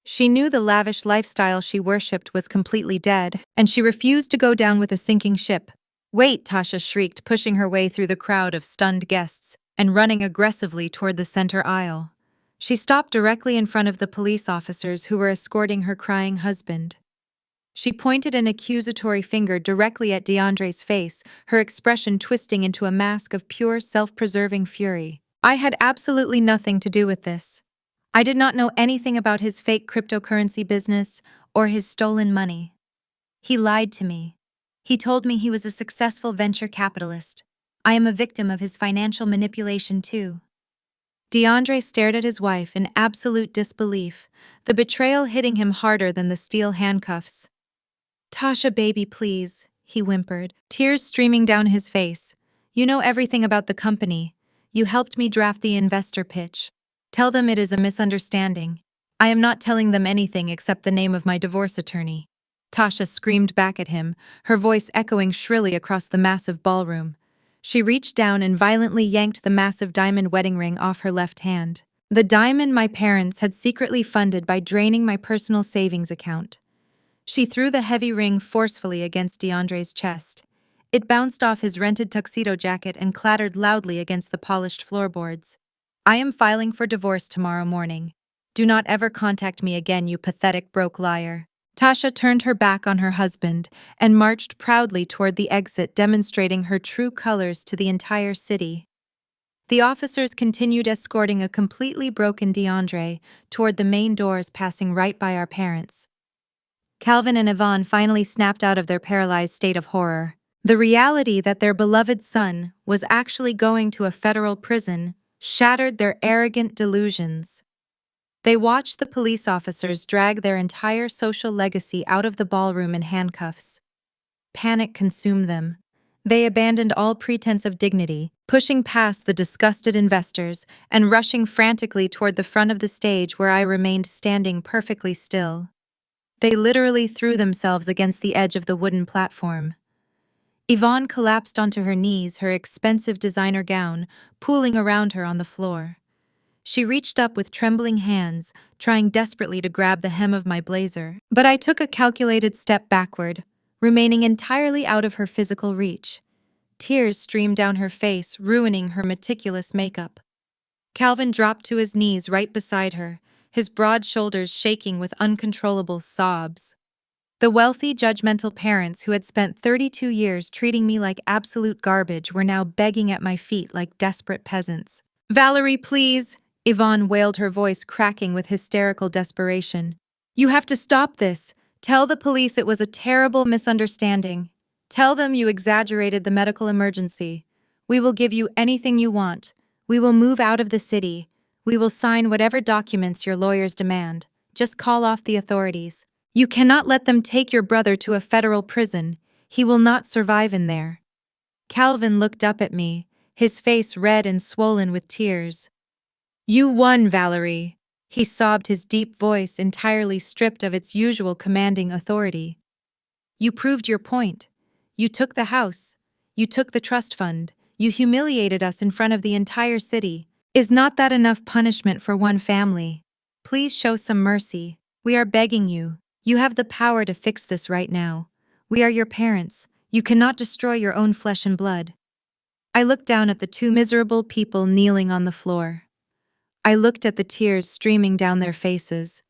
She knew the lavish lifestyle she worshipped was completely dead, and she refused to go down with a sinking ship. "Wait!" Tasha shrieked, pushing her way through the crowd of stunned guests and running aggressively toward the center aisle. She stopped directly in front of the police officers who were escorting her crying husband. She pointed an accusatory finger directly at DeAndre's face, her expression twisting into a mask of pure, self-preserving fury. "I had absolutely nothing to do with this. I did not know anything about his fake cryptocurrency business or his stolen money. He lied to me. He told me he was a successful venture capitalist. I am a victim of his financial manipulation too." DeAndre stared at his wife in absolute disbelief, the betrayal hitting him harder than the steel handcuffs. "Tasha, baby, please," he whimpered, tears streaming down his face. "You know everything about the company. You helped me draft the investor pitch. Tell them it is a misunderstanding. I am not telling them anything except the name of my divorce attorney." Tasha screamed back at him, her voice echoing shrilly across the massive ballroom. She reached down and violently yanked the massive diamond wedding ring off her left hand. The diamond my parents had secretly funded by draining my personal savings account. She threw the heavy ring forcefully against DeAndre's chest. It bounced off his rented tuxedo jacket and clattered loudly against the polished floorboards. "I am filing for divorce tomorrow morning. Do not ever contact me again, you pathetic broke liar." Tasha turned her back on her husband and marched proudly toward the exit, demonstrating her true colors to the entire city. The officers continued escorting a completely broken DeAndre toward the main doors, passing right by our parents. Calvin and Yvonne finally snapped out of their paralyzed state of horror. The reality that their beloved son was actually going to a federal prison shattered their arrogant delusions. They watched the police officers drag their entire social legacy out of the ballroom in handcuffs. Panic consumed them. They abandoned all pretense of dignity, pushing past the disgusted investors and rushing frantically toward the front of the stage where I remained standing perfectly still. They literally threw themselves against the edge of the wooden platform. Yvonne collapsed onto her knees, her expensive designer gown pooling around her on the floor. She reached up with trembling hands, trying desperately to grab the hem of my blazer, but I took a calculated step backward, remaining entirely out of her physical reach. Tears streamed down her face, ruining her meticulous makeup. Calvin dropped to his knees right beside her, his broad shoulders shaking with uncontrollable sobs. The wealthy, judgmental parents who had spent 32 years treating me like absolute garbage were now begging at my feet like desperate peasants. "Valerie, please!" Yvonne wailed, her voice cracking with hysterical desperation. "You have to stop this. Tell the police it was a terrible misunderstanding. Tell them you exaggerated the medical emergency. We will give you anything you want. We will move out of the city. We will sign whatever documents your lawyers demand. Just call off the authorities. You cannot let them take your brother to a federal prison. He will not survive in there. Calvin looked up at me, his face red and swollen with tears. You won, Valerie. He sobbed, his deep voice entirely stripped of its usual commanding authority. You proved your point. You took the house. You took the trust fund. You humiliated us in front of the entire city. Is not that enough punishment for one family? Please show some mercy. We are begging you. You have the power to fix this right now. We are your parents. You cannot destroy your own flesh and blood. I looked down at the two miserable people kneeling on the floor. I looked at the tears streaming down their faces.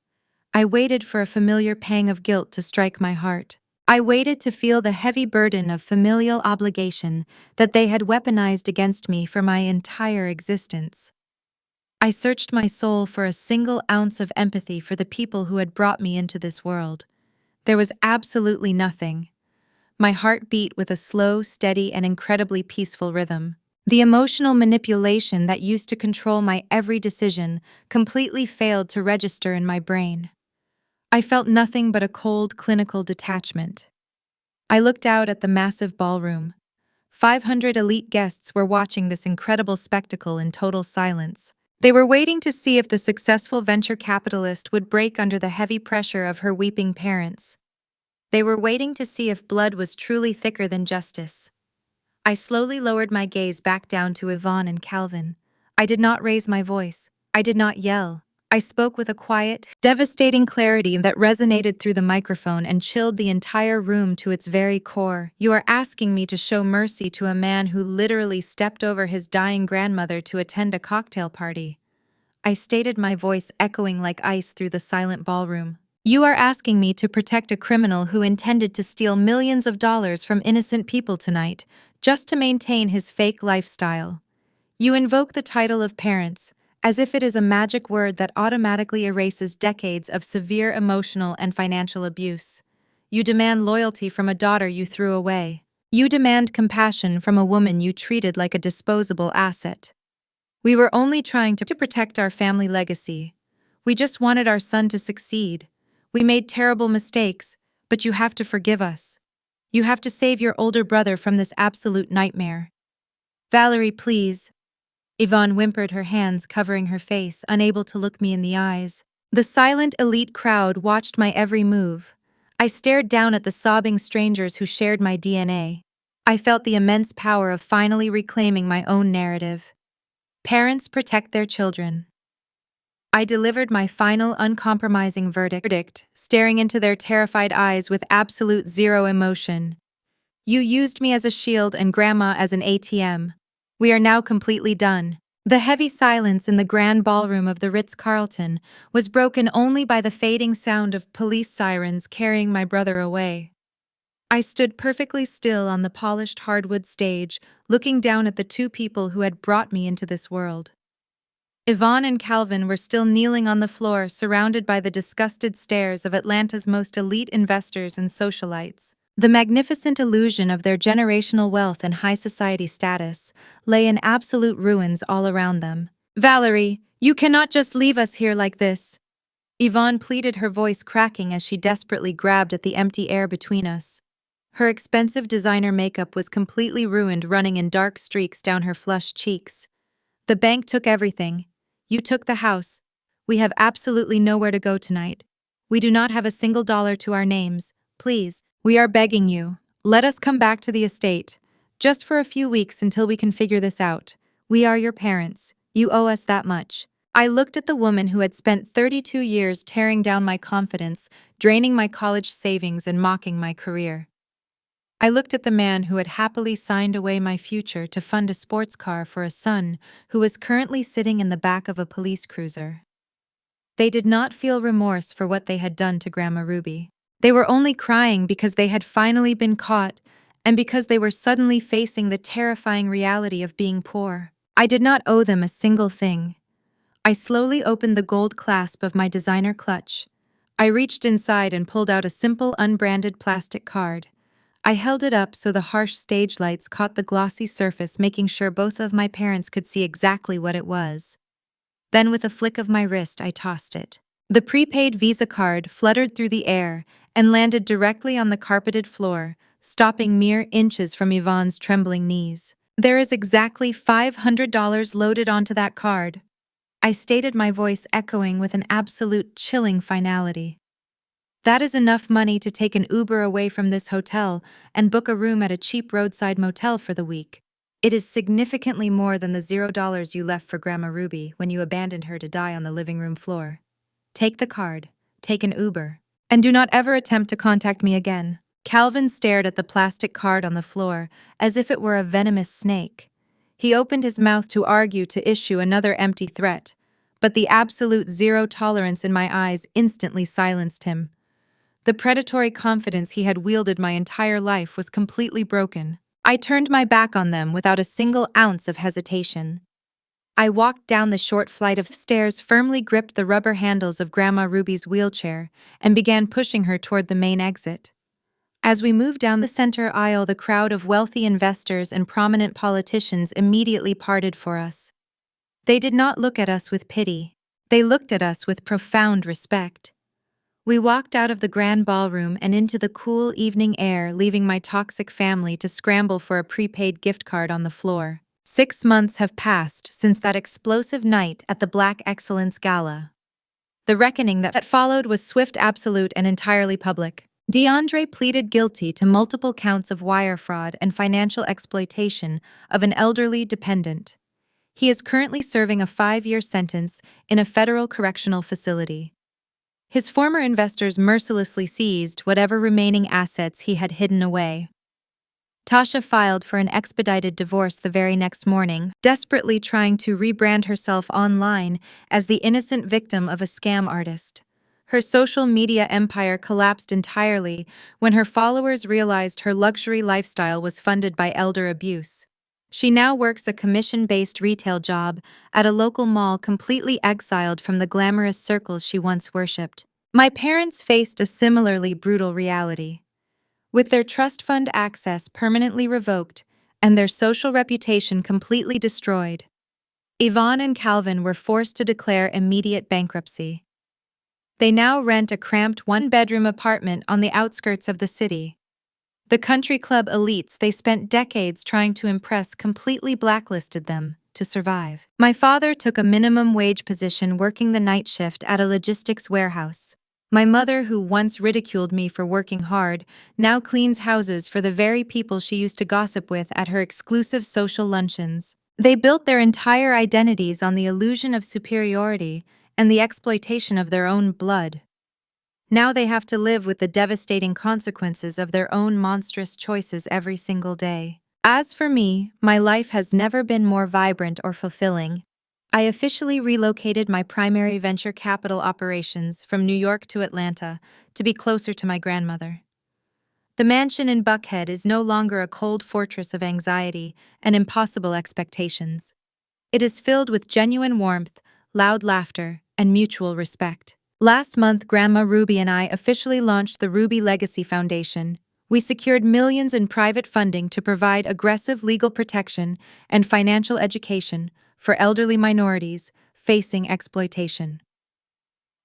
I waited for a familiar pang of guilt to strike my heart. I waited to feel the heavy burden of familial obligation that they had weaponized against me for my entire existence. I searched my soul for a single ounce of empathy for the people who had brought me into this world. There was absolutely nothing. My heart beat with a slow, steady, and incredibly peaceful rhythm. The emotional manipulation that used to control my every decision completely failed to register in my brain. I felt nothing but a cold, clinical detachment. I looked out at the massive ballroom. 500 elite guests were watching this incredible spectacle in total silence. They were waiting to see if the successful venture capitalist would break under the heavy pressure of her weeping parents. They were waiting to see if blood was truly thicker than justice. I slowly lowered my gaze back down to Yvonne and Calvin. I did not raise my voice. I did not yell. I spoke with a quiet, devastating clarity that resonated through the microphone and chilled the entire room to its very core. You are asking me to show mercy to a man who literally stepped over his dying grandmother to attend a cocktail party. I stated, my voice echoing like ice through the silent ballroom. You are asking me to protect a criminal who intended to steal millions of dollars from innocent people tonight, just to maintain his fake lifestyle. You invoke the title of parents, as if it is a magic word that automatically erases decades of severe emotional and financial abuse. You demand loyalty from a daughter you threw away. You demand compassion from a woman you treated like a disposable asset. We were only trying to protect our family legacy. We just wanted our son to succeed. We made terrible mistakes, but you have to forgive us. You have to save your older brother from this absolute nightmare. Valerie, please. Yvonne whimpered, her hands covering her face, unable to look me in the eyes. The silent elite crowd watched my every move. I stared down at the sobbing strangers who shared my DNA. I felt the immense power of finally reclaiming my own narrative. Parents protect their children. I delivered my final, uncompromising verdict, staring into their terrified eyes with absolute zero emotion. You used me as a shield and Grandma as an ATM. We are now completely done. The heavy silence in the grand ballroom of the Ritz-Carlton was broken only by the fading sound of police sirens carrying my brother away. I stood perfectly still on the polished hardwood stage, looking down at the two people who had brought me into this world. Yvonne and Calvin were still kneeling on the floor, surrounded by the disgusted stares of Atlanta's most elite investors and socialites. The magnificent illusion of their generational wealth and high society status lay in absolute ruins all around them. Valerie, you cannot just leave us here like this. Yvonne pleaded, her voice cracking as she desperately grabbed at the empty air between us. Her expensive designer makeup was completely ruined, running in dark streaks down her flushed cheeks. The bank took everything. You took the house. We have absolutely nowhere to go tonight. We do not have a single dollar to our names. Please, we are begging you. Let us come back to the estate. Just for a few weeks until we can figure this out. We are your parents. You owe us that much. I looked at the woman who had spent 32 years tearing down my confidence, draining my college savings, and mocking my career. I looked at the man who had happily signed away my future to fund a sports car for a son who was currently sitting in the back of a police cruiser. They did not feel remorse for what they had done to Grandma Ruby. They were only crying because they had finally been caught and because they were suddenly facing the terrifying reality of being poor. I did not owe them a single thing. I slowly opened the gold clasp of my designer clutch. I reached inside and pulled out a simple, unbranded plastic card. I held it up so the harsh stage lights caught the glossy surface, making sure both of my parents could see exactly what it was. Then with a flick of my wrist, I tossed it. The prepaid Visa card fluttered through the air and landed directly on the carpeted floor, stopping mere inches from Yvonne's trembling knees. "There is exactly $500 loaded onto that card," I stated, my voice echoing with an absolute chilling finality. "That is enough money to take an Uber away from this hotel and book a room at a cheap roadside motel for the week. It is significantly more than the $0 you left for Grandma Ruby when you abandoned her to die on the living room floor. Take the card, take an Uber, and do not ever attempt to contact me again." Calvin stared at the plastic card on the floor as if it were a venomous snake. He opened his mouth to argue to issue another empty threat, but the absolute zero tolerance in my eyes instantly silenced him. The predatory confidence he had wielded my entire life was completely broken. I turned my back on them without a single ounce of hesitation. I walked down the short flight of stairs, firmly gripped the rubber handles of Grandma Ruby's wheelchair, and began pushing her toward the main exit. As we moved down the center aisle, the crowd of wealthy investors and prominent politicians immediately parted for us. They did not look at us with pity. They looked at us with profound respect. We walked out of the grand ballroom and into the cool evening air, leaving my toxic family to scramble for a prepaid gift card on the floor. 6 months have passed since that explosive night at the Black Excellence Gala. The reckoning that followed was swift, absolute, and entirely public. DeAndre pleaded guilty to multiple counts of wire fraud and financial exploitation of an elderly dependent. He is currently serving a 5-year sentence in a federal correctional facility. His former investors mercilessly seized whatever remaining assets he had hidden away. Tasha filed for an expedited divorce the very next morning, desperately trying to rebrand herself online as the innocent victim of a scam artist. Her social media empire collapsed entirely when her followers realized her luxury lifestyle was funded by elder abuse. She now works a commission-based retail job at a local mall, completely exiled from the glamorous circles she once worshipped. My parents faced a similarly brutal reality. With their trust fund access permanently revoked and their social reputation completely destroyed, Yvonne and Calvin were forced to declare immediate bankruptcy. They now rent a cramped one-bedroom apartment on the outskirts of the city. The country club elites they spent decades trying to impress completely blacklisted them to survive. My father took a minimum wage position working the night shift at a logistics warehouse. My mother, who once ridiculed me for working hard, now cleans houses for the very people she used to gossip with at her exclusive social luncheons. They built their entire identities on the illusion of superiority and the exploitation of their own blood. Now they have to live with the devastating consequences of their own monstrous choices every single day. As for me, my life has never been more vibrant or fulfilling. I officially relocated my primary venture capital operations from New York to Atlanta to be closer to my grandmother. The mansion in Buckhead is no longer a cold fortress of anxiety and impossible expectations. It is filled with genuine warmth, loud laughter, and mutual respect. Last month, Grandma Ruby and I officially launched the Ruby Legacy Foundation. We secured millions in private funding to provide aggressive legal protection and financial education for elderly minorities facing exploitation.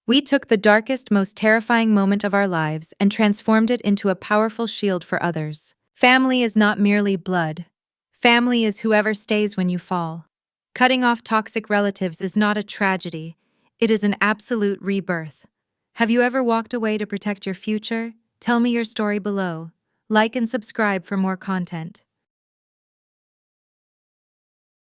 We took the darkest, most terrifying moment of our lives and transformed it into a powerful shield for others. Family is not merely blood. Family is whoever stays when you fall. Cutting off toxic relatives is not a tragedy. It is an absolute rebirth. Have you ever walked away to protect your future? Tell me your story below. Like and subscribe for more content.